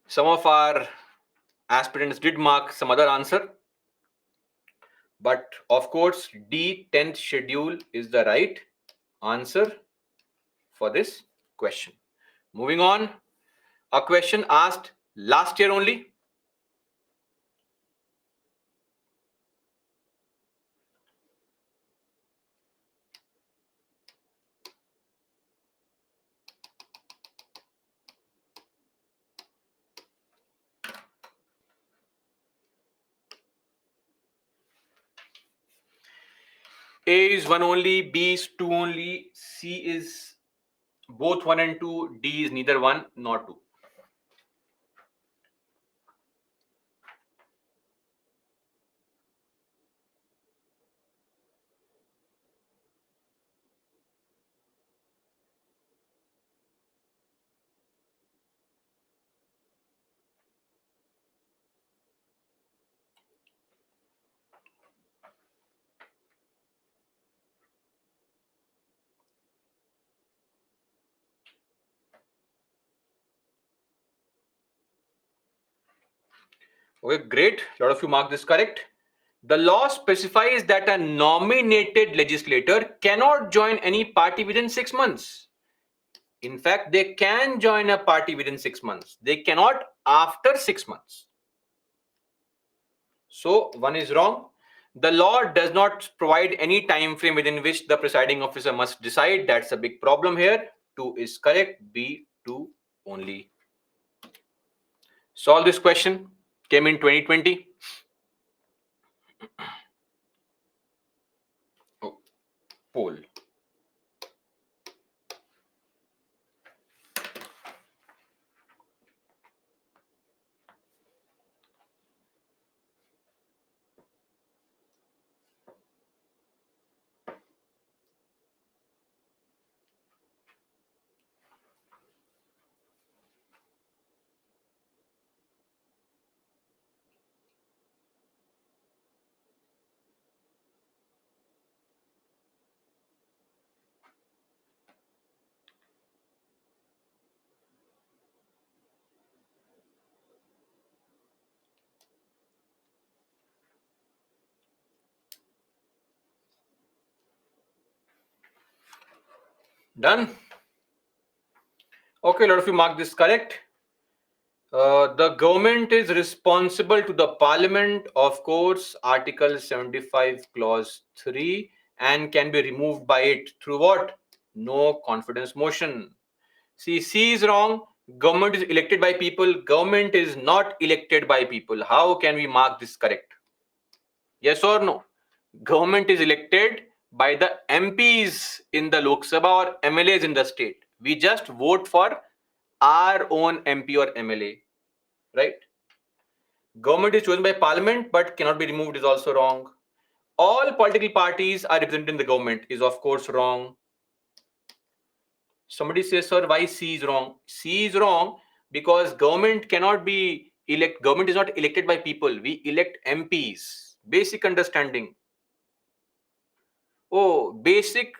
Some of our aspirants did mark some other answer. But of course, D, 10th schedule is the right answer for this question. Moving on, a question asked last year only. A is 1 only, B is 2 only, C is both 1 and 2, D is neither 1 nor 2. Okay, great. A lot of you mark this correct. The law specifies that a nominated legislator cannot join any party within 6 months. In fact, they can join a party within 6 months. They cannot after 6 months. So, one is wrong. The law does not provide any time frame within which the presiding officer must decide. That's a big problem here. 2 is correct. B, 2 only. Solve this question. Came in 2020. Oh, poll. Done. Okay, a lot of you mark this correct. The government is responsible to the parliament, of course, Article 75, Clause 3, and can be removed by it through what? No confidence motion. See, C is wrong. Government is elected by people. Government is not elected by people. How can we mark this correct? Yes or no? Government is elected by the MPs in the Lok Sabha or MLAs in the state. We just vote for our own MP or MLA, right? Government is chosen by parliament but cannot be removed is also wrong. All political parties are represented in the government is of course wrong. Somebody says, sir, why C is wrong? C is wrong because government cannot be government is not elected by people. We elect MPs. Basic understanding. Oh, basic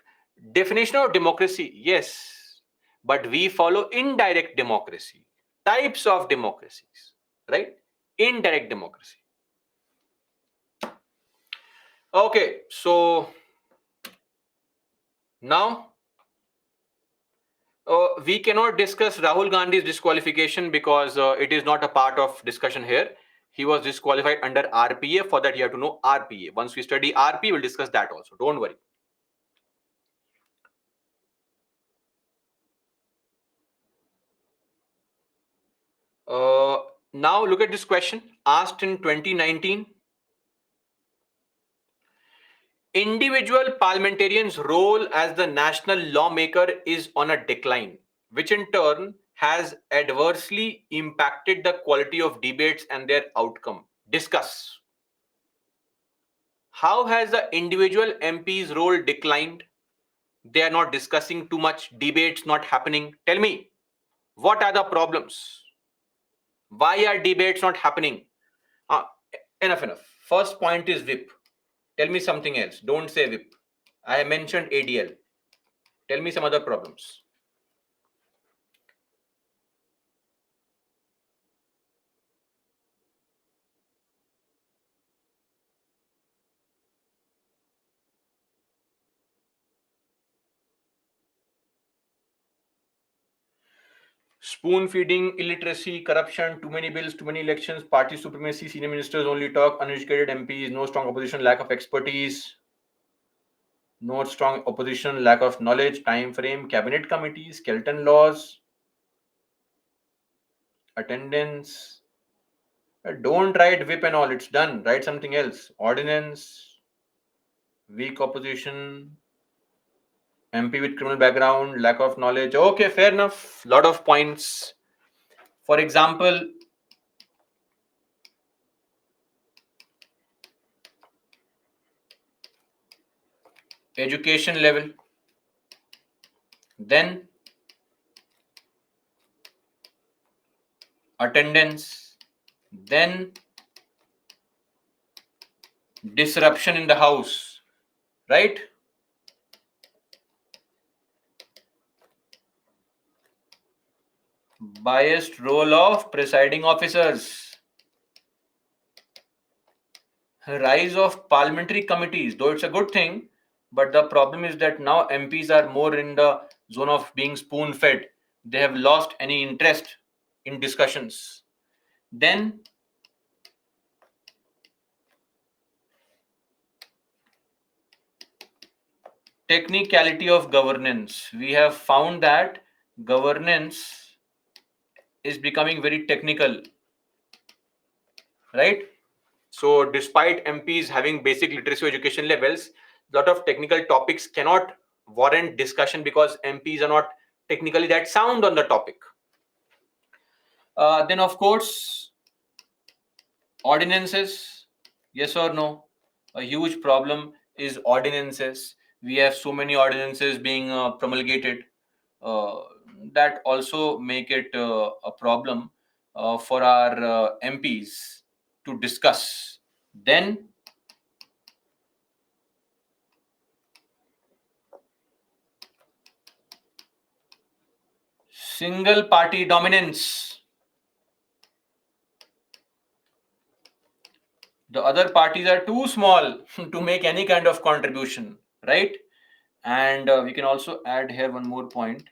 definition of democracy. Yes. But we follow indirect democracy. Types of democracies. Right? Indirect democracy. Okay, so now we cannot discuss Rahul Gandhi's disqualification because it is not a part of discussion here. He was disqualified under RPA. For that, you have to know RPA. Once we study RPA, we'll discuss that also. Don't worry. Now look at this question asked in 2019. Individual parliamentarians' role as the national lawmaker is on a decline, which in turn has adversely impacted the quality of debates and their outcome. Discuss. How has the individual MP's role declined? They are not discussing too much, debates not happening. Tell me, what are the problems? Why are debates not happening? Ah, enough. First point is whip. Tell me something else. Don't say whip. I have mentioned ADL. Tell me some other problems. Spoon feeding, illiteracy, corruption, too many bills, too many elections, party supremacy, senior ministers only talk, uneducated MPs, no strong opposition, lack of expertise, no strong opposition, lack of knowledge, time frame, cabinet committees, skeleton laws, attendance. Don't write whip and all, it's done. Write something else. Ordinance, weak opposition, MP with criminal background, lack of knowledge. Okay, fair enough. Lot of points. For example, education level, then attendance, then disruption in the house, right? Biased role of presiding officers, rise of parliamentary committees, though it's a good thing, but the problem is that now MPs are more in the zone of being spoon fed. They have lost any interest in discussions. Then technicality of governance. We have found that governance is becoming very technical, right? So despite MPs having basic literacy education levels, a lot of technical topics cannot warrant discussion because MPs are not technically that sound on the topic. Then of course, ordinances, yes or no? A huge problem is ordinances. We have so many ordinances being promulgated uh, that also make it a problem for our MPs to discuss. Then single party dominance. The other parties are too small to make any kind of contribution, right? And we can also add here one more point: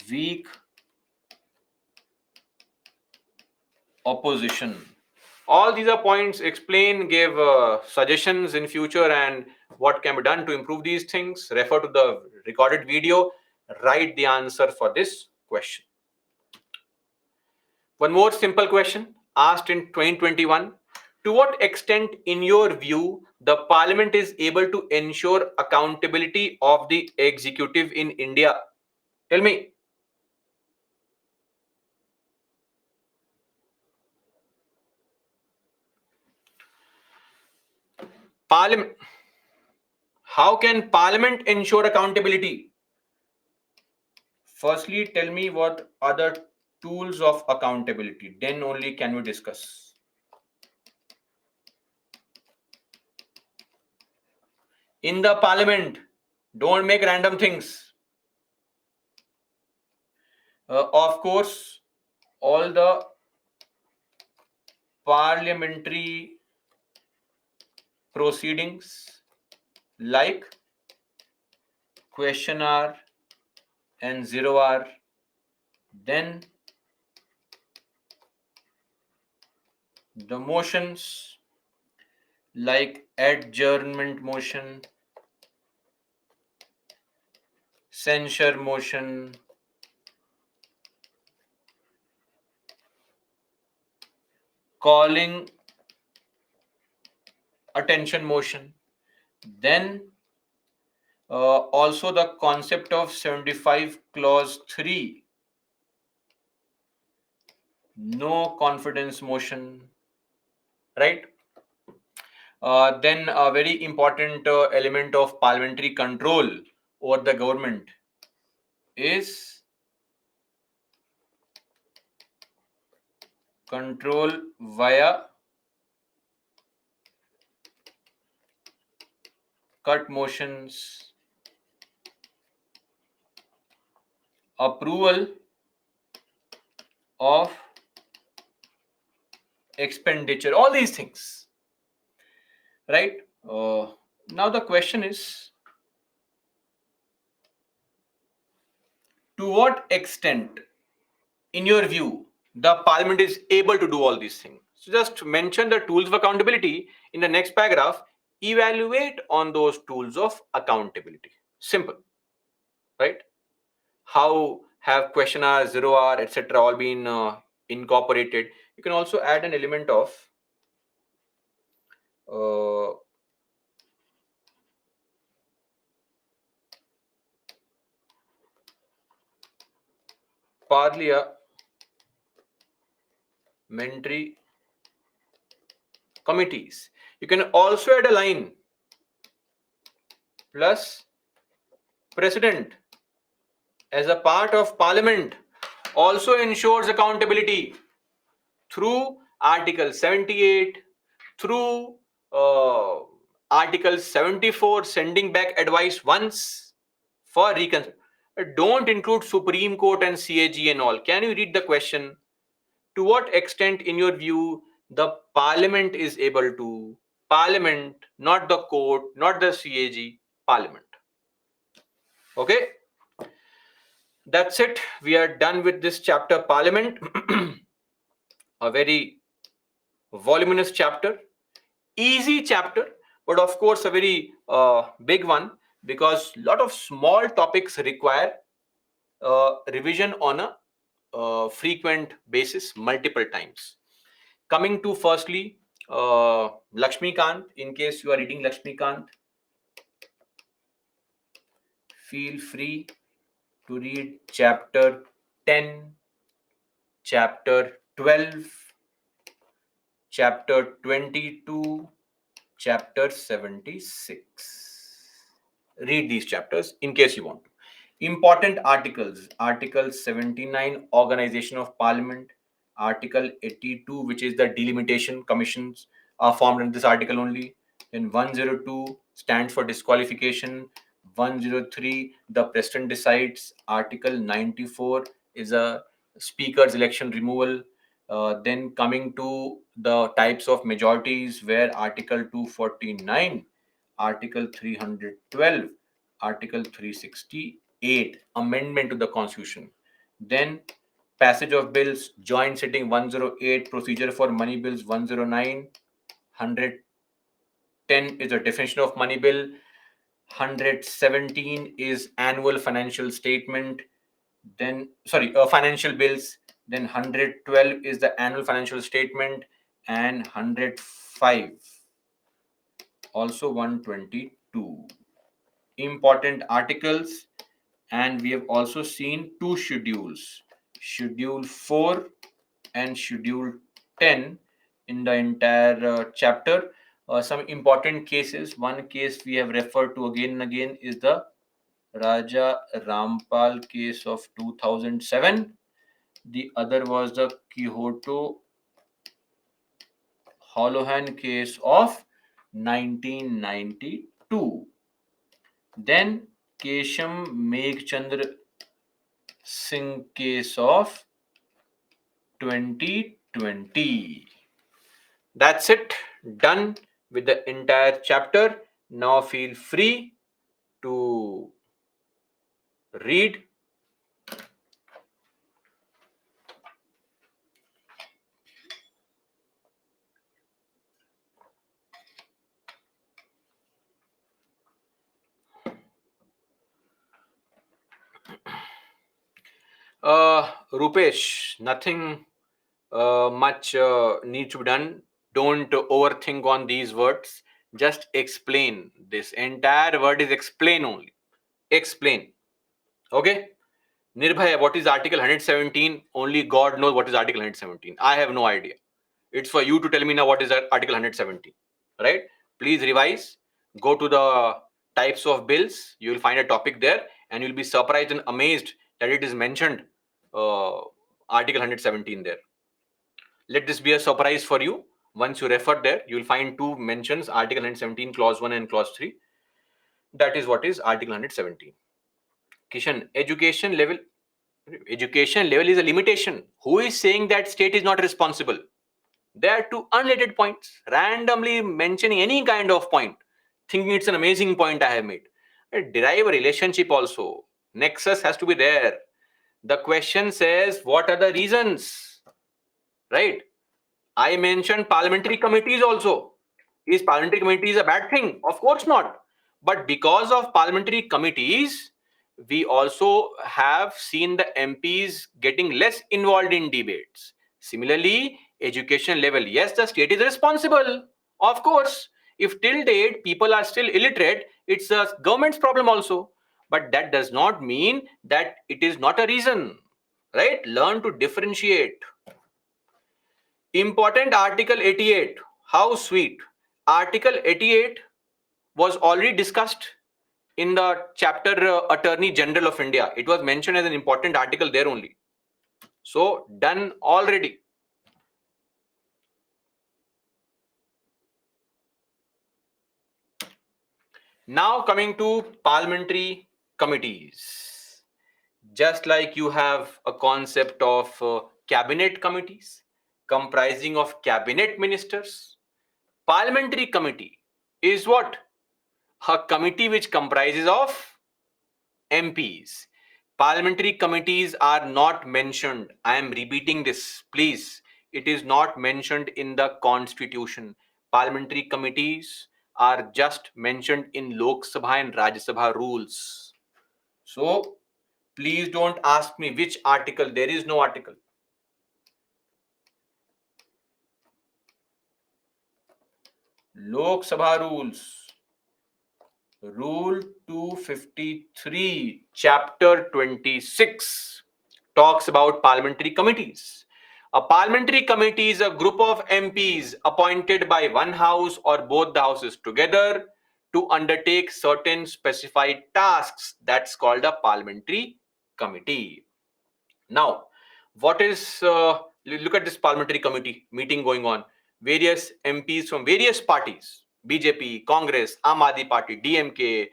weak opposition. All these are points. Explain, give suggestions in future and what can be done to improve these things. Refer to the recorded video. Write the answer for this question. One more simple question asked in 2021. To what extent, in your view, the parliament is able to ensure accountability of the executive in India? Tell me. Parliament. How can parliament ensure accountability? Firstly, tell me what are the tools of accountability. Then only can we discuss. In the parliament, don't make random things. Of course, all the parliamentary proceedings like question hour and 0 hour, then the motions like adjournment motion, censure motion, calling attention motion, then also the concept of 75 clause 3, no confidence motion, right? Then a very important element of parliamentary control over the government is control via cut motions, approval of expenditure, all these things, right? Now the question is, to what extent, in your view, the parliament is able to do all these things? So just mention the tools of accountability in the next paragraph. Evaluate on those tools of accountability. Simple, right? How have question hour, 0 hour, etc. all been incorporated? You can also add an element of parliamentary committees. You can also add a line plus president as a part of parliament also ensures accountability through Article 78, through Article 74, sending back advice once for reconsider. Don't include Supreme Court and CAG and all. Can you read the question? To what extent, in your view, the parliament is able to? Parliament, not the court, not the CAG, parliament. Okay, that's it. We are done with this chapter, parliament. A very voluminous chapter, easy chapter, but of course a very big one, because a lot of small topics require revision on a frequent basis multiple times. Coming to firstly Lakshmikant, in case you are reading Lakshmikant, feel free to read chapter 10, chapter 12, chapter 22, chapter 76. Read these chapters in case you want to. Important articles: Article 79, Organization of Parliament; Article 82, which is the delimitation commissions are formed in this article only. Then 102 stands for disqualification. 103, the president decides. Article 94 is a speaker's election removal. Then coming to the types of majorities, where Article 249, Article 312, Article 368, amendment to the Constitution. Then passage of bills, joint sitting 108, procedure for money bills 109, 110 is a definition of money bill, 117 is annual financial statement, then financial bills, then 112 is the annual financial statement, and 105, also 122 important articles. And we have also seen two schedules, schedule 4 and schedule 10, in the entire chapter. Some important cases, one case we have referred to again and again is the Raja Rampal case of 2007. The other was the Quixote Holohan case of 1992. Then Kesham Meghchandra Singh case of 2020. That's it. Done with the entire chapter. Now feel free to read. Rupesh, nothing much needs to be done. Don't overthink on these words. Just explain. This entire word is explain only. Explain. Okay? Nirbhaya, what is Article 117? Only God knows what is Article 117. I have no idea. It's for you to tell me now what is Article 117. Right? Please revise. Go to the types of bills. You will find a topic there, and you'll be surprised and amazed that it is mentioned Article 117 there. Let this be a surprise for you. Once you refer there, you will find two mentions, Article 117, Clause 1 and Clause 3. That is what is Article 117. Kishan, education level is a limitation. Who is saying that state is not responsible? There are two unrelated points, randomly mentioning any kind of point, thinking it's an amazing point I have made. Derive a relationship also. Nexus has to be there. The question says, what are the reasons? Right? I mentioned parliamentary committees also. Is parliamentary committees a bad thing? Of course not. But because of parliamentary committees, we also have seen the MPs getting less involved in debates. Similarly, education level. Yes, the state is responsible. Of course. If till date people are still illiterate, it's a government's problem also. But that does not mean that it is not a reason, right? Learn to differentiate. Important Article 88. How sweet. Article 88 was already discussed in the chapter Attorney General of India. It was mentioned as an important article there only. So, done already. Now, coming to parliamentary committees. Just like you have a concept of cabinet committees comprising of cabinet ministers, parliamentary committee is what? A committee which comprises of MPs. Parliamentary committees are not mentioned. I am repeating this, please. It is not mentioned in the constitution. Parliamentary committees are just mentioned in Lok Sabha and Rajya Sabha rules. So, please don't ask me which article. There is no article. Lok Sabha rules. Rule 253, Chapter 26 talks about parliamentary committees. A parliamentary committee is a group of MPs appointed by one house or both the houses together to undertake certain specified tasks. That's called a parliamentary committee. Now, what is, look at this parliamentary committee meeting going on. Various MPs from various parties, BJP, Congress, Aam Aadmi Party, DMK,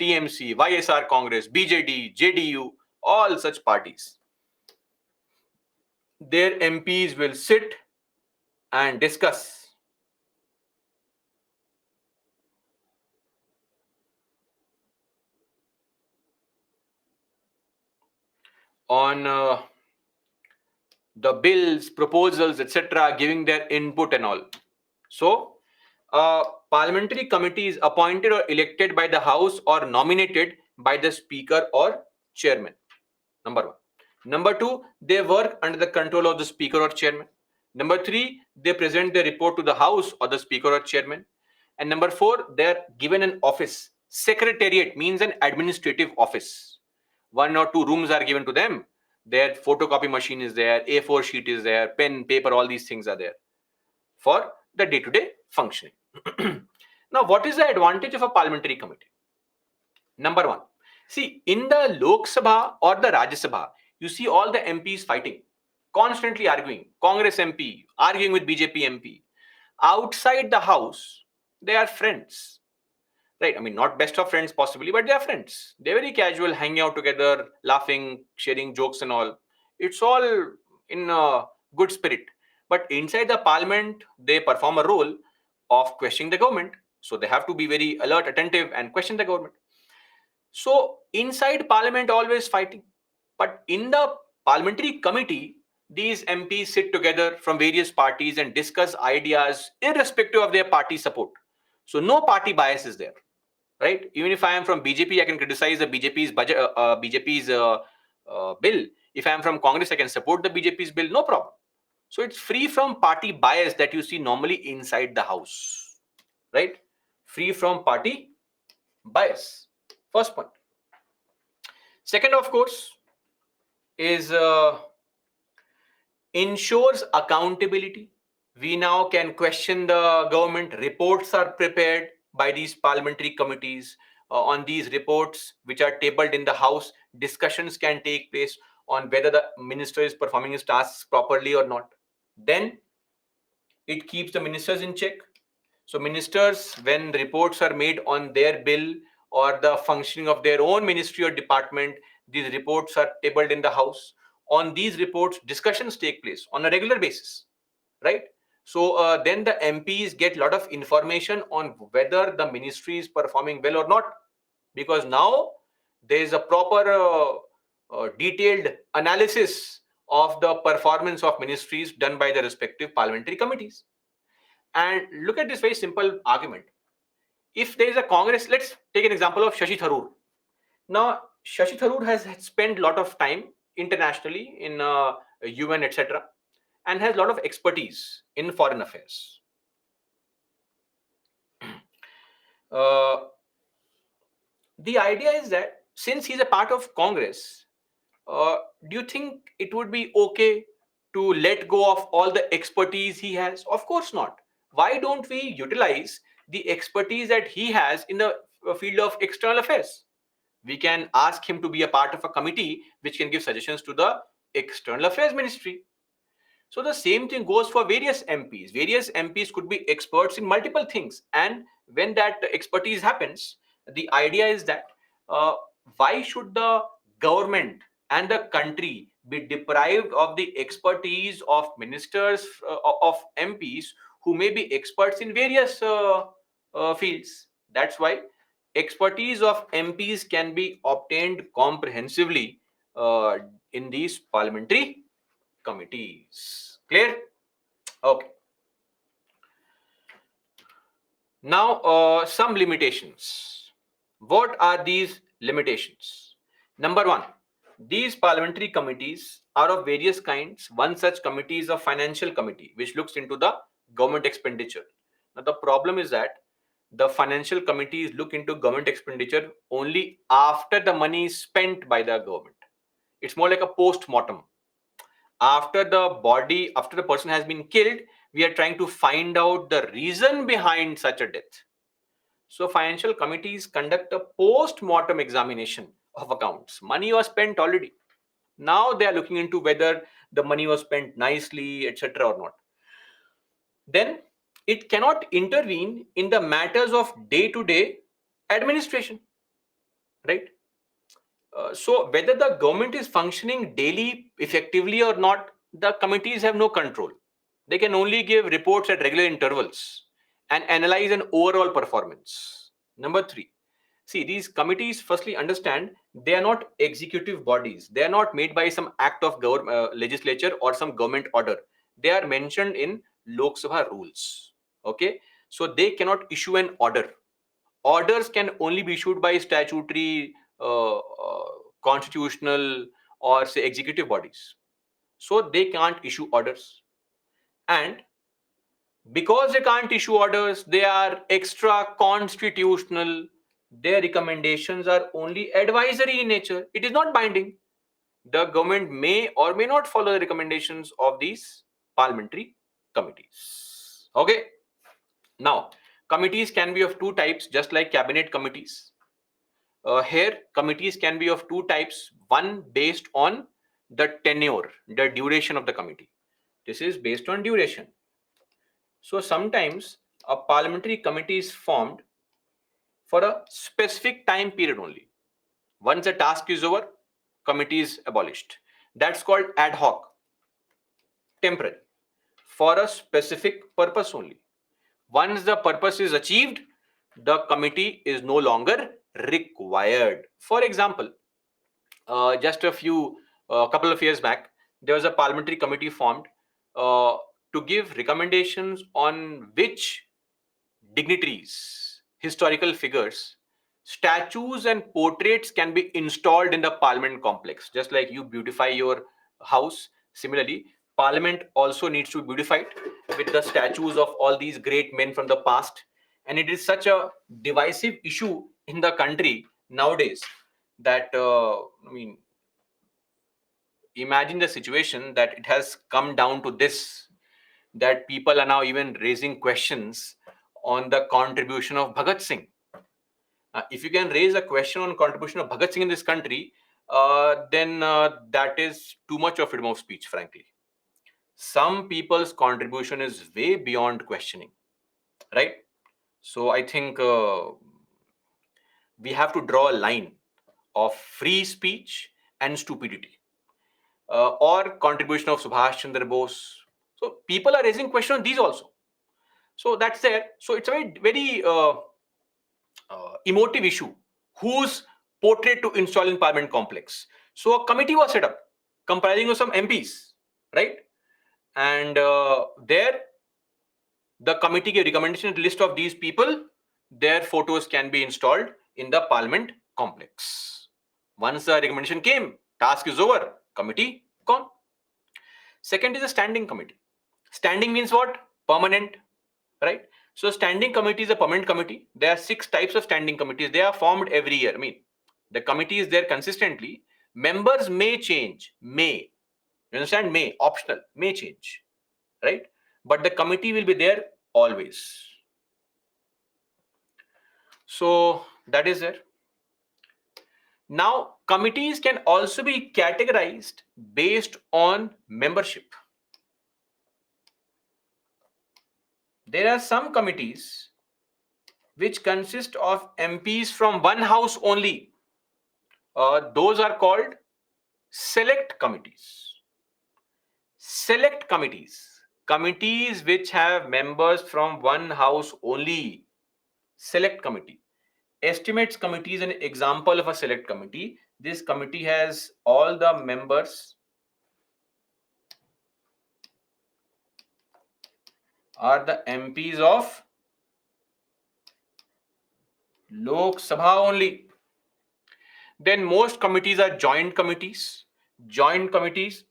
TMC, YSR Congress, BJD, JDU, all such parties. Their MPs will sit and discuss on the bills, proposals, etc., giving their input and all. So, parliamentary committee is appointed or elected by the House or nominated by the Speaker or Chairman. Number one. Number two, they work under the control of the Speaker or Chairman. Number three, they present their report to the House or the Speaker or Chairman. And number four, they're given an office. Secretariat means an administrative office. One or two rooms are given to them. Their photocopy machine is there, A4 sheet is there, pen, paper, all these things are there for the day-to-day functioning. Now, what is the advantage of a parliamentary committee? Number one, see, in the Lok Sabha or the Rajya Sabha, you see all the MPs fighting, constantly arguing. Congress MP arguing with BJP MP. Outside the house, they are friends, right? I mean, not best of friends possibly, but they are friends. They're very casual, hanging out together, laughing, sharing jokes and all. It's all in a good spirit. But inside the parliament, they perform a role of questioning the government. So they have to be very alert, attentive, and question the government. So inside parliament, always fighting. But in the parliamentary committee, these MPs sit together from various parties and discuss ideas irrespective of their party support. So no party bias is there, right? Even if I am from BJP, I can criticize the BJP's budget, BJP's bill. If I am from Congress, I can support the BJP's bill, no problem. So it's free from party bias that you see normally inside the house, right? Free from party bias. First point. Second, of course, is ensures accountability. We now can question the government. Reports are prepared by these parliamentary committees. On these reports, which are tabled in the House, discussions can take place on whether the minister is performing his tasks properly or not. Then it keeps the ministers in check. So ministers, when reports are made on their bill or the functioning of their own ministry or department, these reports are tabled in the House. On these reports, discussions take place on a regular basis, right? So then the MPs get a lot of information on whether the ministry is performing well or not, because now there is a proper detailed analysis of the performance of ministries done by the respective parliamentary committees. And look at this very simple argument. If there is a Congress, let's take an example of Shashi Tharoor. Now, Shashi Tharoor has spent a lot of time internationally in UN, etc., and has a lot of expertise in foreign affairs. Uh, the idea is that since he's a part of Congress, do you think it would be okay to let go of all the expertise he has? Of course not. Why don't we utilize the expertise that he has in the field of external affairs? We can ask him to be a part of a committee which can give suggestions to the external affairs ministry. So the same thing goes for various MPs. Various MPs could be experts in multiple things. And when that expertise happens, the idea is that uh, why should the government and the country be deprived of the expertise of ministers, of MPs who may be experts in various fields? That's why expertise of MPs can be obtained comprehensively uh, in these parliamentary committees. Clear? Okay. Now, some limitations. What are these limitations? Number one, these parliamentary committees are of various kinds. One such committee is a financial committee, which looks into the government expenditure. Now, the problem is that the financial committees look into government expenditure only after the money is spent by the government. It's more like a post mortem. After the person has been killed, we are trying to find out the reason behind such a death. So financial committees conduct a post-mortem examination of accounts. Money was spent already. Now they are looking into whether the money was spent nicely, etc. or not. Then it cannot intervene in the matters of day-to-day administration, right? So whether the government is functioning daily effectively or not, the committees have no control. They can only give reports at regular intervals and analyze an overall performance. Number three, see, these committees firstly understand they are not executive bodies. They are not made by some act of legislature or some government order. They are mentioned in Lok Sabha rules. Okay, so they cannot issue an order. Orders can only be issued by statutory, constitutional, or say executive bodies. So they can't issue orders. And because they can't issue orders, they are extra constitutional. Their recommendations are only advisory in nature. It is not binding. The government may or may not follow the recommendations of these parliamentary committees. Okay. Now, committees can be of two types, just like cabinet committees. Here, committees can be of two types. One based on the tenure, the duration of the committee. This is based on duration. So sometimes a parliamentary committee is formed for a specific time period only. Once the task is over, committee is abolished. That's called ad hoc, temporary, for a specific purpose only. Once the purpose is achieved, the committee is no longer required. For example, just couple of years back, there was a parliamentary committee formed to give recommendations on which dignitaries, historical figures, statues and portraits can be installed in the parliament complex. Just like you beautify your house, similarly, parliament also needs to be beautified with the statues of all these great men from the past. And it is such a divisive issue in the country nowadays that, imagine the situation that it has come down to this, that people are now even raising questions on the contribution of Bhagat Singh. If you can raise a question on contribution of Bhagat Singh in this country, then that is too much of freedom of speech, frankly. Some people's contribution is way beyond questioning, right? So I think we have to draw a line of free speech and stupidity, or contribution of Subhash Chandra Bose. So people are raising question on these also. So that's there. So it's a very emotive issue. Whose portrait to install in Parliament complex? So a committee was set up comprising of some MPs, right? And there, the committee gave recommendation list of these people. Their photos can be installed in the Parliament complex. Once the recommendation came, task is over. Committee gone. Second is a standing committee. Standing means what? Permanent, right? So standing committee is a permanent committee. There are 6 types of standing committees. They are formed every year. I mean, the committee is there consistently. Members may change. May. You understand? May. Optional. May change. Right? But the committee will be there always. So that is there. Now, committees can also be categorized based on membership. There are some committees which consist of MPs from one house only. Those are called select committees. Select committees. Committees which have members from one house only. Select committee. Estimates committee is an example of a select committee. This committee has all the members are the MPs of Lok Sabha only. Then most committees are joint committees. Joint committees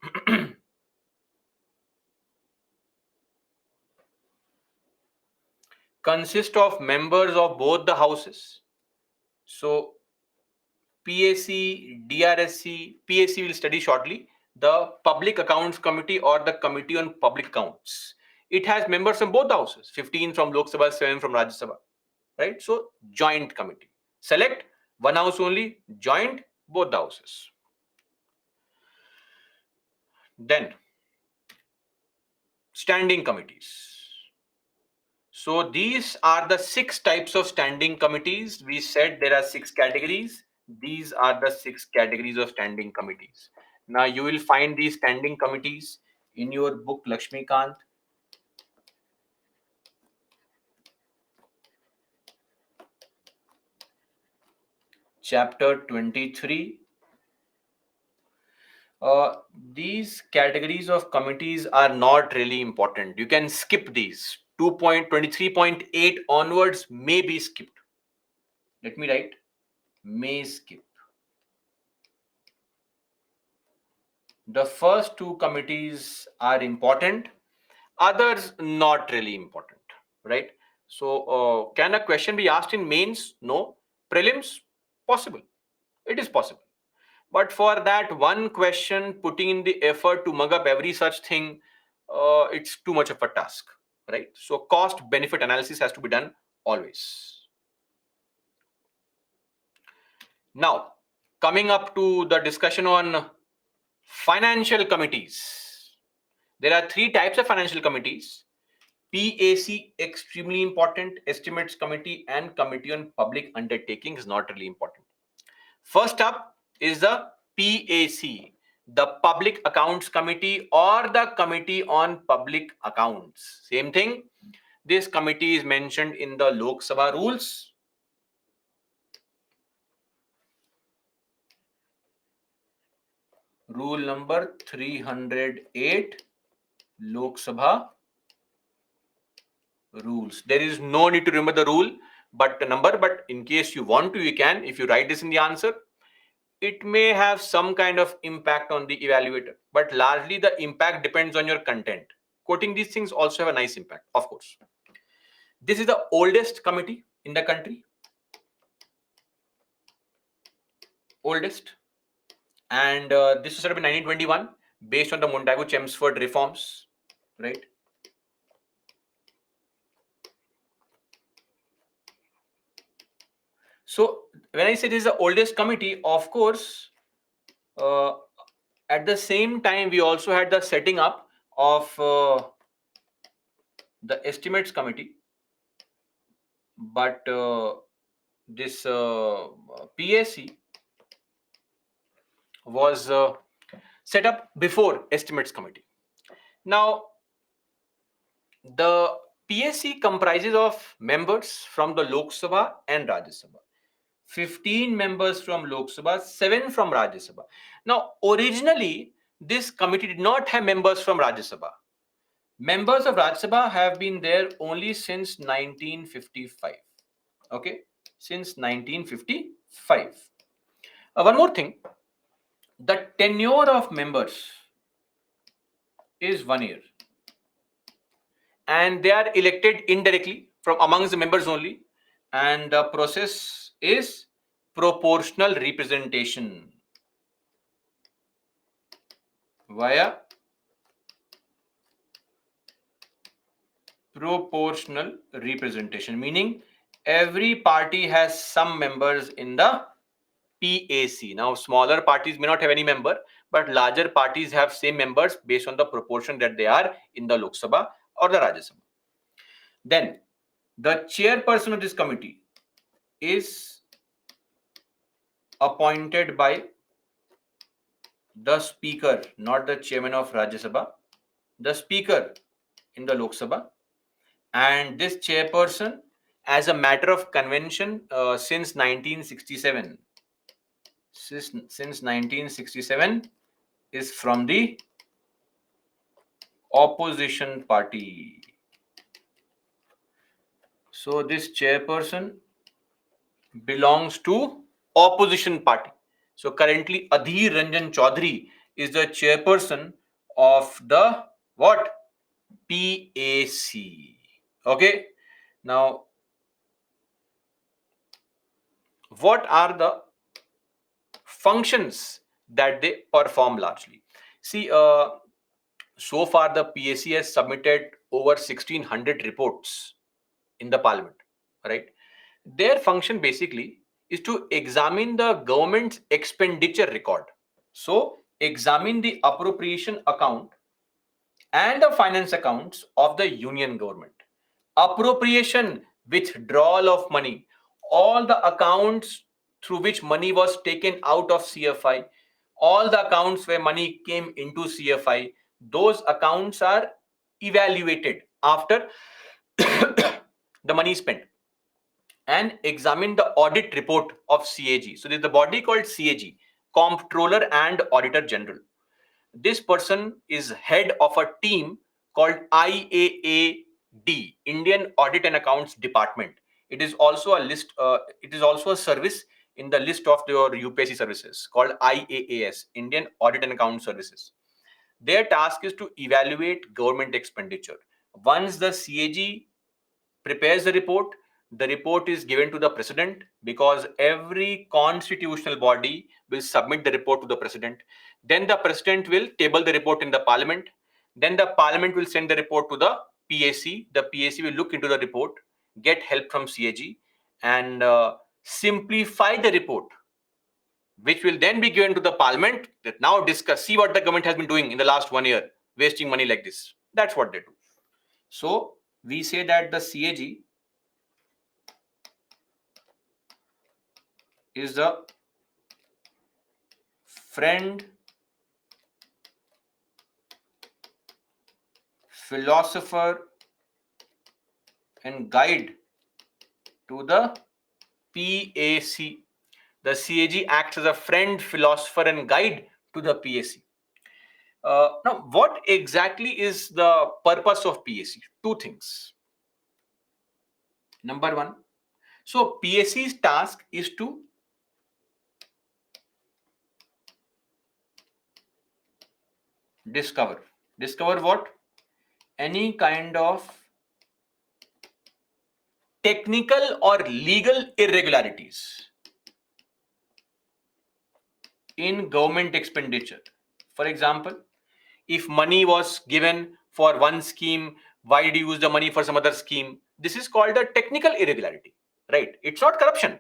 consist of members of both the houses. So PAC, DRSC, PAC will study shortly. The Public Accounts Committee or the Committee on Public Accounts. It has members from both the houses, 15 from Lok Sabha, 7 from Rajya Sabha. Right? So joint committee. Select, one house only, joint, both the houses. Then standing committees. So these are the 6 types of standing committees. We said there are 6 categories. These are the 6 categories of standing committees. Now you will find these standing committees in your book Lakshmikant. Chapter 23. These categories of committees are not really important. You can skip these. 2.23.8 onwards may be skipped. Let me write may skip. The first 2 committees are important, others not really important, right? So can a question be asked in mains? No. Prelims? Possible. It is possible. But for that one question, putting in the effort to mug up every such thing, it's too much of a task, right? So cost benefit analysis has to be done always. Now, coming up to the discussion on financial committees. There are 3 types of financial committees. PAC, extremely important. Estimates committee and committee on public undertaking is not really important. First up is the PAC, the Public Accounts Committee or the Committee on Public Accounts. Same thing. This committee is mentioned in the Lok Sabha rules. Rule number 308, Lok Sabha rules. There is no need to remember the rule, but the number, but in case you want to, you can. If you write this in the answer, it may have some kind of impact on the evaluator, but largely the impact depends on your content. Quoting these things also have a nice impact, of course. This is the oldest committee in the country. Oldest. And this was set up in 1921 based on the Montagu-Chelmsford reforms, right? So when I say this is the oldest committee, of course, at the same time, we also had the setting up of the estimates committee, but this PAC was set up before estimates committee. Now, the PAC comprises of members from the Lok Sabha and Rajya Sabha. 15 members from Lok Sabha, 7 from Rajya Sabha. Now, originally, this committee did not have members from Rajya Sabha. Members of Rajya Sabha have been there only since 1955. Okay, since 1955. One more thing, the tenure of members is 1 year, and they are elected indirectly from amongst the members only, and the process is proportional representation via proportional representation, meaning every party has some members in the PAC. Now, smaller parties may not have any member, but larger parties have same members based on the proportion that they are in the Lok Sabha or the Rajya Sabha. Then, the chairperson of this committee is appointed by the speaker, not the chairman of Rajya Sabha, the speaker in the Lok Sabha. And this chairperson, as a matter of convention, since 1967, is from the opposition party. So this chairperson belongs to opposition party. So currently Adhir Ranjan Chaudhary is the chairperson of the what? PAC. Okay. Now, what are the functions that they perform largely? See, so far the PAC has submitted over 1600 reports in the parliament, right? Their function basically is to examine the government's expenditure record. So, examine the appropriation account and the finance accounts of the union government. Appropriation, withdrawal of money, all the accounts through which money was taken out of CFI, all the accounts where money came into CFI, those accounts are evaluated after the money spent, and examine the audit report of CAG. So there's the body called CAG, Comptroller and Auditor General. This person is head of a team called IAAD, Indian Audit and Accounts Department. It is also a list. It is also a service in the list of your UPSC services called IAAS, Indian Audit and Accounts Services. Their task is to evaluate government expenditure. Once the CAG prepares the report is given to the president, because every constitutional body will submit the report to the president. Then the president will table the report in the parliament. Then the parliament will send the report to the PAC. The PAC will look into the report, get help from CAG, and simplify the report, which will then be given to the parliament that now discuss, see what the government has been doing in the last 1 year, wasting money like this. That's what they do. So we say that the CAG is the friend, philosopher, and guide to the PAC. The CAG acts as a friend, philosopher, and guide to the PAC. Now, what exactly is the purpose of PAC? Two things. Number one, so PAC's task is to discover what? Any kind of technical or legal irregularities in government expenditure. For example, if money was given for one scheme, why did you use the money for some other scheme? This is called a technical irregularity, right? It's not corruption.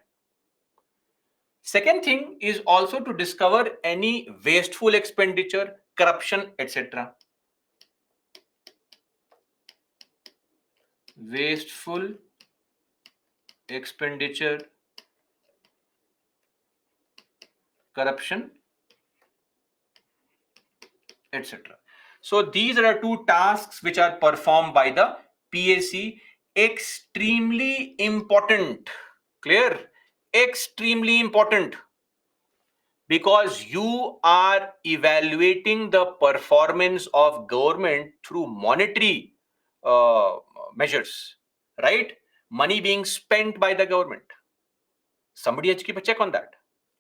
Second thing is also to discover any wasteful expenditure, corruption, etc. Wasteful expenditure, corruption, etc. So these are the two tasks which are performed by the PAC. Extremely important. Clear? Extremely important, because you are evaluating the performance of government through monetary measures, right? Money being spent by the government. Somebody has to keep a check on that.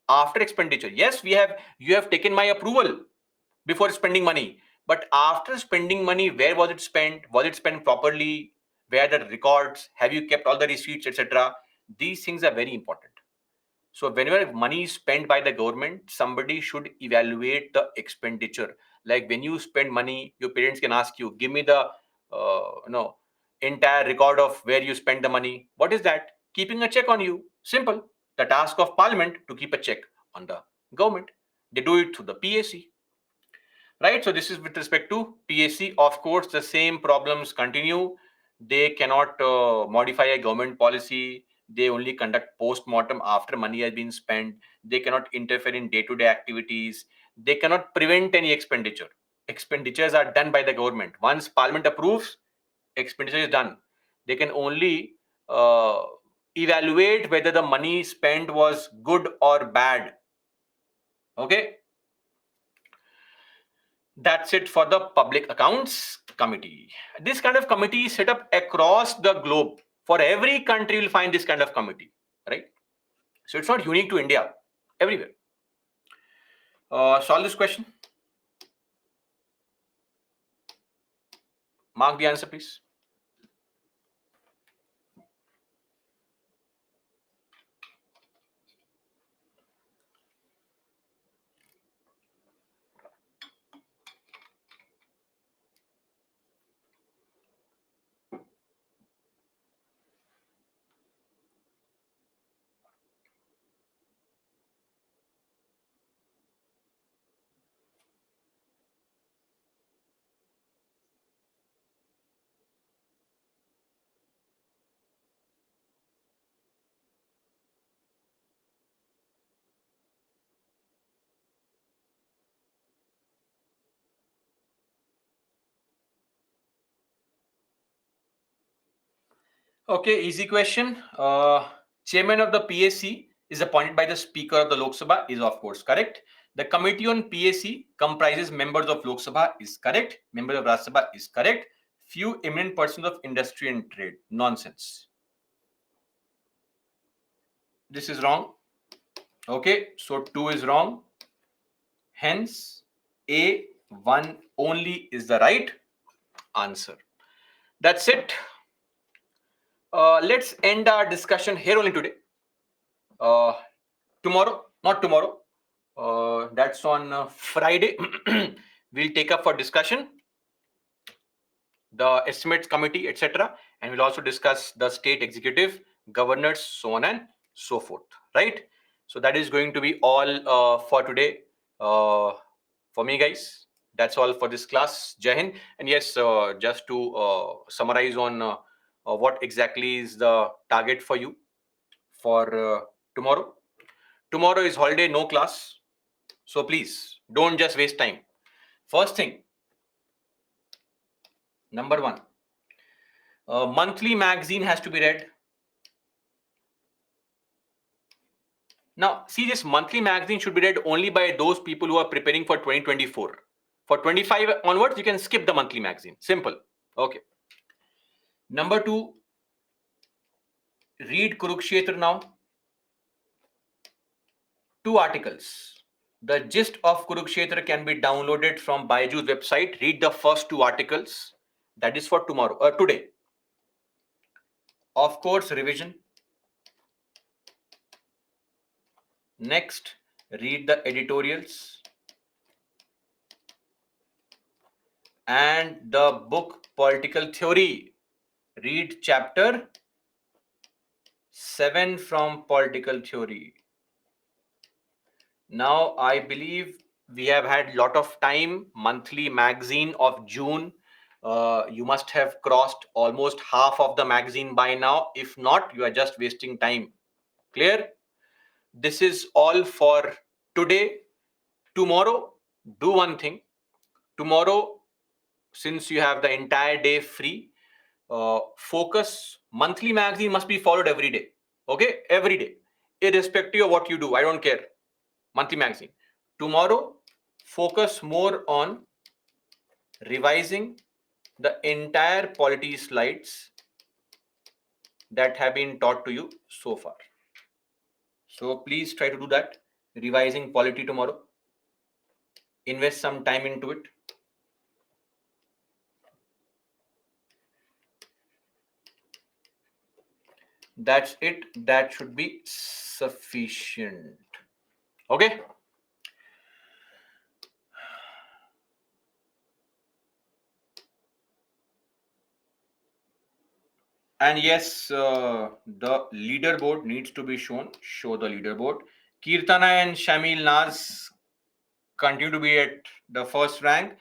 After expenditure, yes, you have taken my approval before spending money, but after spending money, where was it spent? Was it spent properly? where the records, have you kept all the receipts, etc. These things are very important. So whenever money is spent by the government, somebody should evaluate the expenditure. Like when you spend money, your parents can ask you, give me the entire record of where you spend the money. What is that? Keeping a check on you. Simple. The task of parliament to keep a check on the government. They do it through the PAC. Right? So this is with respect to PAC. Of course, the same problems continue. They cannot modify a government policy. They only conduct post-mortem after money has been spent. They cannot interfere in day-to-day activities. They cannot prevent any expenditure. Expenditures are done by the government. Once parliament approves, expenditure is done. They can only evaluate whether the money spent was good or bad. Okay. That's it for the Public Accounts Committee. This kind of committee is set up across the globe. For every country, you'll find this kind of committee, right? So it's not unique to India, everywhere. Solve this question. Mark the answer, please. Okay, easy question. Chairman of the PAC is appointed by the Speaker of the Lok Sabha is of course correct. The committee on PAC comprises members of Lok Sabha is correct. Members of Rajya Sabha is correct. Few eminent persons of industry and trade. Nonsense. This is wrong. Okay, so 2 is wrong. Hence, A1 only is the right answer. That's it. Let's end our discussion here only today. Tomorrow, not tomorrow, that's on Friday, we'll take up for discussion the estimates committee, etc. And we'll also discuss the state executive, governors, so on and so forth, right? So that is going to be all for today. For me, guys, that's all for this class. Jai Hind. And yes, just to summarize on what exactly is the target for you for tomorrow. Tomorrow is holiday, no class. So please don't just waste time. First thing, number 1, monthly magazine has to be read. Now, see, this monthly magazine should be read only by those people who are preparing for 2024. For 25 onwards, you can skip the monthly magazine. Simple. Okay. Number 2, read Kurukshetra now. 2 articles. The gist of Kurukshetra can be downloaded from Baiju's website. Read the first 2 articles. That is for tomorrow, today. Of course, revision. Next, read the editorials and the book Political Theory. Read chapter 7 from Political Theory. Now, I believe we have had lot of time. Monthly magazine of June. You must have crossed almost half of the magazine by now. If not, you are just wasting time. Clear? This is all for today. Tomorrow, do one thing. Tomorrow, since you have the entire day free, focus. Monthly magazine must be followed every day. Okay, every day, irrespective of what you do. I don't care. Monthly magazine. Tomorrow, focus more on revising the entire polity slides that have been taught to you so far. So please try to do that. Revising polity tomorrow. Invest some time into it. That's it. That should be sufficient. Okay. And yes, the leaderboard needs to be shown. Show the leaderboard. Kirtana and Shamil Naz continue to be at the first rank.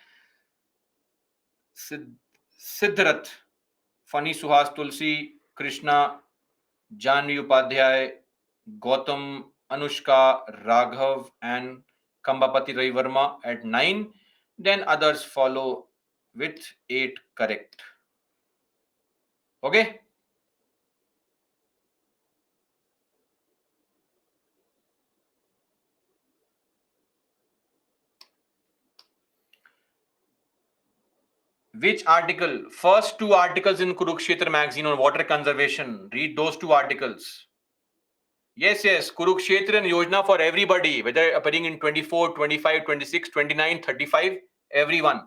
Siddharath, Fani Suhas Tulsi, Krishna, Janvi Upadhyay, Gautam, Anushka, Raghav, and Kambapati Ravi Verma at 9. Then others follow with 8 correct. Okay. Which article? First two articles in Kurukshetra magazine on water conservation. Read those two articles. Yes, yes. Kurukshetra and Yojana for everybody, whether appearing in 24, 25, 26, 29, 35, everyone.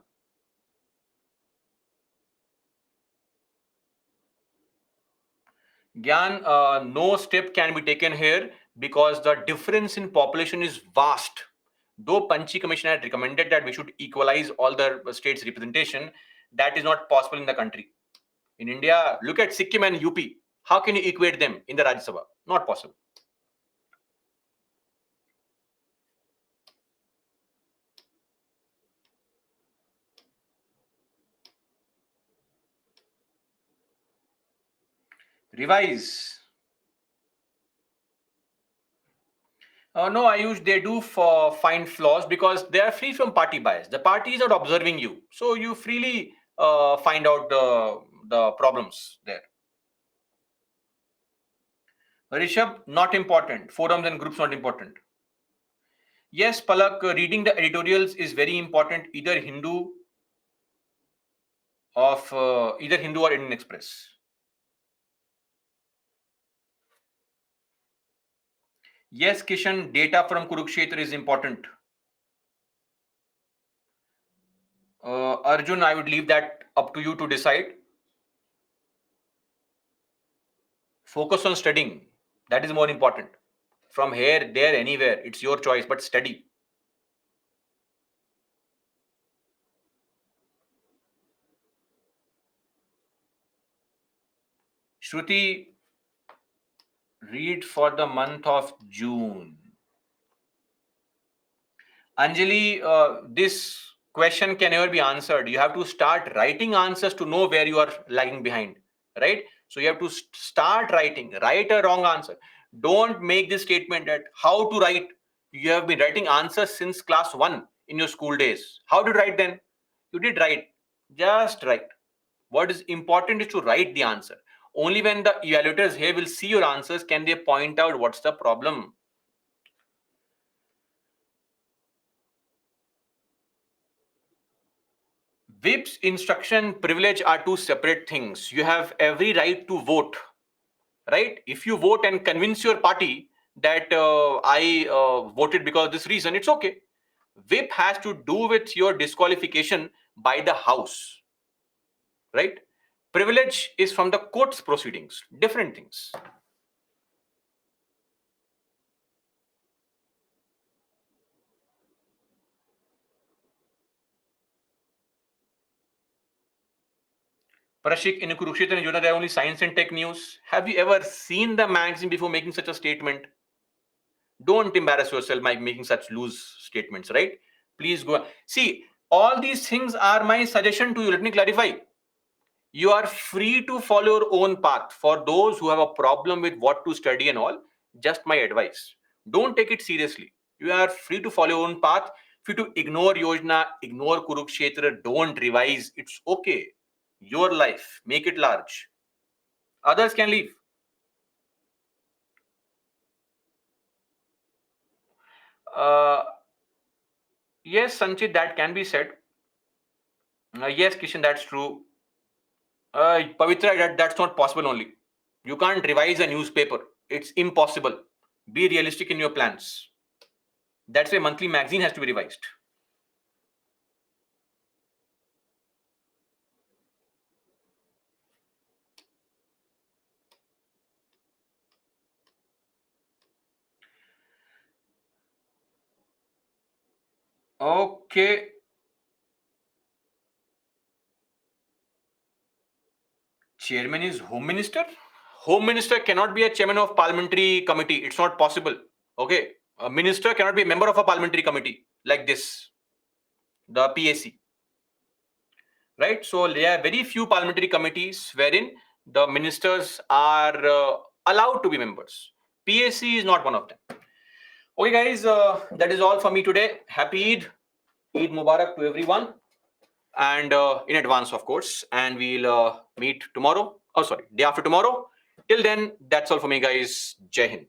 Gyan, no step can be taken here because the difference in population is vast. Though Panchi Commission had recommended that we should equalize all the states' representation, that is not possible in the country. In India, look at Sikkim and UP. How can you equate them in the Rajya Sabha? Not possible. Revise. No, Ayush, they do find flaws because they are free from party bias. The party is not observing you, so you freely find out the problems there. Rishabh, not important. Forums and groups not important. Yes, Palak, reading the editorials is very important. Either Hindu or Indian Express. Yes, Kishan, data from Kurukshetra is important. Arjun, I would leave that up to you to decide. Focus on studying. That is more important. From here, there, anywhere, it's your choice, but study. Shruti, read for the month of June. Anjali, this question can never be answered. You have to start writing answers to know where you are lagging behind, right? So you have to start writing. Write a wrong answer. Don't make this statement that how to write. You have been writing answers since class 1 in your school days. How did you write then? You did write. Just write. What is important is to write the answer. Only when the evaluators here will see your answers can they point out what's the problem. Whip's instruction privilege are two separate things. You have every right to vote, right? If you vote and convince your party that I voted because of this reason, it's okay. Whip has to do with your disqualification by the House, right? Privilege is from the court's proceedings, different things. Parashik, in Kurukshetra and Yona, there are only science and tech news. Have you ever seen the magazine before making such a statement? Don't embarrass yourself by making such loose statements, right? Please go. See, all these things are my suggestion to you. Let me clarify. You are free to follow your own path. For those who have a problem with what to study and all, just my advice. Don't take it seriously. You are free to follow your own path. If you to ignore Yojana, ignore Kurukshetra, don't revise, it's okay. Your life, make it large. Others can leave. Uh, yes, Sanchit, that can be said. Yes, Kishan, that's true. Pavitra, that's not possible only. You can't revise a newspaper. It's impossible. Be realistic in your plans. That's why monthly magazine has to be revised. Okay. Chairman is Home Minister. Home Minister cannot be a chairman of parliamentary committee. It's not possible. Okay. A minister cannot be a member of a parliamentary committee like this, the PAC. Right. So there are very few parliamentary committees wherein the ministers are allowed to be members. PAC is not one of them. Okay, guys, that is all for me today. Happy Eid. Eid Mubarak to everyone. And in advance, of course. And we'll meet tomorrow. Oh, sorry, day after tomorrow. Till then, that's all for me, guys. Jai Hind.